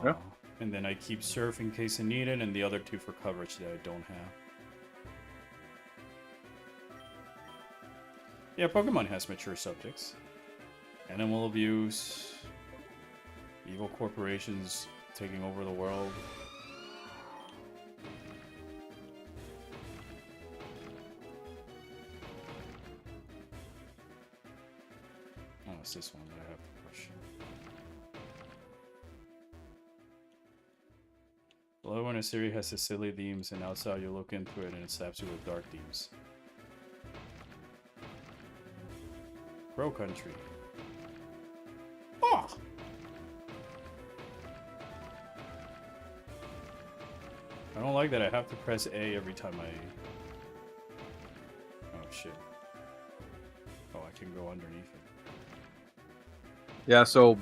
Yeah. And then I keep Surf in case I need it, and the other two for coverage that I don't have. Yeah, Pokemon has mature subjects. Animal abuse, evil corporations taking over the world. Oh, it's this one that I have to push. when a series has the silly themes and outside you look into it and it slaps you with dark themes. Bro country. Oh! I don't like that I have to press A every time I... Oh shit. Oh, I can go underneath it. Yeah, so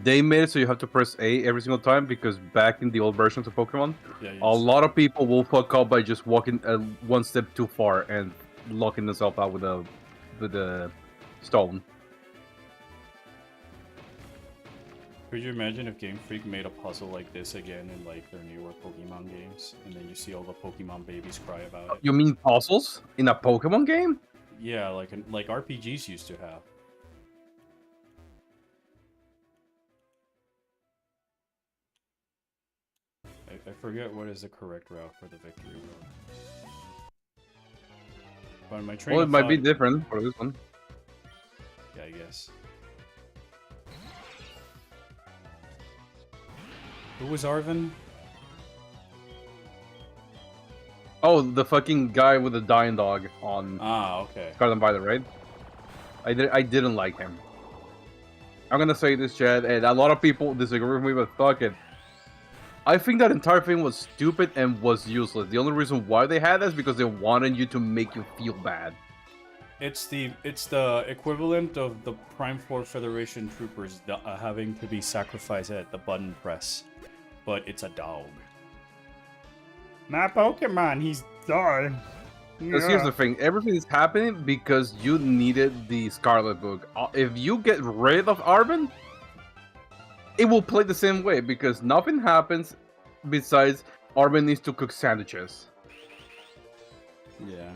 they made it so you have to press A every single time because back in the old versions of Pokemon, Yeah, you a lot of people will fuck up by just walking one step too far and locking themselves out with a stone. Could you imagine if Game Freak made a puzzle like this again in like their newer Pokemon games, and then you see all the Pokemon babies cry about it? You mean puzzles in a Pokemon game? Yeah, like RPGs used to have. I forget what is the correct route for the victory road. But my train Well, it of might be thought- different for this one. Yeah, I guess. Who was Arvin? Oh, the fucking guy with the dying dog on Ah, okay. Scarlet Violet, right? I didn't like him. I'm gonna say this, Chad, and a lot of people disagree with me, but fuck it. I think that entire thing was stupid and was useless. The only reason why they had that is because they wanted you to make you feel bad. It's the equivalent of the Prime 4 Federation troopers having to be sacrificed at the button press, but it's a dog. My Pokemon, he's died. Because here's the thing, everything is happening because you needed the Scarlet Book. If you get rid of Arvin, it will play the same way because nothing happens besides Arvin needs to cook sandwiches. Yeah.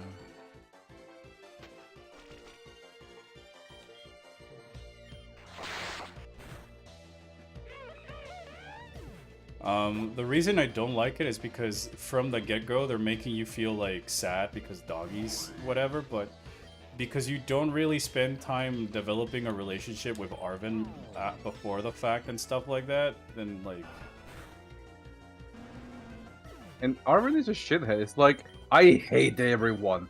The reason I don't like it is because from the get-go they're making you feel like sad because doggies, whatever, but because you don't really spend time developing a relationship with Arvin before the fact and stuff like that, then like... And Arvin is a shithead. It's like, I hate everyone,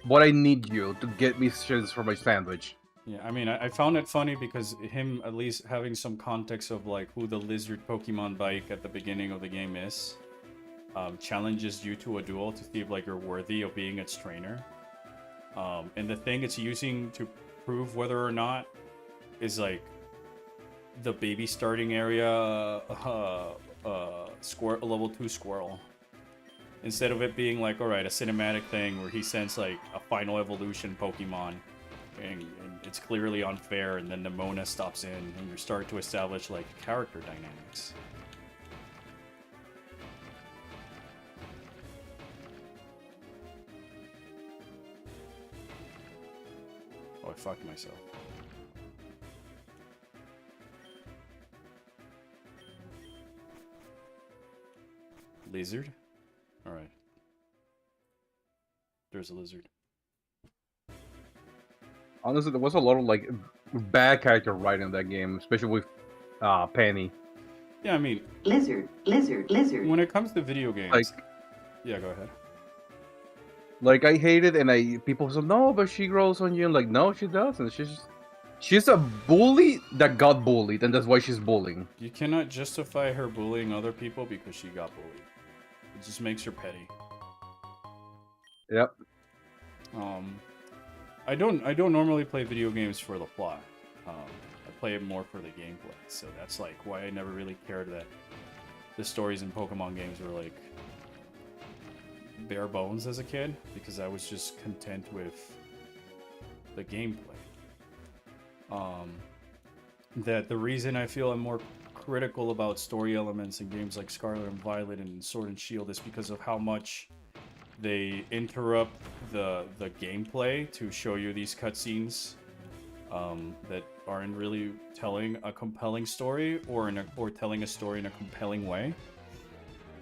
but I need you to get me shits for my sandwich. Yeah, I mean, I found it funny because him at least having some context of like who the lizard Pokemon bike at the beginning of the game is, challenges you to a duel to see if like you're worthy of being its trainer. And the thing it's using to prove whether or not is like the baby starting area, level 2 squirrel. Instead of it being like, alright, a cinematic thing where he sends like a final evolution Pokemon and it's clearly unfair, and then the Mona stops in and you start to establish like character dynamics. Oh, I fucked myself. Lizard? Alright. There's a lizard. Honestly, there was a lot of like bad character writing in that game, especially with Penny. Yeah, I mean, Lizard, lizard, lizard. when it comes to video games... Like, yeah, go ahead. like I hate it, and people say no, but she grows on you. I'm like, no, she doesn't. She's a bully that got bullied, and that's why she's bullying. You cannot justify her bullying other people because she got bullied. It just makes her petty. Yep. I don't normally play video games for the plot. I play it more for the gameplay. So that's like why I never really cared that the stories in Pokemon games were like bare bones as a kid, because I was just content with the gameplay. That the reason I feel I'm more critical about story elements in games like Scarlet and Violet and Sword and Shield is because of how much they interrupt the gameplay to show you these cutscenes that aren't really telling a compelling story or telling a story in a compelling way,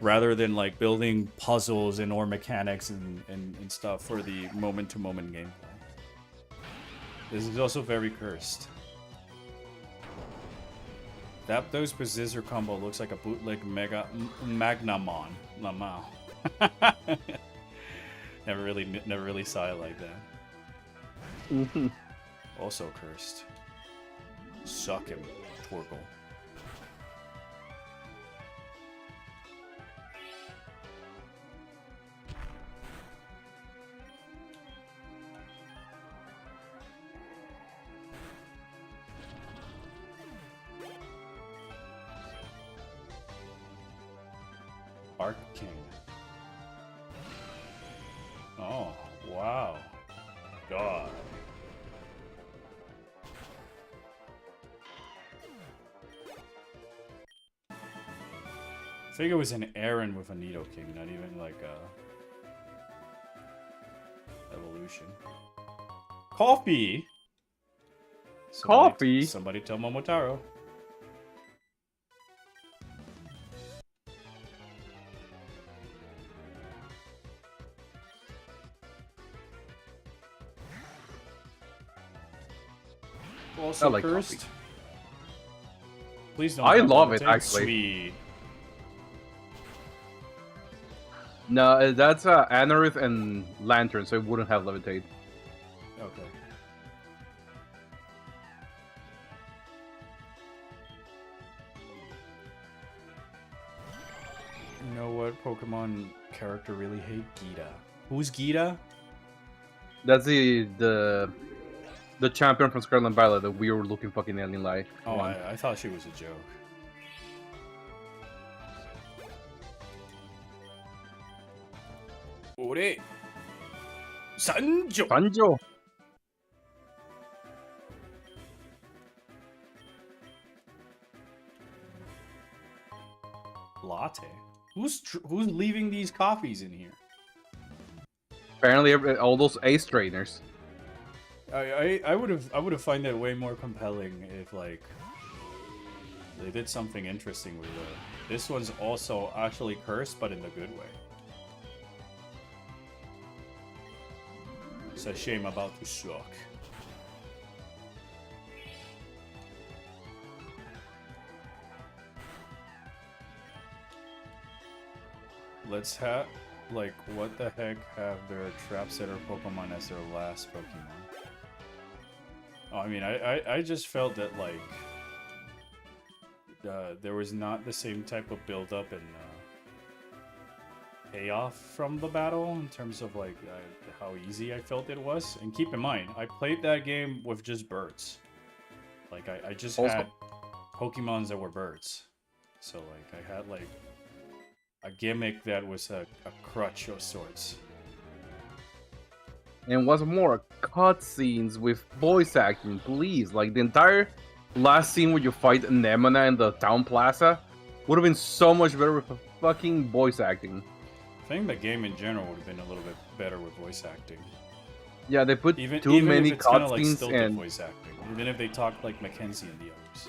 rather than like building puzzles and or mechanics and stuff for the moment-to-moment gameplay. This is also very cursed. Zapdos Scissor combo looks like a bootleg Magnamon. Lamau. never really saw it like that. Also cursed. Suck him, Torkoal. Arcane. Oh, wow. God. I think it was an Aaron with a Nidoking, not even like a evolution. Coffee. Coffee? Somebody tell Momotaro. Also I like cursed. coffee. Please don't. I have love it, levitate. actually. Sweet. No, that's Anorith and Lantern, so it wouldn't have Levitate. Okay. You know what Pokemon character really hate? Gita. Who's Gita? That's the champion from Scarlet Violet, the weird looking fucking alien like. Oh, I thought she was a joke. Ore! Sanjo! Sanjo! Latte? Who's leaving these coffees in here? Apparently, all those ace trainers. I would have find that way more compelling if like they did something interesting with it. This one's also actually cursed, but in the good way. It's a shame about to suck. Let's have like what the heck have their trap setter Pokemon as their last Pokemon? Oh, I mean, I just felt that like there was not the same type of build up and payoff from the battle in terms of like how easy I felt it was. And keep in mind, I played that game with just birds. Like I just Also- had Pokemons that were birds. So like I had like a gimmick that was a crutch of sorts. And what's more, cutscenes with voice acting, please. Like the entire last scene where you fight Nemona in the town plaza would have been so much better with fucking voice acting. I think the game in general would have been a little bit better with voice acting. Yeah, they put Even too many if it's kind of like cutscenes stilted and voice acting. Even if they talk like Mackenzie and the others.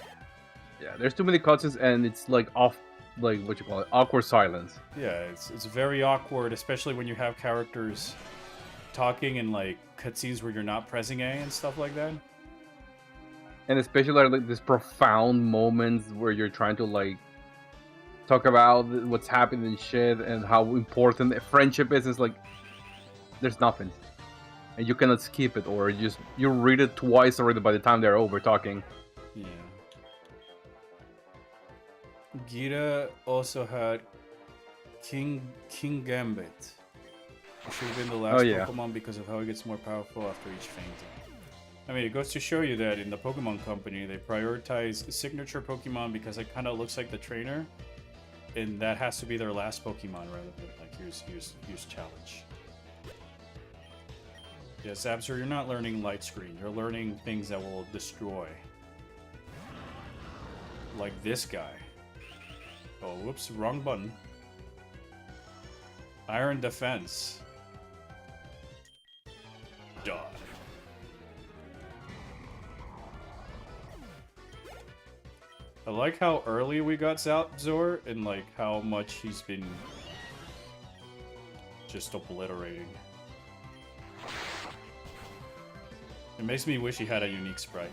yeah, there's too many cutscenes and it's like off, like what you call it, awkward silence. Yeah, it's very awkward, especially when you have characters talking in like cutscenes where you're not pressing A and stuff like that. And especially like these profound moments where you're trying to like talk about what's happening and shit and how important friendship is. It's like there's nothing, and you cannot skip it, or you read it twice already by the time they're over talking. Yeah. Gita also had King Gambit. It should have been the last Pokemon because of how he gets more powerful after each fainting. I mean, it goes to show you that in the Pokemon Company, they prioritize signature Pokemon because it kind of looks like the trainer, and that has to be their last Pokemon rather than like here's challenge. Yes, Absor, you're not learning light screen. You're learning things that will destroy. Like this guy. Oh, whoops, wrong button. Iron Defense. Die. I like how early we got Zapzor and like how much he's been just obliterating. It makes me wish he had a unique sprite.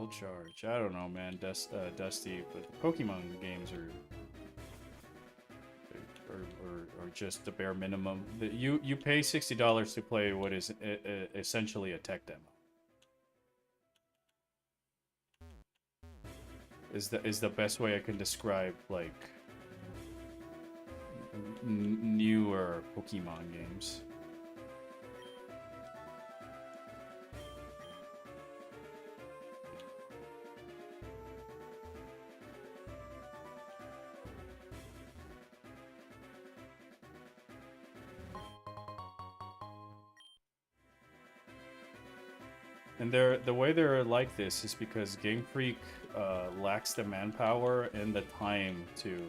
Full charge. I don't know, man. Dusty, but Pokemon games are just the bare minimum. You pay $60 to play what is essentially a tech demo. Is the best way I can describe like newer Pokemon games. And the way they're like this is because Game Freak lacks the manpower and the time to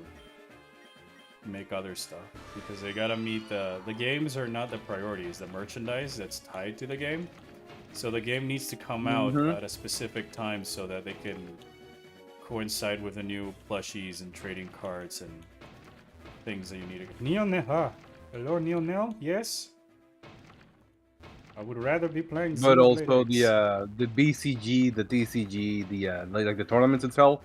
make other stuff, because they gotta meet the games are not the priorities, the merchandise that's tied to the game. So the game needs to come out at a specific time so that they can coincide with the new plushies and trading cards and things that you need to. Neonel, hello Neonel, yes. I would rather be playing. But also the BCG, the TCG, the like the tournaments itself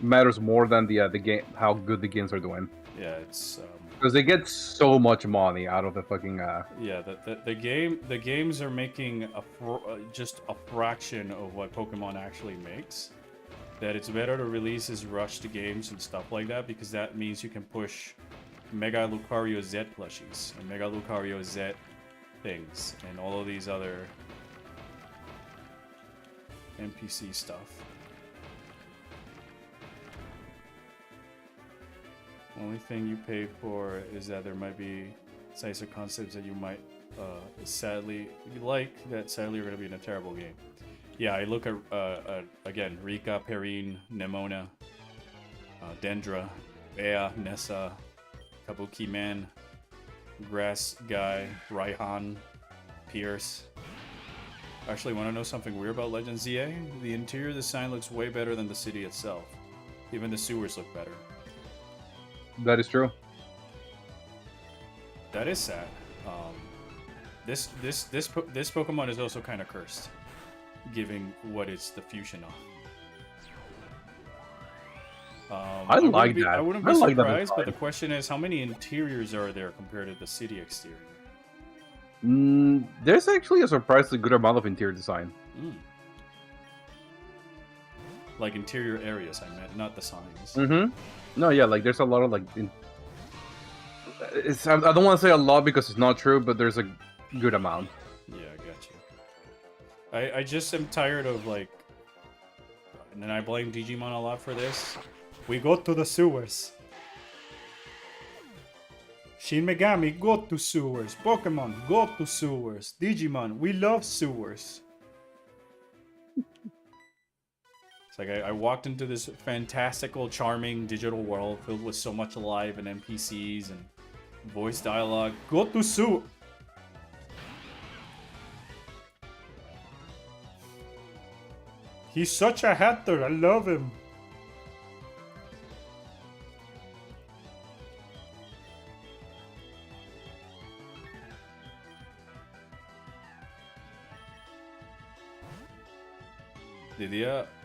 matters more than the game, how good the games are doing. Yeah, it's because they get so much money out of the fucking. Yeah, the games are making just a fraction of what Pokemon actually makes. That it's better to release as rushed games and stuff like that, because that means you can push Mega Lucario Z plushies and Mega Lucario Z things and all of these other NPC stuff. Only thing you pay for is that there might be sites or concepts that you might sadly like that sadly are going to be in a terrible game. Yeah, I look at again Rika, Perrine, Nemona, Dendra, Bea, Nessa, Kabuki Man, Grass Guy, Raihan, Pierce. Actually, want to know something weird about Legends ZA? The interior design looks way better than the city itself. Even the sewers look better. That is true. That is sad. This Pokemon is also kind of cursed, given what it's the fusion of. I like that. I wouldn't be I like that surprised, but design. the question is, how many interiors are there compared to the city exterior? There's actually a surprisingly good amount of interior design. Like interior areas, I meant, not the signs. No, yeah, like there's a lot of like. I don't want to say a lot because it's not true, but there's a good amount. Yeah, I got you. I just am tired of like, and then I blame Digimon a lot for this. We go to the sewers. Shin Megami, go to sewers. Pokemon, go to sewers. Digimon, we love sewers. It's like I walked into this fantastical, charming digital world filled with so much alive and NPCs and voice dialogue. Go to sewer. He's such a hatter. I love him.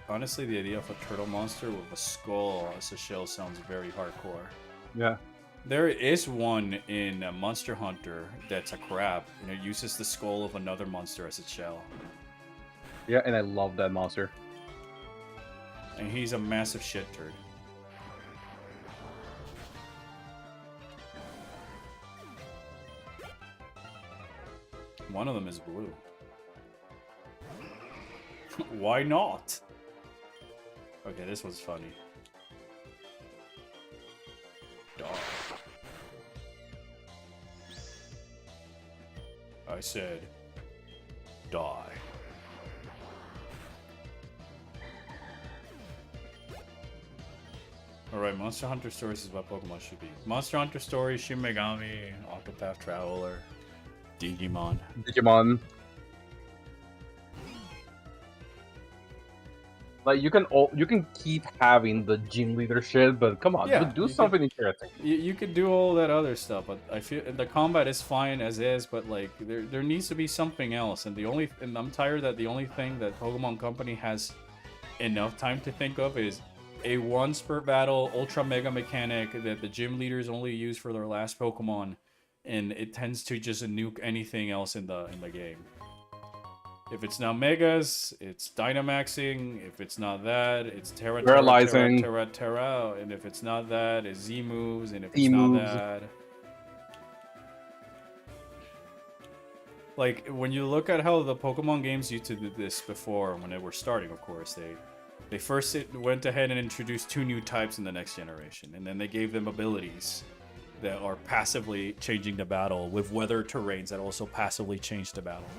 Honestly, the idea of a turtle monster with a skull as a shell sounds very hardcore. Yeah. There is one in Monster Hunter that's a crab, and it uses the skull of another monster as its shell. Yeah, and I love that monster. And he's a massive shit turd. One of them is blue. Why not? Okay, this one's funny. Dog. I said, die. Alright, Monster Hunter Stories is what Pokemon should be. Monster Hunter Stories, Shin Megami, Octopath Traveler, Digimon. Digimon. Like you can keep having the gym leader shit, but come on, Yeah, do you something interesting. You could do all that other stuff, but I feel the combat is fine as is, but like there needs to be something else. And I'm tired that the only thing that Pokemon Company has enough time to think of is a once per battle ultra mega mechanic that the gym leaders only use for their last Pokemon, and it tends to just nuke anything else in the game. If it's not Megas, it's Dynamaxing. If it's not that, it's Terra, Paralyzing. Terra. And if it's not that, it's Z moves. And if Z it's not moves. that, like when you look at how the Pokemon games used to do this before, when they were starting, of course, they first went ahead and introduced 2 new types in the next generation, and then they gave them abilities that are passively changing the battle with weather terrains that also passively change the battle.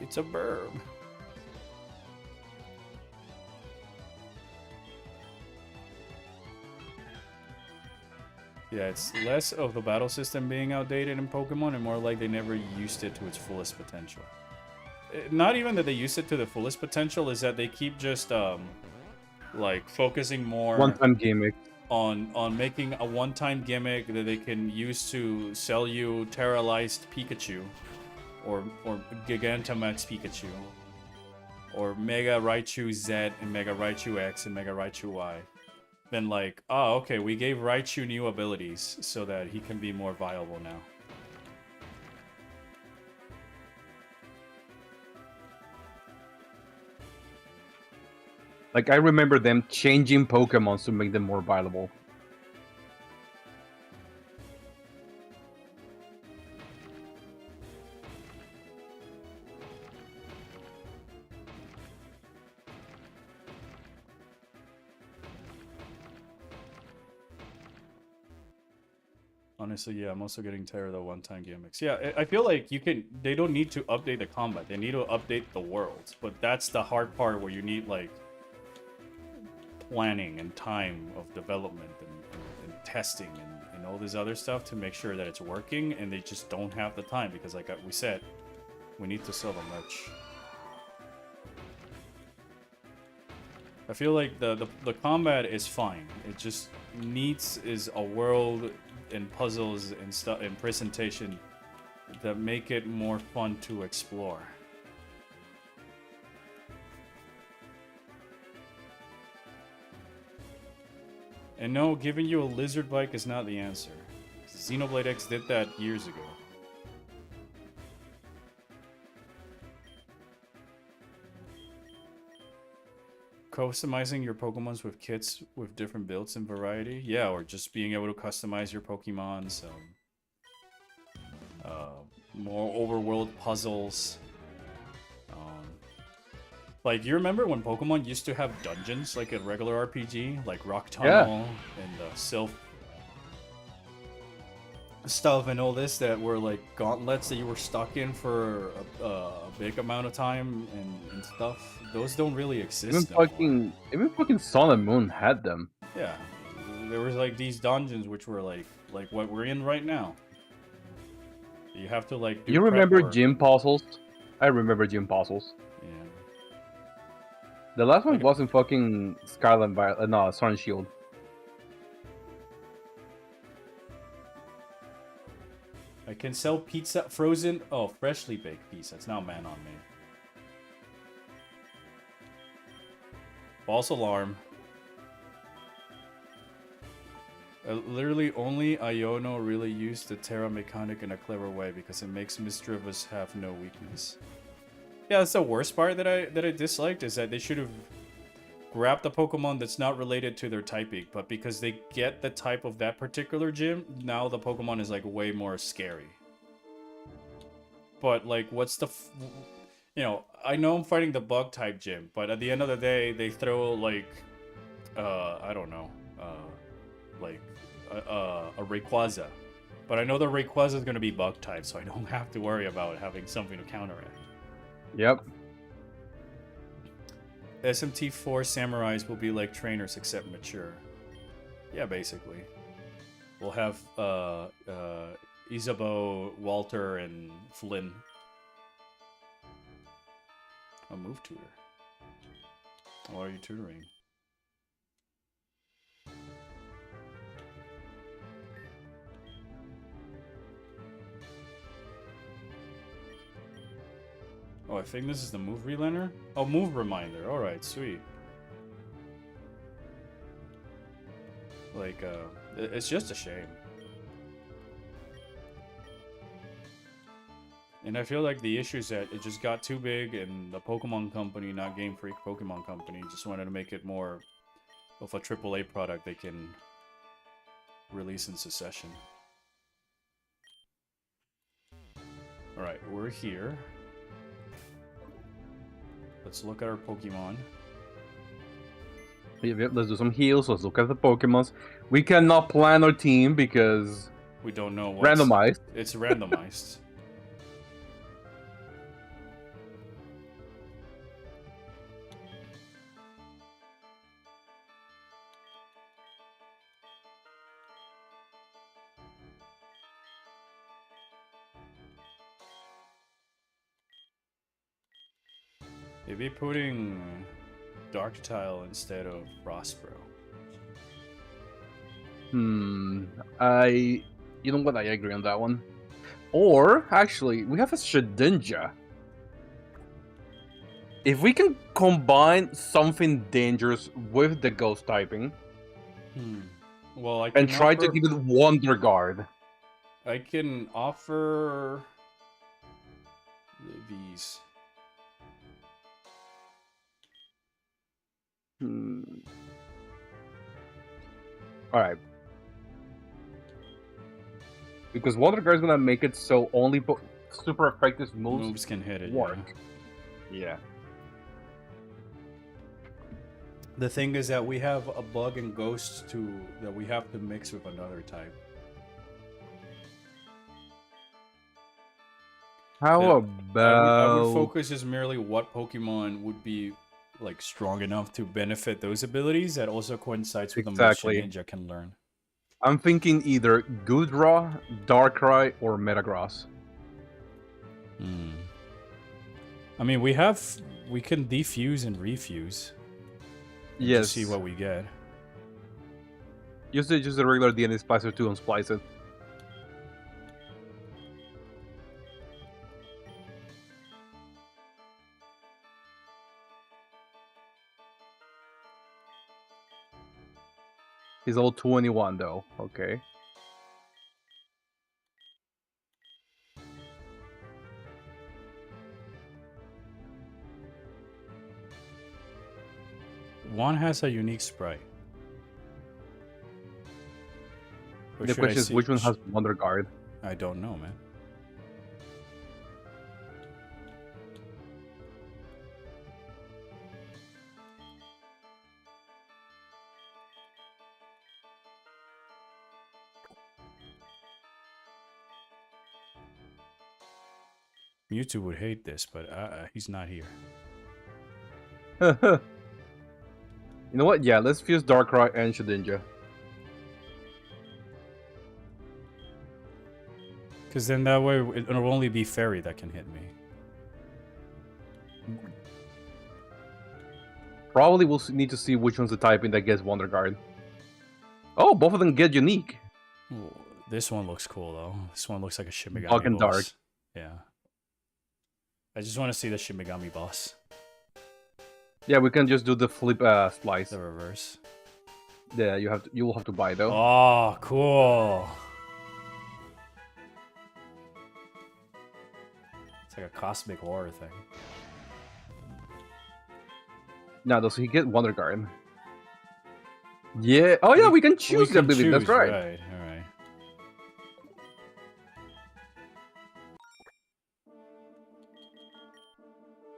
It's a burb. Yeah, it's less of the battle system being outdated in Pokemon and more like they never used it to its fullest potential. Not even that they used it to the fullest potential, is that they keep just like focusing more One-time gimmick. on making a one-time gimmick that they can use to sell you Terralized Pikachu or Gigantamax Pikachu or Mega Raichu Z and Mega Raichu X and Mega Raichu Y. Then like, oh, okay, we gave Raichu new abilities so that he can be more viable now. Like, I remember them changing Pokemon to make them more viable. Honestly, yeah, I'm also getting tired of the one-time gimmicks. Yeah, I feel like they don't need to update the combat. They need to update the world. But that's the hard part where you need, like, planning and time of development and testing and all this other stuff to make sure that it's working, and they just don't have the time because, like we said, we need to sell the merch. I feel like the combat is fine. It just needs is a world and puzzles and stuff and presentation that make it more fun to explore. And no, giving you a lizard bike is not the answer. Xenoblade X did that years ago. Customizing your Pokemons with kits with different builds and variety? Yeah, or just being able to customize your Pokemons. More overworld puzzles. Like, you remember when Pokemon used to have dungeons like a regular RPG? Like Rock Tunnel and Sylph stuff and all this that were like gauntlets that you were stuck in for a big amount of time and stuff. Those don't really exist anymore. Even fucking Sun and Moon had them. Yeah, there was like these dungeons which were like what we're in right now. You have to like do You remember work. gym puzzles? I remember gym puzzles. Yeah. The last one wasn't fucking Skyline Violet, no, Sun and Shield. I can sell pizza frozen. Oh, freshly baked pizza. It's now man on me. False alarm. Literally, only Iono really used the Terra mechanic in a clever way because it makes Misdreavus have no weakness. Yeah, that's the worst part that I disliked, is that they should have grabbed the Pokemon that's not related to their typing, but because they get the type of that particular gym, now the Pokemon is like way more scary. But like, what's the you know, I know I'm fighting the bug type gym, but at the end of the day, they throw like, I don't know, like a Rayquaza. But I know the Rayquaza is going to be bug type, so I don't have to worry about having something to counteract. Yep. SMT4 Samurais will be like trainers except mature. Yeah, basically. We'll have Isabeau, Walter, and Flynn. A move tutor. Why are you tutoring? I think this is the move relearner. Oh, move reminder. All right, sweet. Like, it's just a shame. And I feel like the issue is that it just got too big, and the Pokemon Company, not Game Freak, Pokemon Company, just wanted to make it more of a AAA product they can release in succession. Alright, we're here. Let's look at our Pokemon. Yep, let's do some heals. Let's look at the Pokemons. We cannot plan our team because We don't know what's... randomized. It's randomized. Maybe putting Darktile instead of Frostbro. You know what? I agree on that one. Or actually, we have a Shedinja. If we can combine something dangerous with the Ghost typing, Well, I can and try to offer- give it Wonder Guard. I can offer these. Alright. Because Wonder Guard is gonna make it so only super effective moves Can hit it. work. Yeah. Yeah. The thing is that we have a bug and ghost that we have to mix with another type. How Yeah, about... I would focus just merely what Pokemon would be like strong enough to benefit those abilities that also coincides with Exactly. the most Ninja can learn. I'm thinking either Goodra, Darkrai, or Metagross. I mean, we can defuse and refuse. And Yes. just see what we get. Use the regular DNA Splicer 2 and splice it. He's all 21 though. Okay. One has a unique sprite. Or The should I question is, see- which one has Wonder Guard? I don't know, man. Mewtwo would hate this, but he's not here. You know what? Yeah, let's fuse Darkrai and Shedinja. Because then that way it'll only be Fairy that can hit me. Probably we'll need to see which one's the typing that gets Wonder Guard. Oh, both of them get unique. Ooh, this one looks cool though. This one looks like a Shimigami Dark and boss. dark. Yeah. I just want to see the Shimigami boss. Yeah, we can just do the flip splice. The reverse. Yeah, you will have to buy though. Oh, cool. It's like a cosmic horror thing. Now, does he get Wonder Guard? Yeah. Oh yeah, we can choose the ability. That's right. Right, alright.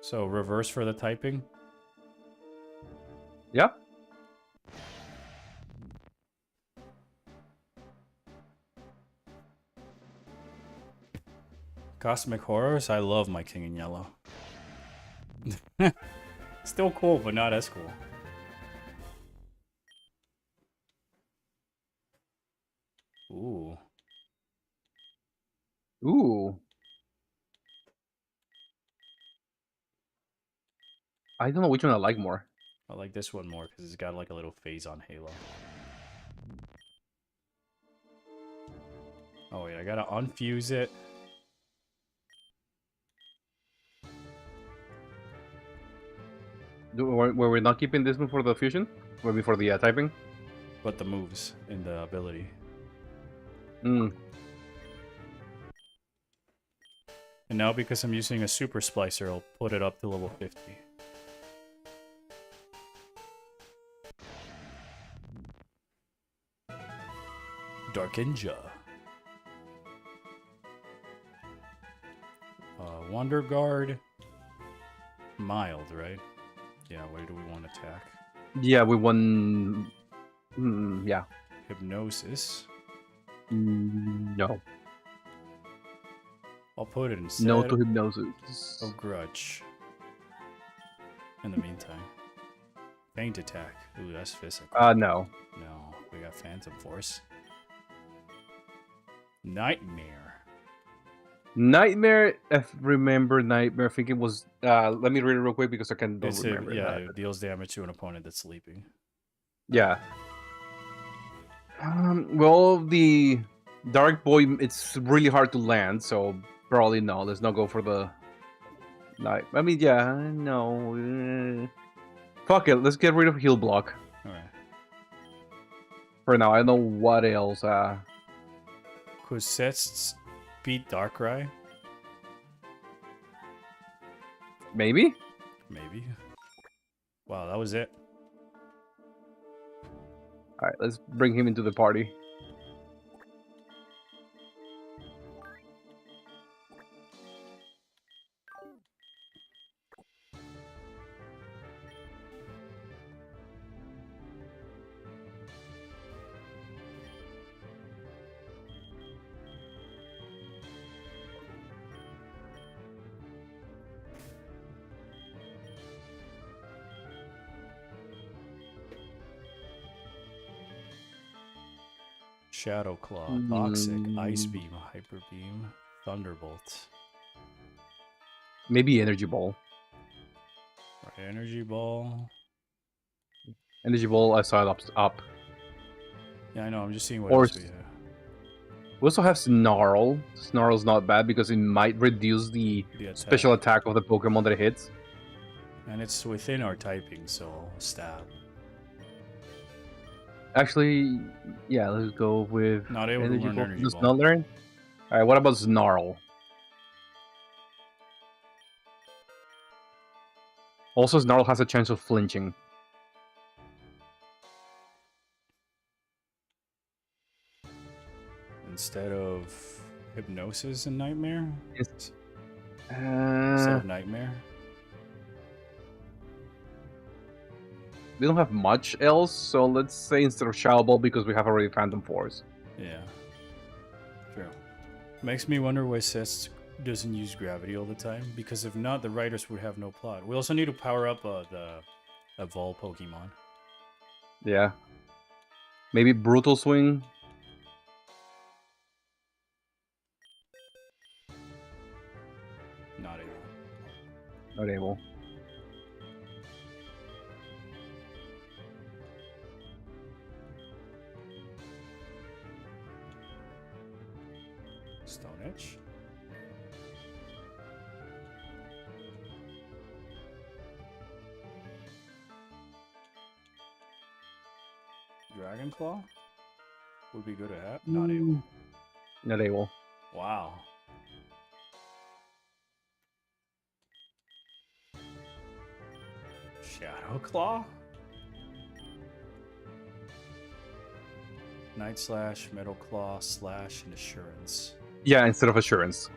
So reverse for the typing? Yeah. Cosmic Horrors? I love my King in Yellow. Still cool, but not as cool. Ooh. Ooh. I don't know which one I like more. I like this one more because it's got like a little phase on Halo. Oh wait, I gotta unfuse it. Were we not keeping this move for the fusion? Maybe for the typing? But the moves in the ability. Mm. And now because I'm using a super splicer, I'll put it up to level 50. Darkinja. Wonder Guard. Mild, right? Yeah, where do we want to attack? Yeah, we won. Yeah. Hypnosis. No. I'll put it instead No to hypnosis. of Grudge. In the meantime. Feint attack. Ooh, that's physical. No. No, we got Phantom Force. Nightmare. Nightmare, if remember Nightmare, I think it was, let me read it real quick because I don't It's remember. yeah, it deals damage to an opponent that's sleeping. Yeah. Well, the Dark Boy, it's really hard to land, so probably no. Let's not go for the night. I mean, yeah, no. Fuck it, let's get rid of Heal Block Alright. for now. I don't know what else. Cosests beat Darkrai? Maybe? Maybe. Wow, that was it. Alright, let's bring him into the party. Shadow Claw, Toxic, Ice Beam, Hyper Beam, Thunderbolt. Maybe Energy Ball. Right, Energy Ball. Energy Ball, I saw it up. Yeah, I know, I'm just seeing what Or else we have. We also have Snarl. Snarl's not bad because it might reduce the attack. special attack of the Pokemon that it hits. And it's within our typing, so stab. Actually, yeah, let's go with Not able to learn Ball. Energy Does Ball. not learn? Alright, what about Snarl? Also, Snarl has a chance of flinching. Instead of Hypnosis and Nightmare? Yes. Instead of Nightmare? We don't have much else, so let's say instead of Shadow Ball because we have already Phantom Force. Yeah. True. Makes me wonder why Cest doesn't use gravity all the time, because if not, the writers would have no plot. We also need to power up the Evolve Pokemon. Yeah. Maybe Brutal Swing. Not able. Not able. Stone Edge. Dragon Claw would be good at. Not able. Not able. Wow. Shadow Claw? Night Slash, Metal Claw, Slash, and Assurance. Yeah, instead of Assurance.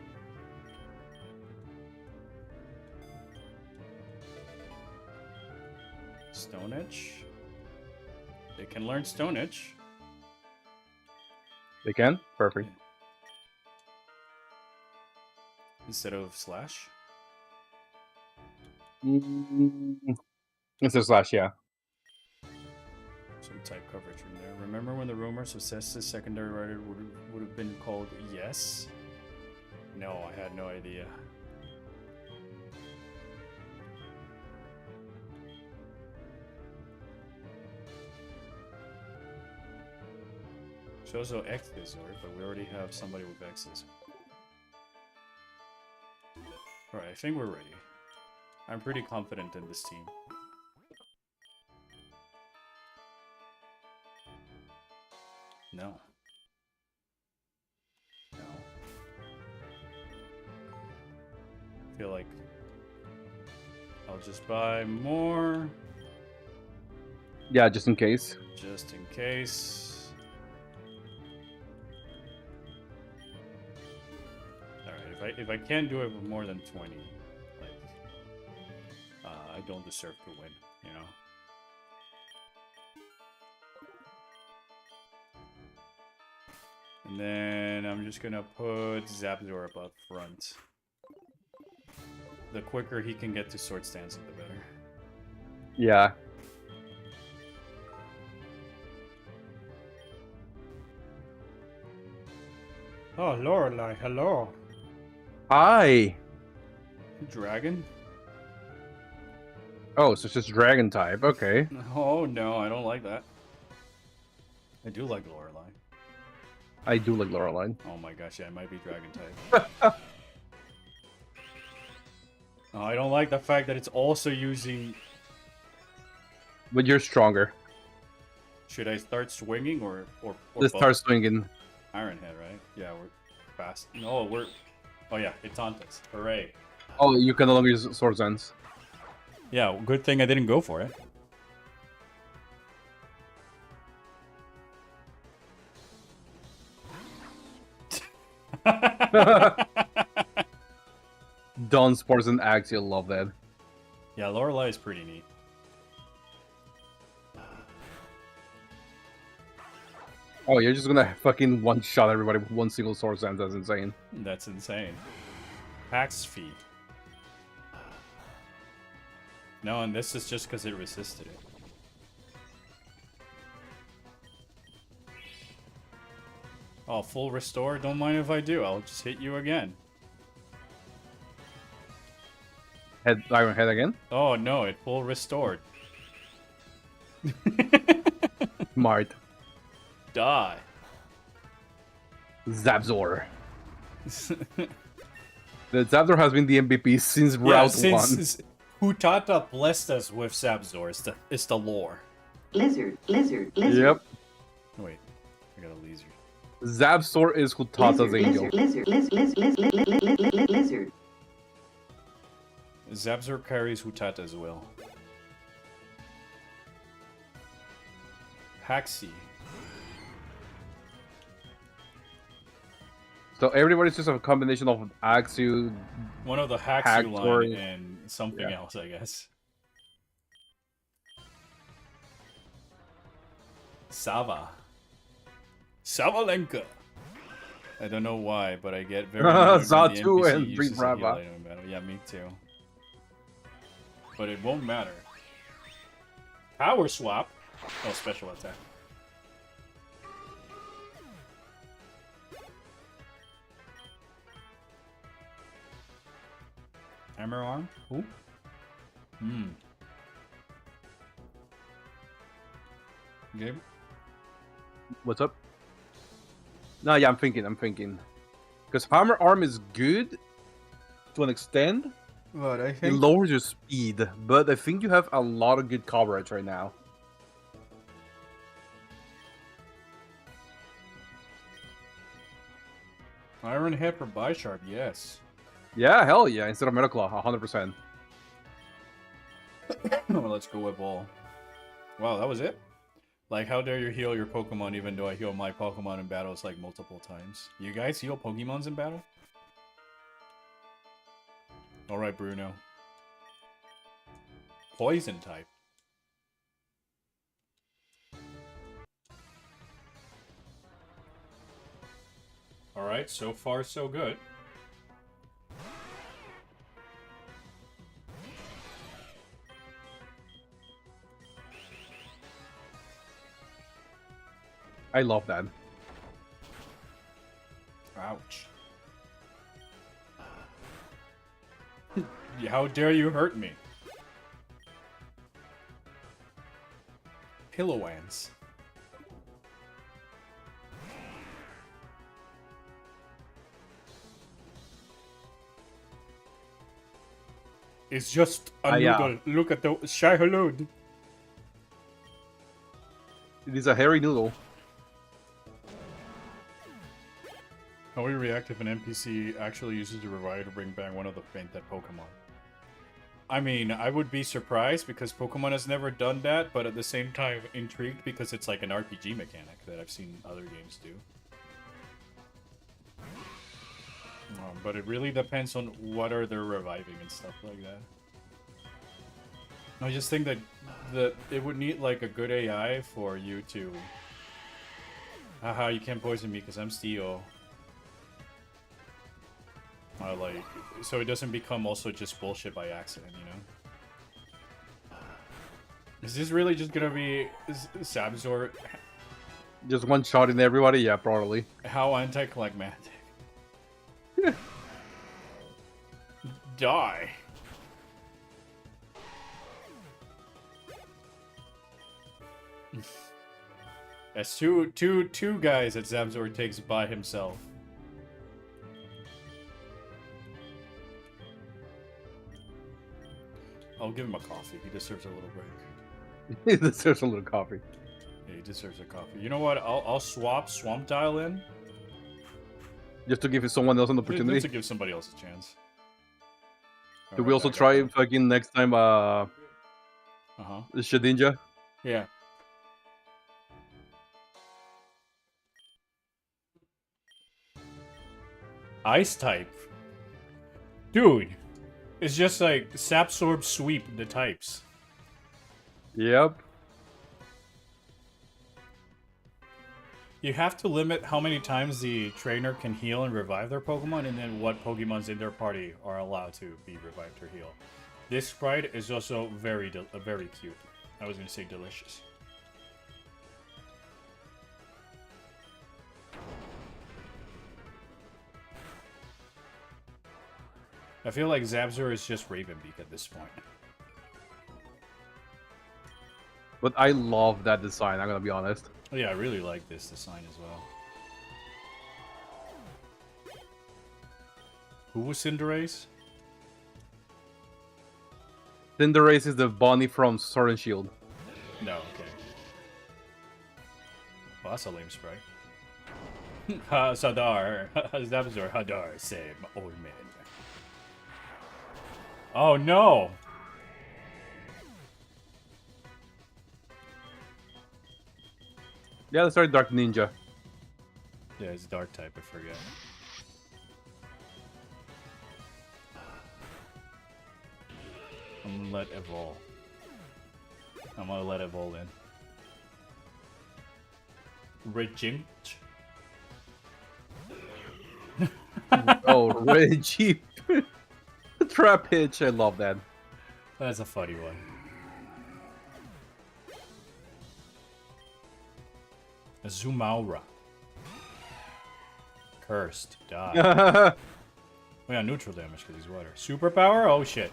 Stone Edge? They can learn Stone Edge. They can? Perfect. Instead of Slash? Instead of Slash, yeah. Some type coverage from there. Remember when the rumors of Cestus secondary writer would have been called Yes? No, I had no idea. Shows also X Lizard, but we already have somebody with X Lizard. Alright, I think we're ready. I'm pretty confident in this team. No. No. I feel like I'll just buy more. Yeah, just in case. Just in case. Alright, if I can't do it with more than 20, like, I don't deserve to win, you know? And then I'm just gonna put Zapzor up front. The quicker he can get to sword stance, the better. Yeah. Oh, Lorelei, hello. Hi. Dragon? Oh, so it's just dragon type. Okay. Oh no, I don't like that. I do like Lorelei. I do like Lorelei. Oh my gosh, yeah, it might be dragon type. Oh, I don't like the fact that it's also using... But you're stronger. Should I start swinging or Let's both? start swinging. Iron Head, right? Yeah, we're fast. No, we're... Oh yeah, it's on us. Hooray. Oh, you can no longer use sword ends. Yeah, good thing I didn't go for it. Dawn Sports and Axe, you'll love that. Yeah, Lorelei is pretty neat. Oh, you're just gonna fucking one-shot everybody with one single sword ends. That's insane. That's insane. Pax fee. No, and this is just because it resisted it. Oh, full restore? Don't mind if I do. I'll just hit you again. Iron Head again? Oh no, it full restored. Smart. Die. Zapzor. The Zapzor has been the MVP since Yeah, Route 1. since Hutata blessed us with Zapzor, it's the lore. Lizard, lizard, lizard. Yep. Wait, I got a laser. Zapzor is Hutata's angel. Lizard, lizard, lizard, lizard. Zapzor carries Hutata's will. Haxi. So everybody's just a combination of Axu. One of the Haxu Haxor. line and something else, I guess. Sava. Savalenka. I don't know why, but I get very annoyed when the Zatu NPC and uses a Brava. heal item in battle. Yeah, me too. But it won't matter. Power swap. Oh, special attack. Hammer arm? Who? Hmm. Gabe? What's up? No, yeah, I'm thinking. Because Hammer Arm is good to an extent. But I It think lowers your speed, but I think you have a lot of good coverage right now. Iron Head for Bisharp, yes. Yeah, hell yeah, instead of Metaclaw, 100%. Let's go with ball. Wow, that was it? Like, how dare you heal your Pokemon even though I heal my Pokemon in battles like multiple times? You guys heal Pokemons in battle? Alright, Bruno. Poison type. Alright, so far so good. I love that. Ouch. How dare you hurt me? Pillowants. It's just a yeah. noodle. Look at the shy halud. It is a hairy noodle. How will you react if an NPC actually uses the revive to bring back one of the fainted Pokemon? I mean, I would be surprised because Pokemon has never done that, but at the same time intrigued because it's like an RPG mechanic that I've seen other games do. But it really depends on what are they reviving and stuff like that. I just think that it would need like a good AI for you to... Haha, you can't poison me because I'm Steel. Like, so it doesn't become also just bullshit by accident, you know? Is this really just gonna be Sabzor? Just one shot in everybody? Yeah, probably. How anticlimactic. Die. That's two guys that Zabzor takes by himself. I'll give him a coffee. He deserves a little break. He deserves a little coffee. Yeah, he deserves a coffee. You know what? I'll swap Swamp Dial in. Just to give someone else an Just opportunity. to give somebody else a chance. Do we also try fucking next time Shedinja? Yeah. Ice type. Dude. It's just like Sapsorb sweep the types. Yep. You have to limit how many times the trainer can heal and revive their Pokemon, and then what Pokemons in their party are allowed to be revived or heal. This sprite is also very cute. I was gonna say delicious. I feel like Zabzor is just Ravenbeak at this point. But I love that design, I'm gonna be honest. Yeah, I really like this design as well. Who was Cinderace? Cinderace is the bunny from Sword and Shield. No, okay. Well, that's a lame sprite. Sadar. Zabzor, Hadar, same old man. Oh no! Yeah, let's start Dark Ninja. Yeah, it's dark type, I forget. I'm gonna let Evolve. I'm gonna let Evolve in. Regent. Oh, Reggie. Trap Hitch, I love that. That's a funny one. Zumaura. Cursed. Die. We got neutral damage because he's water. Superpower? Oh shit.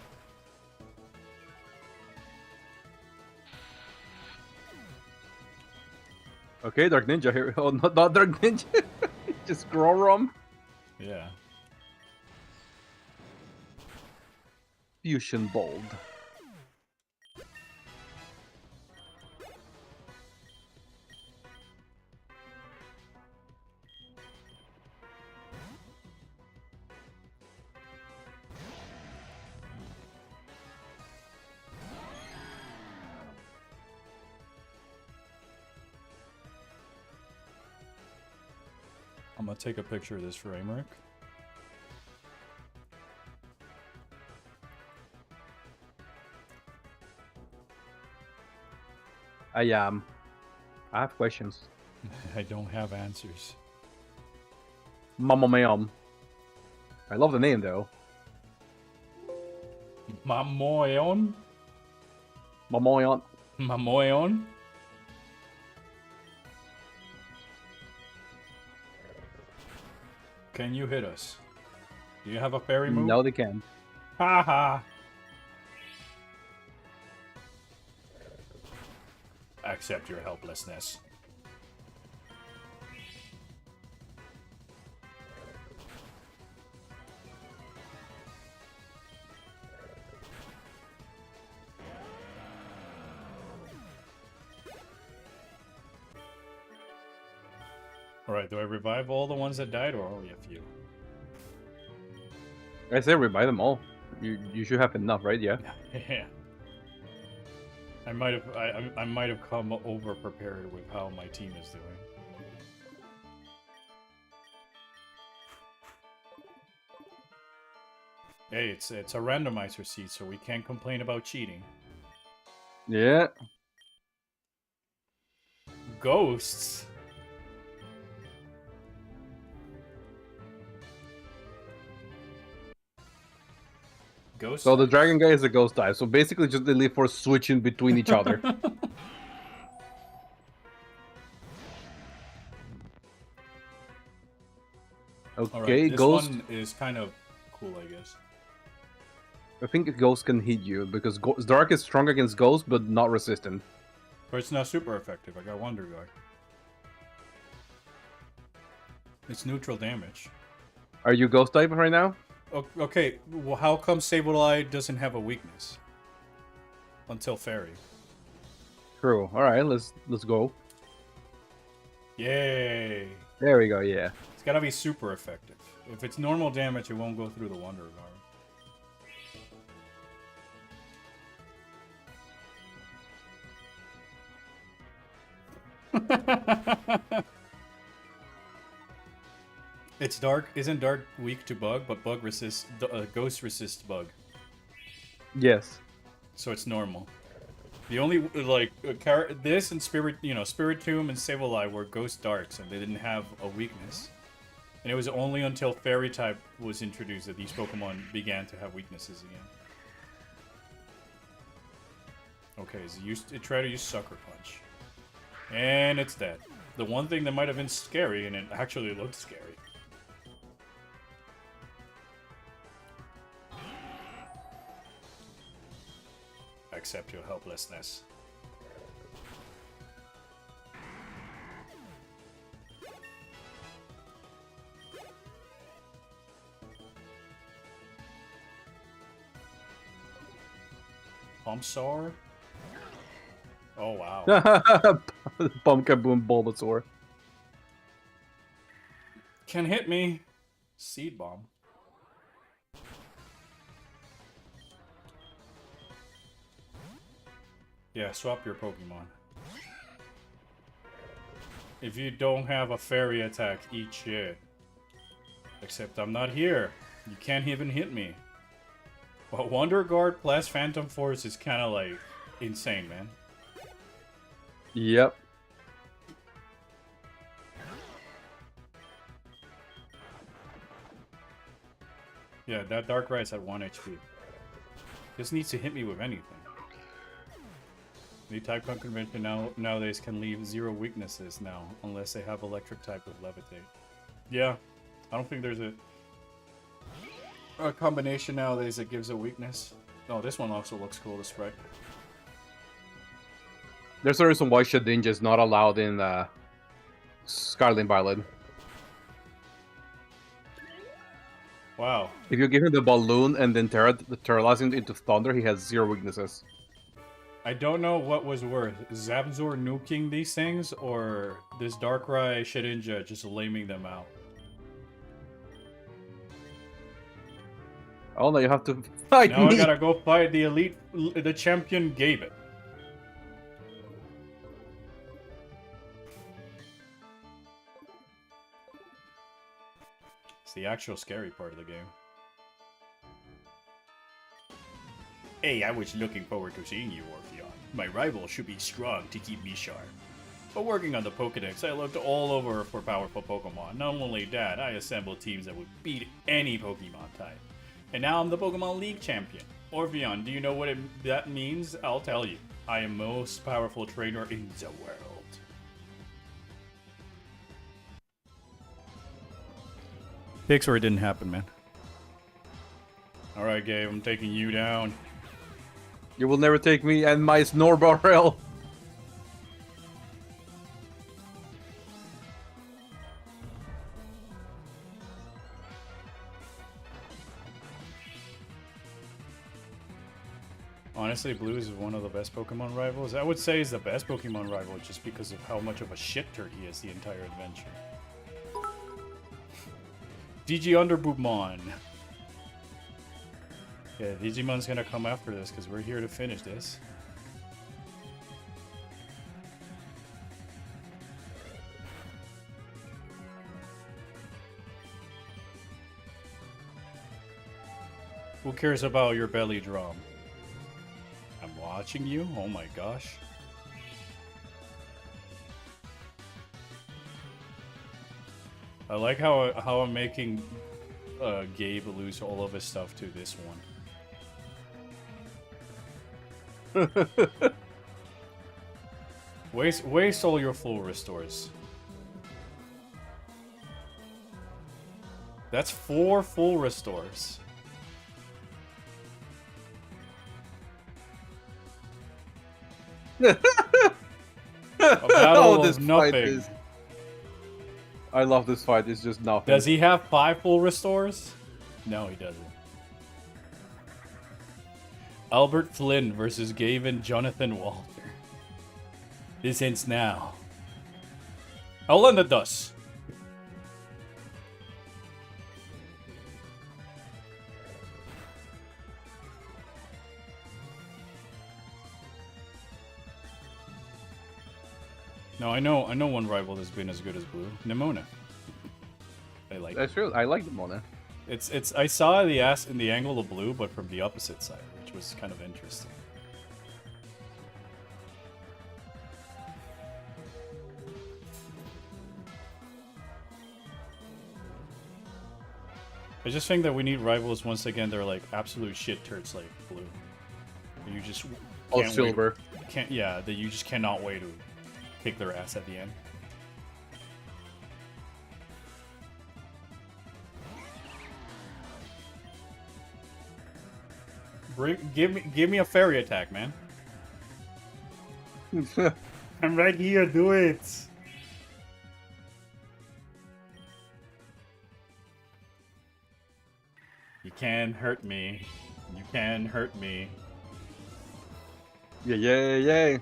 Okay, Dark Ninja here. Oh, not Dark Ninja. Just Grorom. Yeah. Fusion Bold. I'm gonna take a picture of this for Amaric. I have questions. I don't have answers. Mamamayam. I love the name though. Mamoyon? Mamoyan. Mamoyon? Can you hit us? Do you have a fairy move? No, they can. Haha. Accept your helplessness. Alright, do I revive all the ones that died or only a few? I say revive them all. You should have enough, right? Yeah. Yeah. I might have come over prepared with how my team is doing. Hey, it's a randomizer seat, so we can't complain about cheating. Yeah. Ghosts. Ghosts. So the dragon guy is a ghost type. So basically, just the live for switching between each other. Okay, Alright, this ghost. one is kind of cool, I guess. I think ghost can hit you because dark is strong against ghost, but not resistant. But it's not super effective. I got Wonder Guard. It's neutral damage. Are you ghost type right now? Okay, well, how come Sableye doesn't have a weakness? Until Fairy. True. All right, let's go. Yay! There we go. Yeah. It's gotta be super effective. If it's normal damage, it won't go through the Wonder Guard. It's dark. Isn't dark weak to bug, but bug resists. Ghost resists bug, Yes. so it's normal. The only this and Spiritomb and Sableye were ghost darks, and they didn't have a weakness. And it was only until Fairy type was introduced that these Pokemon began to have weaknesses again. Okay, so try to use Sucker Punch, and it's dead. The one thing that might have been scary, and it actually looked scary. Accept your helplessness. Pumpsar? Oh wow. Pumpkin Boom Bulbasaur. Can hit me. Seed Bomb. Yeah, swap your Pokemon. If you don't have a fairy attack, eat shit. Except I'm not here. You can't even hit me. But Wonder Guard plus Phantom Force is kind of like insane, man. Yep. Yeah, that Darkrai's at 1 HP. This needs to hit me with anything. The type convention nowadays can leave 0 weaknesses now, unless they have electric type with Levitate. Yeah, I don't think there's a combination nowadays that gives a weakness. Oh, this one also looks cool, the sprite. There's a reason why Shedinja is not allowed in Scarlet Violet. Wow. If you give him the balloon and then terrorize him into Thunder, he has 0 weaknesses. I don't know what was worse, Zapzor nuking these things, or this Darkrai Shedinja just laming them out. Oh no, you have to fight Now me! I gotta go fight the champion Gabit. It's the actual scary part of the game. Hey, I was looking forward to seeing you, Orpheon. My rival should be strong to keep me sharp. But working on the Pokedex, I looked all over for powerful Pokemon. Not only that, I assembled teams that would beat any Pokemon type. And now I'm the Pokemon League champion. Orpheon, do you know what that means? I'll tell you. I am most powerful trainer in the world. Picks or it didn't happen, man. Alright, Gabe, I'm taking you down. You will never take me and my Snorbarrel! Honestly, Blue is one of the best Pokemon rivals. I would say he's the best Pokemon rival just because of how much of a shit turd he is the entire adventure. DG Underboobmon. Yeah, Digimon's gonna come after this because we're here to finish this. Who cares about your belly drum? I'm watching you? Oh my gosh. I like how I'm making Gabe lose all of his stuff to this one. Waste all your full restores. That's 4 full restores. A battle of nothing. I love this fight. It's just nothing. Does he have 5 full restores? No, he doesn't. Albert Flynn versus Gavin Jonathan Walter. This ends now. I'll end the dust. No, I know one rival that's been as good as Blue. Nimona. I like That's true. I like the Mona. it's I saw the ass in the angle of Blue, but from the opposite side, which was kind of interesting. I just think that we need rivals once again. They're like absolute shit turds like Blue. You just Oh, can't Silver. that you just cannot wait to kick their ass at the end. Give me a fairy attack, man. I'm right here, do it. You can hurt me. You can hurt me. Yeah, yeah, yeah.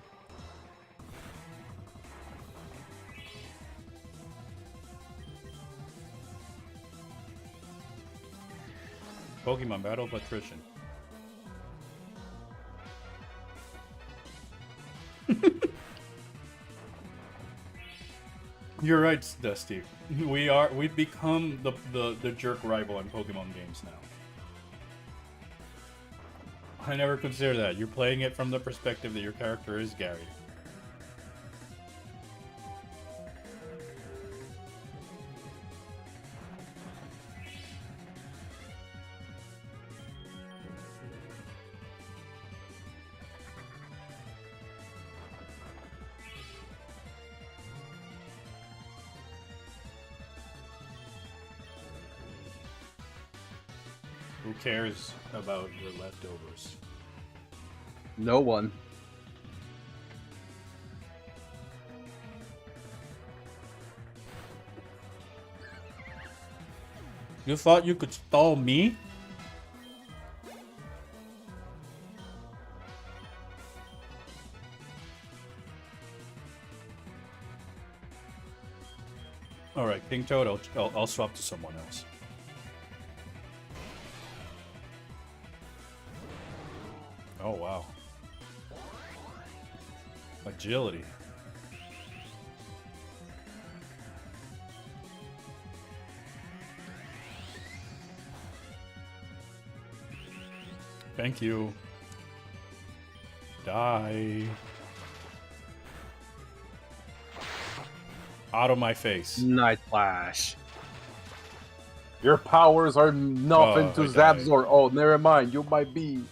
Pokemon Battle Patrician. You're right, Dusty. We've become the jerk rival in Pokemon games now. I never considered that. You're playing it from the perspective that your character is Gary. Who cares about your leftovers? No one. You thought you could stall me? Alright, King Toad, I'll swap to someone else. Oh, wow. Agility. Thank you. Die. Out of my face. Night Flash. Your powers are nothing to I died. Zabzor. Oh, never mind. You might be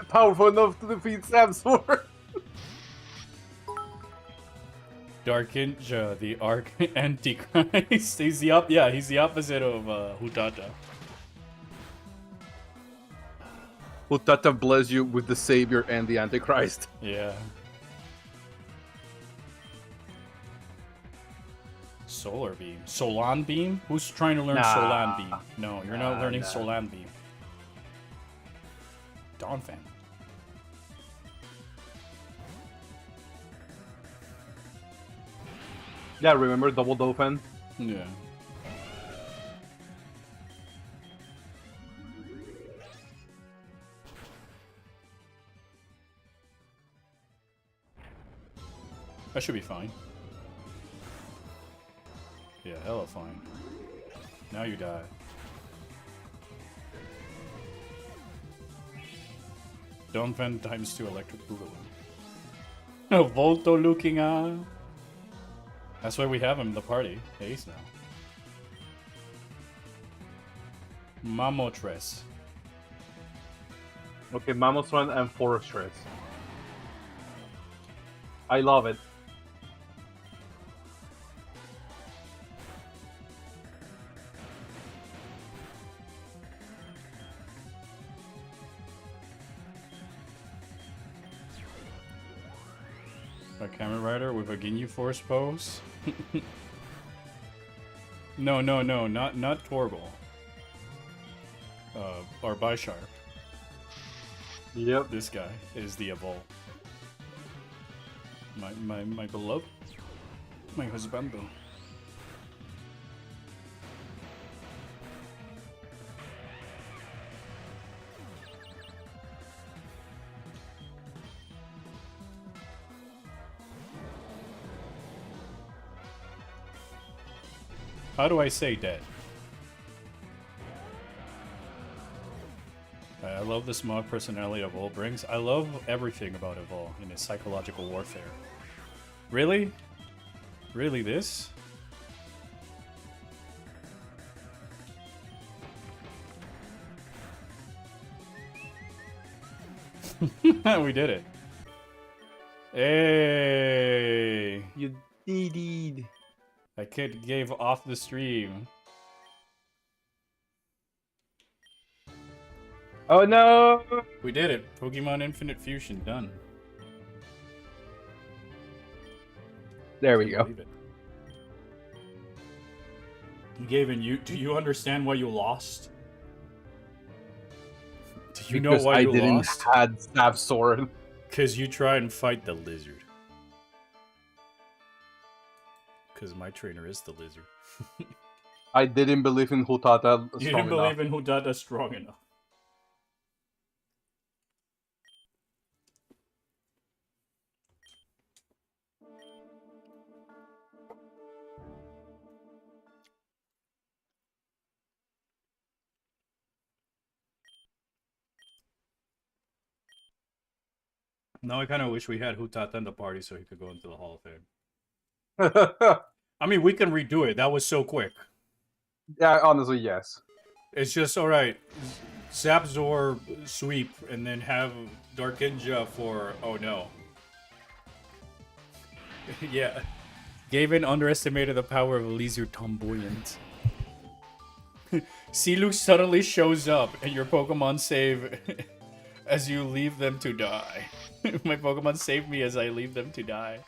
powerful enough to defeat Zabzor. Darkinja, the Arc Antichrist. He's the opposite of Hutata. Hutata bless you with the Savior and the Antichrist. Yeah. Solar Beam. Solan Beam? Who's trying to learn Nah. Solan Beam? No, you're not Nah, learning nah. Solan Beam. Donphan. Yeah, remember Double Dolphin? Yeah. That should be fine. Yeah, hella fine. Now you die. Don't vent ×2 electric boogaloo. Volto looking on. That's why we have him in the party. Ace now. Mamotres. Okay, Mammothron and Fortress. I love it. A Kamen Rider with a Ginyu Force pose. No, not Torgal. Or Bisharp. Yep. This guy is the Evolve. My beloved. My husbando. How do I say dead? I love the smug personality Evol brings. I love everything about Evol in his psychological warfare. Really? Really this? We did it. Hey! You did. That kid gave off the stream. Oh no! We did it. Pokemon Infinite Fusion done. There we go. Believe it. Gaven, do you understand why you lost? Do you know Because why I you didn't lost? had Stab Sword. Because you tried and fight the lizard. Because my trainer is the lizard. I didn't believe in Hutata You strong didn't believe in Hudata strong enough. Now I kind of wish we had Hutata in the party so he could go into the Hall of Fame. enough. I mean, we can redo it. That was so quick. Yeah, honestly, yes. It's just, alright, Zapzor sweep, and then have Darkinja for, oh no. Yeah. Gaven underestimated the power of Lizard Tomboyant. Sealux suddenly shows up, and your Pokemon save as you leave them to die. My Pokemon save me as I leave them to die.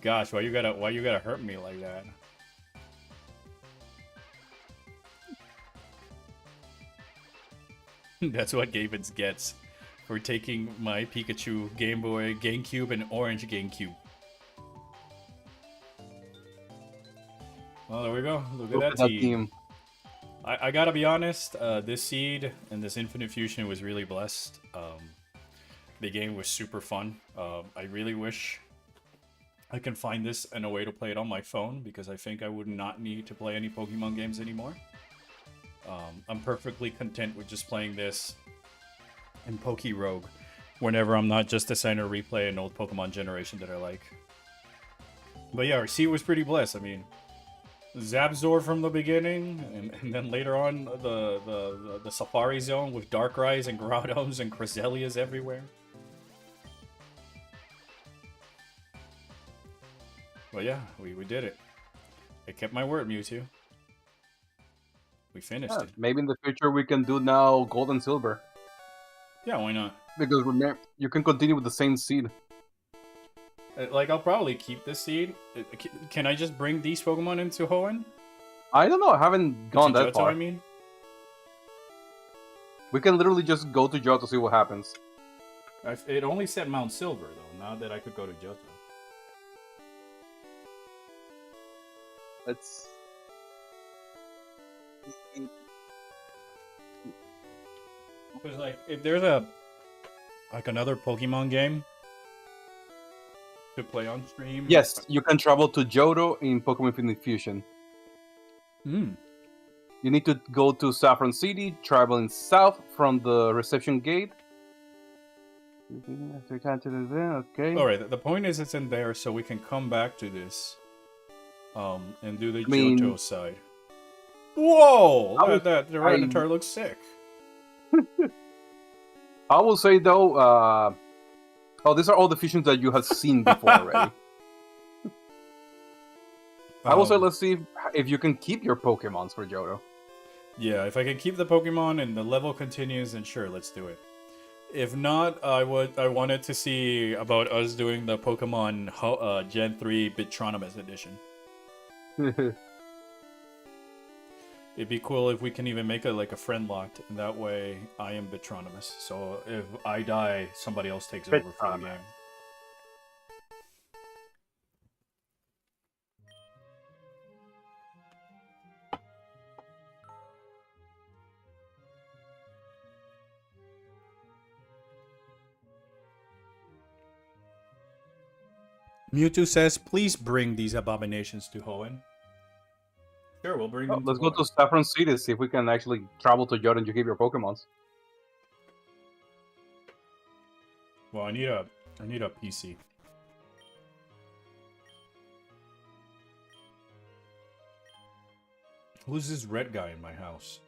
Gosh, why you gotta hurt me like that? That's what Gaven's gets for taking my Pikachu, Game Boy, GameCube, and Orange GameCube. Well, there we go. Look at that team. I gotta be honest, this seed and this Infinite Fusion was really blessed. The game was super fun. I really wish I can find this and a way to play it on my phone, because I think I would not need to play any Pokemon games anymore. I'm perfectly content with just playing this in Poke Rogue whenever I'm not just trying to replay an old Pokemon generation that I like. But yeah, our seed was pretty blessed. I mean, Zapzor from the beginning, and then later on the Safari Zone with Darkrai's and Grottos and Cresselias everywhere. But yeah, we did it. I kept my word, Mewtwo. We finished it. Maybe in the future we can do now Gold and Silver. Yeah, why not? Because remember, you can continue with the same seed. Like, I'll probably keep this seed. Can I just bring these Pokemon into Hoenn? I don't know, I haven't gone that Johto, far. I mean? We can literally just go to Johto to see what happens. It only said Mount Silver, though, not that I could go to Johto. It's... Because, like, if there's like another Pokemon game to play on stream? Yes, you can travel to Johto in Pokemon Infinite Fusion. Hmm. You need to go to Saffron City, traveling south from the reception gate. Okay. All right. The point is, it's in there, so we can come back to this, and do the I mean- Johto side. Whoa! I Look was- at that. The Rattata looks sick. I will say though, oh, these are all the fusions that you have seen before already. I will say, let's see if you can keep your Pokemons for Johto. Yeah, if I can keep the Pokemon and the level continues, then sure, let's do it. If not, I wanted to see about us doing the Pokemon Gen 3 Bitronimus edition. It'd be cool if we can even make it like a friend locked, and that way I am Bitronimus. So if I die, somebody else takes over for the game. Mewtwo says, please bring these abominations to Hoenn. Sure, we'll bring them Let's to go to Hoenn. Saffron City, see if we can actually travel to Johto and you keep your Pokemons. Well, I need a PC. Who's this red guy in my house?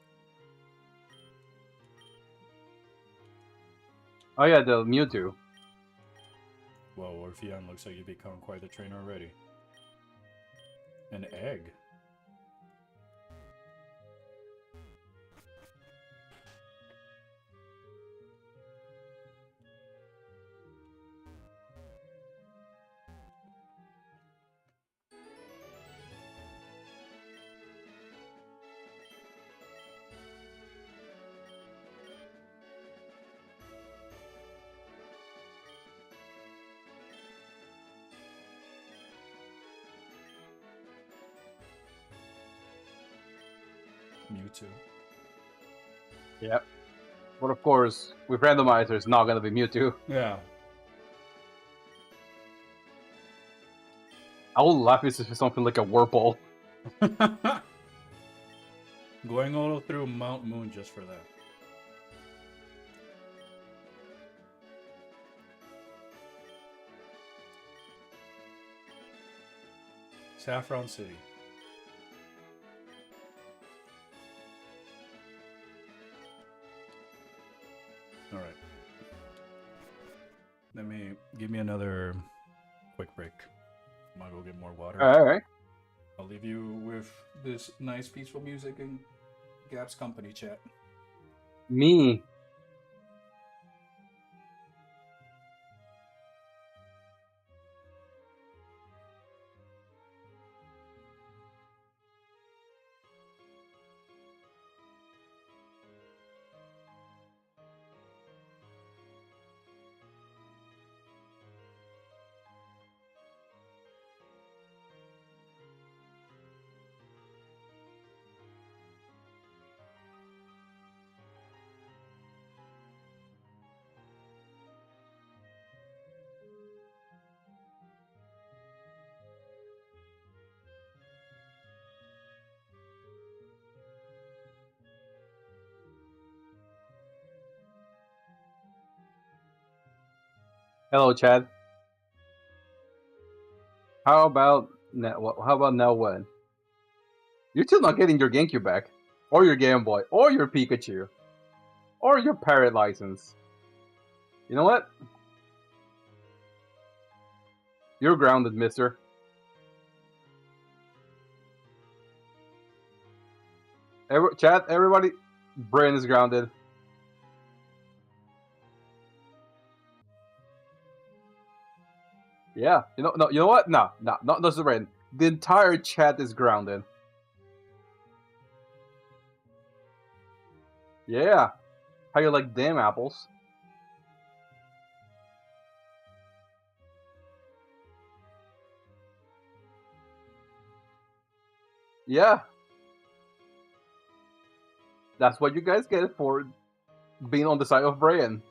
Oh yeah, the Mewtwo. Well, Orpheon looks like you become quite the trainer already. An egg. Mewtwo. Yep. But of course, with randomizer, it's not gonna be Mewtwo. Yeah. I would laugh if it's something like a Whirlpool. Going all through Mount Moon just for that. Saffron City. Alright. Give me another quick break. I'm gonna go get more water. Alright. I'll leave you with this nice peaceful music and Gap's company chat. Me. Hello, Chad. How about now when? You're still not getting your GameCube back, or your Game Boy, or your Pikachu, or your Parrot license. You know what? You're grounded, mister. Chat, everybody, Brain is grounded. Yeah, you know what? No, not just the Brain. The entire chat is grounded. Yeah. How you like damn apples? Yeah. That's what you guys get for being on the side of Brian.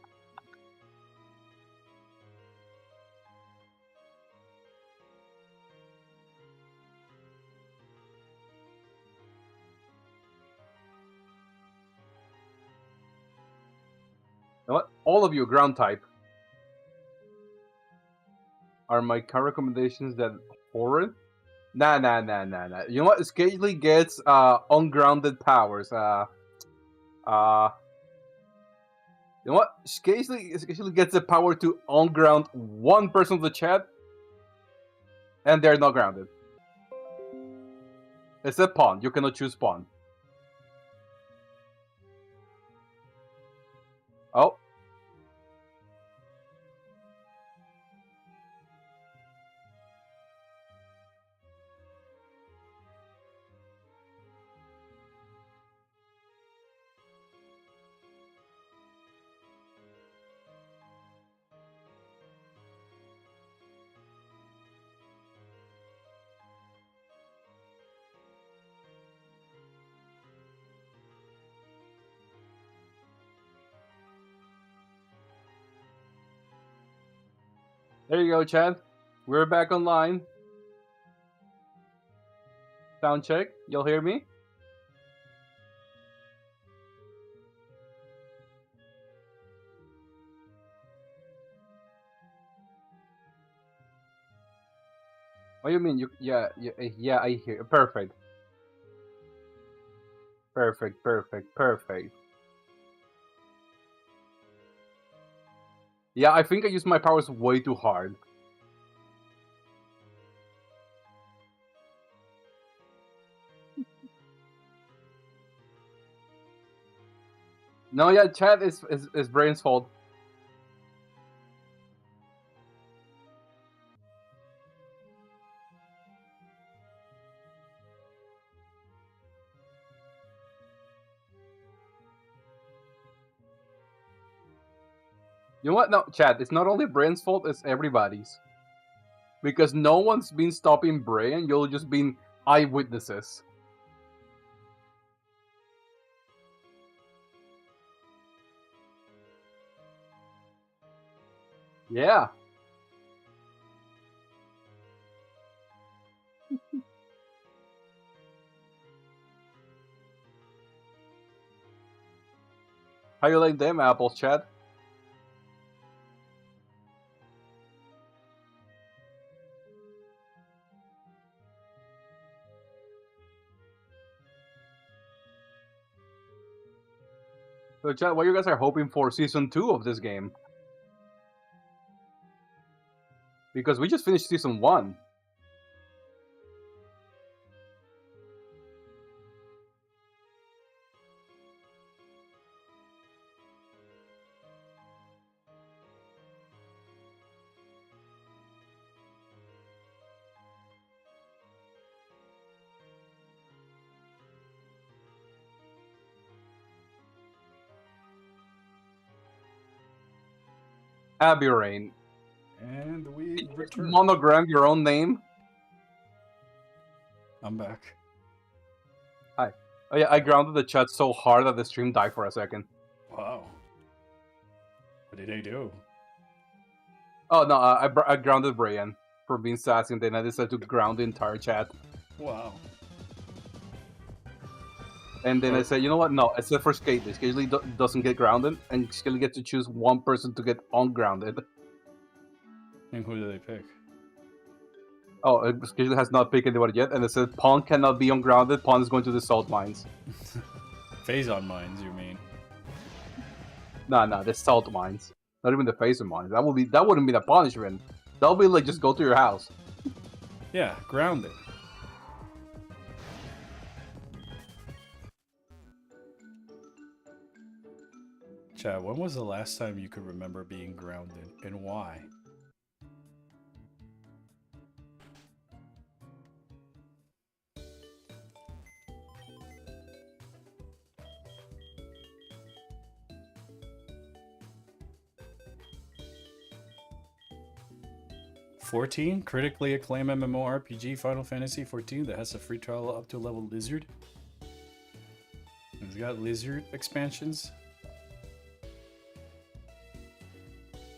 know what? All of you ground type. Are my car recommendations that horrid? Nah. You know what? Scalely gets ungrounded powers. You know what? Scalely gets the power to unground one person of the chat, and they're not grounded. Except pawn. You cannot choose pawn. Oh. There you go, Chad. We're back online. Sound check. You'll hear me? What do you mean? Yeah, I hear. Perfect. Yeah, I think I used my powers way too hard. No, yeah, Chad is Brain's fault. You know what? No, Chad, it's not only Brain's fault, it's everybody's. Because no one's been stopping Brain, you'll just been eyewitnesses. Yeah. How you like them apples, Chad? So, Chad, what you guys are hoping for Season 2 of this game? Because we just finished Season 1. Aburain. And we Just return. monogram your own name. I'm back. Hi. Oh yeah, I grounded the chat so hard that the stream died for a second. Wow. What did I do? Oh no, I grounded Brian for being sassy, and then I decided to ground the entire chat. Wow. And then I said, you know what? No, except for Skately. Skately doesn't get grounded, and Skately gets to choose one person to get ungrounded. And who did they pick? Oh, Skately has not picked anybody yet, and it said Pawn cannot be ungrounded. Pawn is going to the salt mines. Phase on mines, you mean? Nah, the salt mines. Not even the face of mines. That wouldn't be the punishment. That would be like just go to your house. Yeah, grounded. Chad, when was the last time you could remember being grounded, and why? $14 critically acclaimed MMORPG Final Fantasy 14 that has a free trial up to level Lizard. It's got Lizard expansions.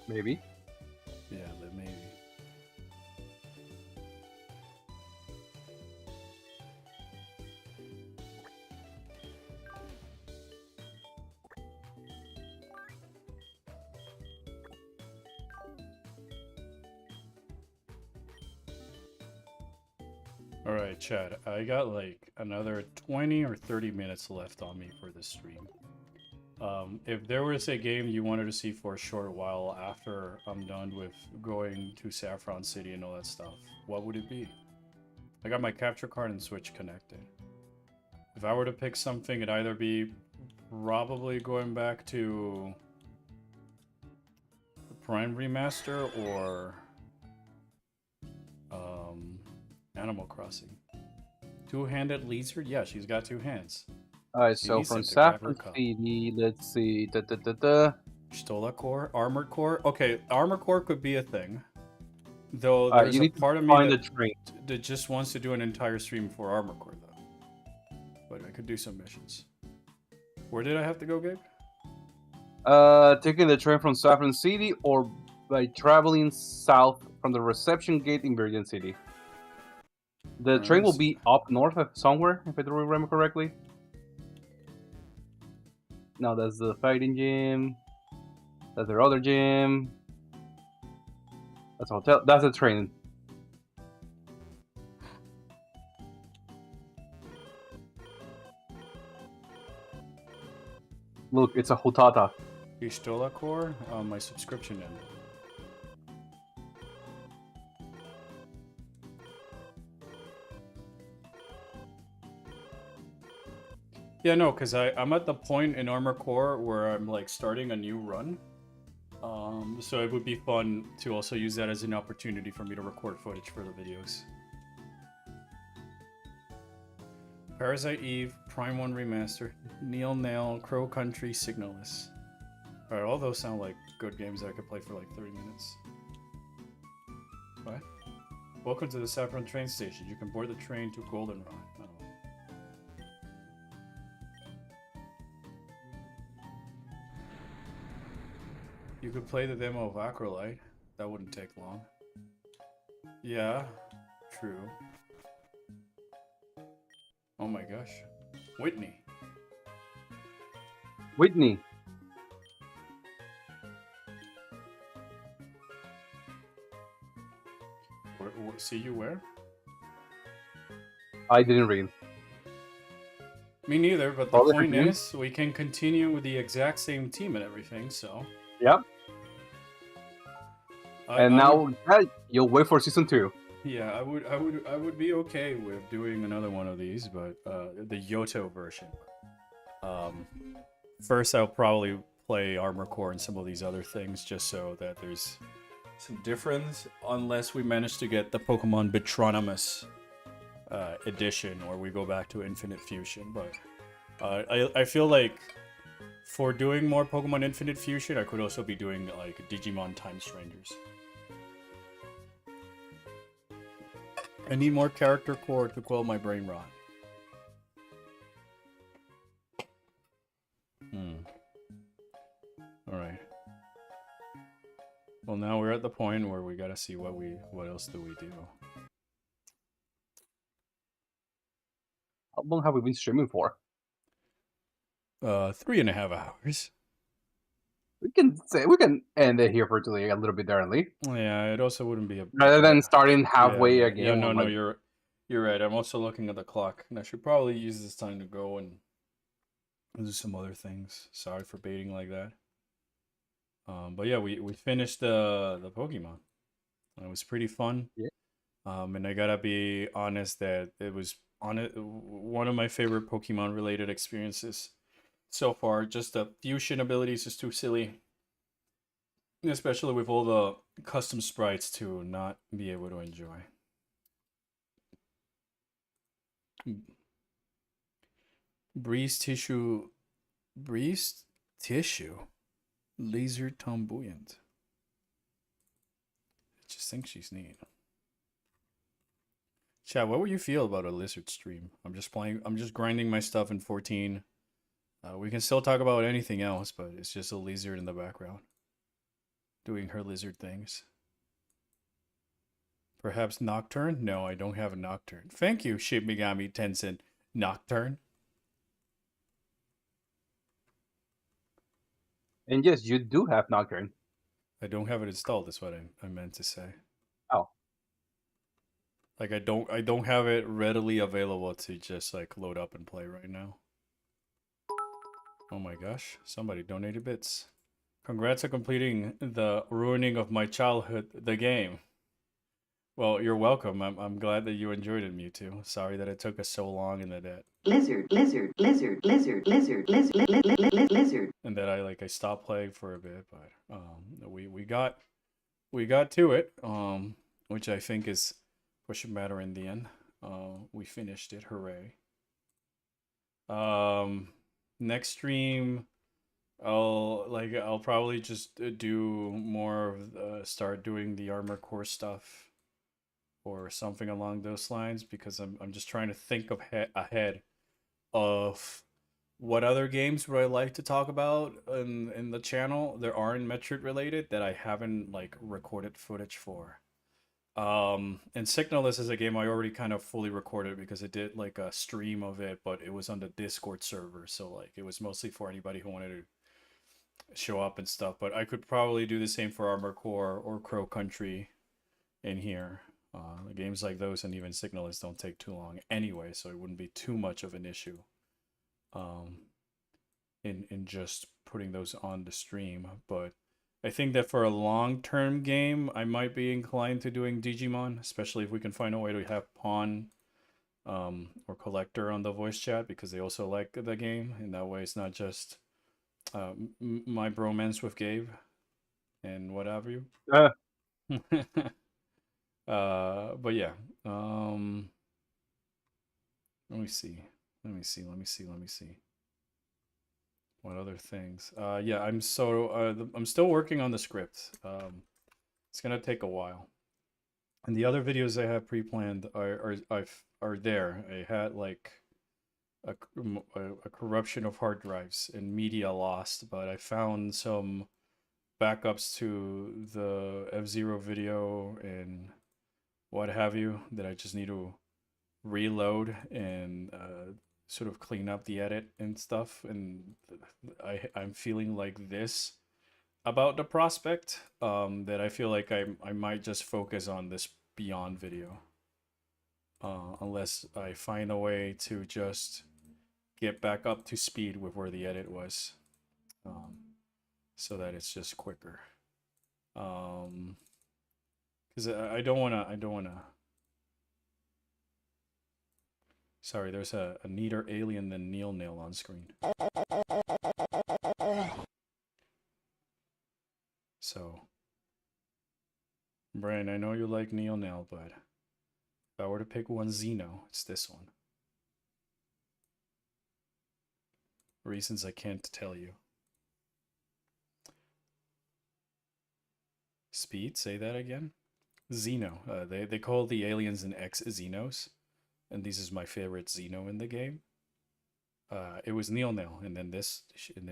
Maybe. Yeah, maybe. All right, Chad. I got like another 20 or 30 minutes left on me for this stream. If there was a game you wanted to see for a short while after I'm done with going to Saffron City and all that stuff, what would it be? I got my capture card and Switch connected. If I were to pick something, it'd either be probably going back to the Prime Remaster or Animal Crossing. Two-handed lizard? Yeah, she's got two hands. Alright, She so needs from them to grab her Saffron cup. City, let's see. Stola core, armored core. Okay, armor core could be a thing. Though Alright, there's you a need to part of me find the that, train. that just wants to do an entire stream for armor core though. But I could do some missions. Where did I have to go, Gabe? Taking the train from Saffron City or by traveling south from the reception gate in Virgin City. The train will be up north somewhere, if I do remember correctly. No, that's the fighting gym. That's their other gym. That's a hotel. That's a train. Look, it's a Hotata. Stola core? My subscription ended. Yeah, no, because I'm at the point in Armor Core where I'm like starting a new run. So it would be fun to also use that as an opportunity for me to record footage for the videos. Parasite Eve, Prime 1 Remaster, Neil Nail, Crow Country, Signalist. Alright, all those sound like good games that I could play for like 30 minutes. What? Welcome to the Saffron train station. You can board the train to Goldenrod. Oh. You could play the demo of Acrolite. That wouldn't take long. Yeah, true. Oh my gosh. Whitney. Whitney. See you where? I didn't read. Me neither, but the All the point reviews? is, we can continue with the exact same team and everything, so... Yep. And now you'll wait for season 2. Yeah, I would be okay with doing another one of these, but the Yoto version. First, I'll probably play Armor Core and some of these other things, just so that there's some difference, unless we manage to get the Pokemon Bitronimus edition, or we go back to Infinite Fusion. But I feel like for doing more Pokemon Infinite Fusion, I could also be doing like Digimon Time Strangers. I need more character core to quell my brain rot. Alright. Well, now we're at the point where we gotta see what else do we do. How long have we been streaming for? 3.5 hours. We can end it here for today a little bit early, Yeah, it also wouldn't be a rather than starting halfway yeah, again. Yeah, no, with, no, like, you're right. I'm also looking at the clock, and I should probably use this time to go and do some other things. Sorry for baiting like that. But yeah, we finished the Pokemon. It was pretty fun. Yeah. And I gotta be honest that it was one of my favorite Pokemon related experiences so far. Just the fusion abilities is too silly, especially with all the custom sprites to not be able to enjoy. Breeze tissue, laser tombuoyant. I just think she's neat. Chat, what would you feel about a lizard stream? I'm just grinding my stuff in 14. We can still talk about anything else, but it's just a lizard in the background doing her lizard things. Perhaps Nocturne? No, I don't have a Nocturne. Thank you, Shin Megami Tensei Nocturne. And yes, you do have Nocturne. I don't have it installed, is what I meant to say. Oh. Like I don't have it readily available to just like load up and play right now. Oh my gosh, somebody donated bits. Congrats on completing the ruining of my childhood, the game. Well, you're welcome. I'm glad that you enjoyed it, Mewtwo. Sorry that it took us so long and that Lizard, lizard, lizard, lizard, lizard, lizard, lizard. and that I stopped playing for a bit, but we got to it, which I think is what should matter in the end. We finished it, hooray. Next stream, I'll probably just do more of start doing the armor core stuff or something along those lines, because I'm just trying to think of ahead of what other games would I like to talk about in the channel. There aren't Metroid related that I haven't like recorded footage for. And Signalist is a game I already kind of fully recorded because I did like a stream of it, but it was on the Discord server, so like it was mostly for anybody who wanted to show up and stuff. But I could probably do the same for Armor Core or Crow Country in here. Games like those and even Signalist don't take too long anyway, so it wouldn't be too much of an issue. In just putting those on the stream. But I think that for a long-term game, I might be inclined to doing Digimon, especially if we can find a way to have Pawn or Collector on the voice chat, because they also like the game, and that way it's not just my bromance with Gabe and what have you. But yeah, let me see. What other things? Yeah, I'm still working on the script. It's gonna take a while. And the other videos I have pre-planned are there. I had like a corruption of hard drives and media lost, but I found some backups to the F-Zero video and what have you that I just need to reload and sort of clean up the edit and stuff. And I'm feeling like this about the prospect, that I feel like I might just focus on this Beyond video, unless I find a way to just get back up to speed with where the edit was, so that it's just quicker. Because I don't wanna. Sorry, there's a neater alien than Neil Nail on screen. So, Brian, I know you like Neil Nail, but if I were to pick one Xeno, it's this one. Reasons I can't tell you. Speed, say that again? Xeno. They call the aliens an X-Xenos. And this is my favorite Xeno in the game. It was Neil Nail, and then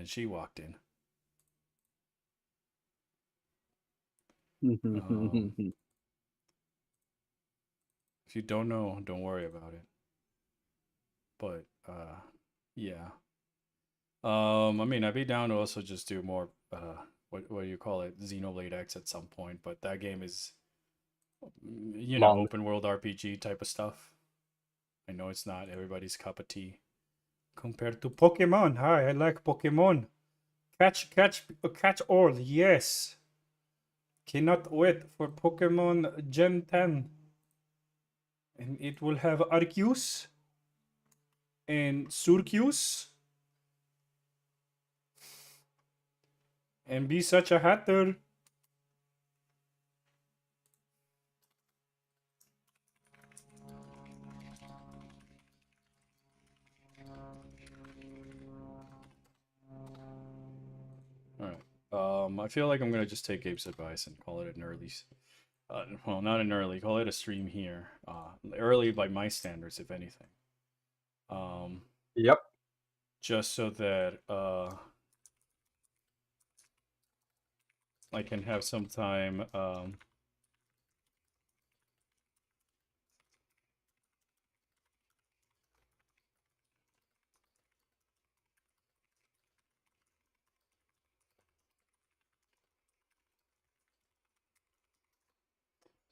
she walked in. If you don't know, don't worry about it. But yeah. I mean, I'd be down to also just do more what do you call it, Xenoblade X at some point. But that game is, you know, open world RPG type of stuff. I know it's not everybody's cup of tea. Compared to Pokemon. Hi, I like Pokemon. Catch all, yes. Cannot wait for Pokemon Gen 10. And it will have Arceus and Surceus. And be such a hatter. I feel like I'm gonna just take Gabe's advice and call it an early, well, not an early, call it a stream here. Early by my standards, if anything. Yep. Just so that I can have some time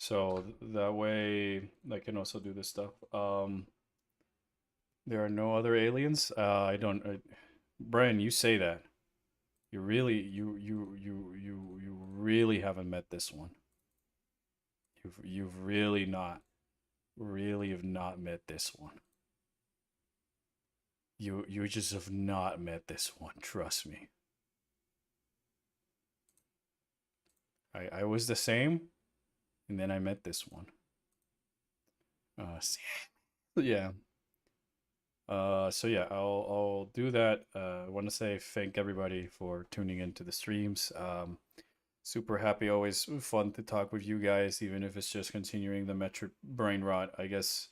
So that way I can also do this stuff. There are no other aliens. I don't. Brian, you say that. You really, you really haven't met this one. You've really have not met this one. You just have not met this one. Trust me. I was the same, and then I met this one. Yeah. So yeah, I'll do that. I want to say thank everybody for tuning into the streams. Super happy, always fun to talk with you guys, even if it's just continuing the metric brain rot. I guess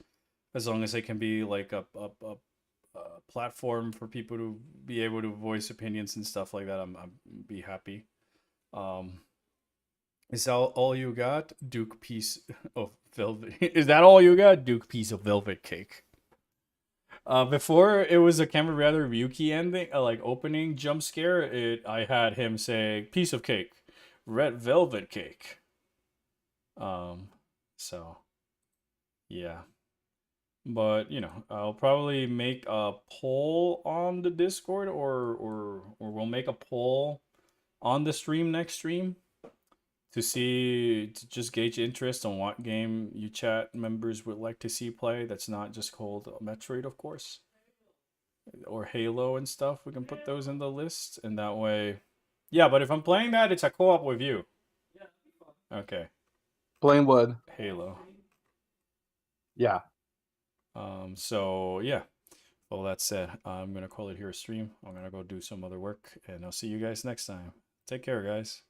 as long as it can be like a platform for people to be able to voice opinions and stuff like that, I'm be happy. Is that all you got? Duke piece of velvet. Is that all you got? Duke piece of velvet cake. Before it was a Kamen Rider Ryuki ending, like opening jump scare. I had him say piece of cake, red velvet cake. So yeah, but you know, I'll probably make a poll on the Discord, or we'll make a poll on the stream next stream to just gauge interest on what game you chat members would like to see play. That's not just called Metroid, of course, or Halo and stuff. We can put those in the list, and that way, yeah. But if I'm playing that, it's a co-op with you. Okay. Playing what? Halo. Yeah. So yeah. Well, that said, I'm gonna call it here a stream. I'm gonna go do some other work, and I'll see you guys next time. Take care, guys.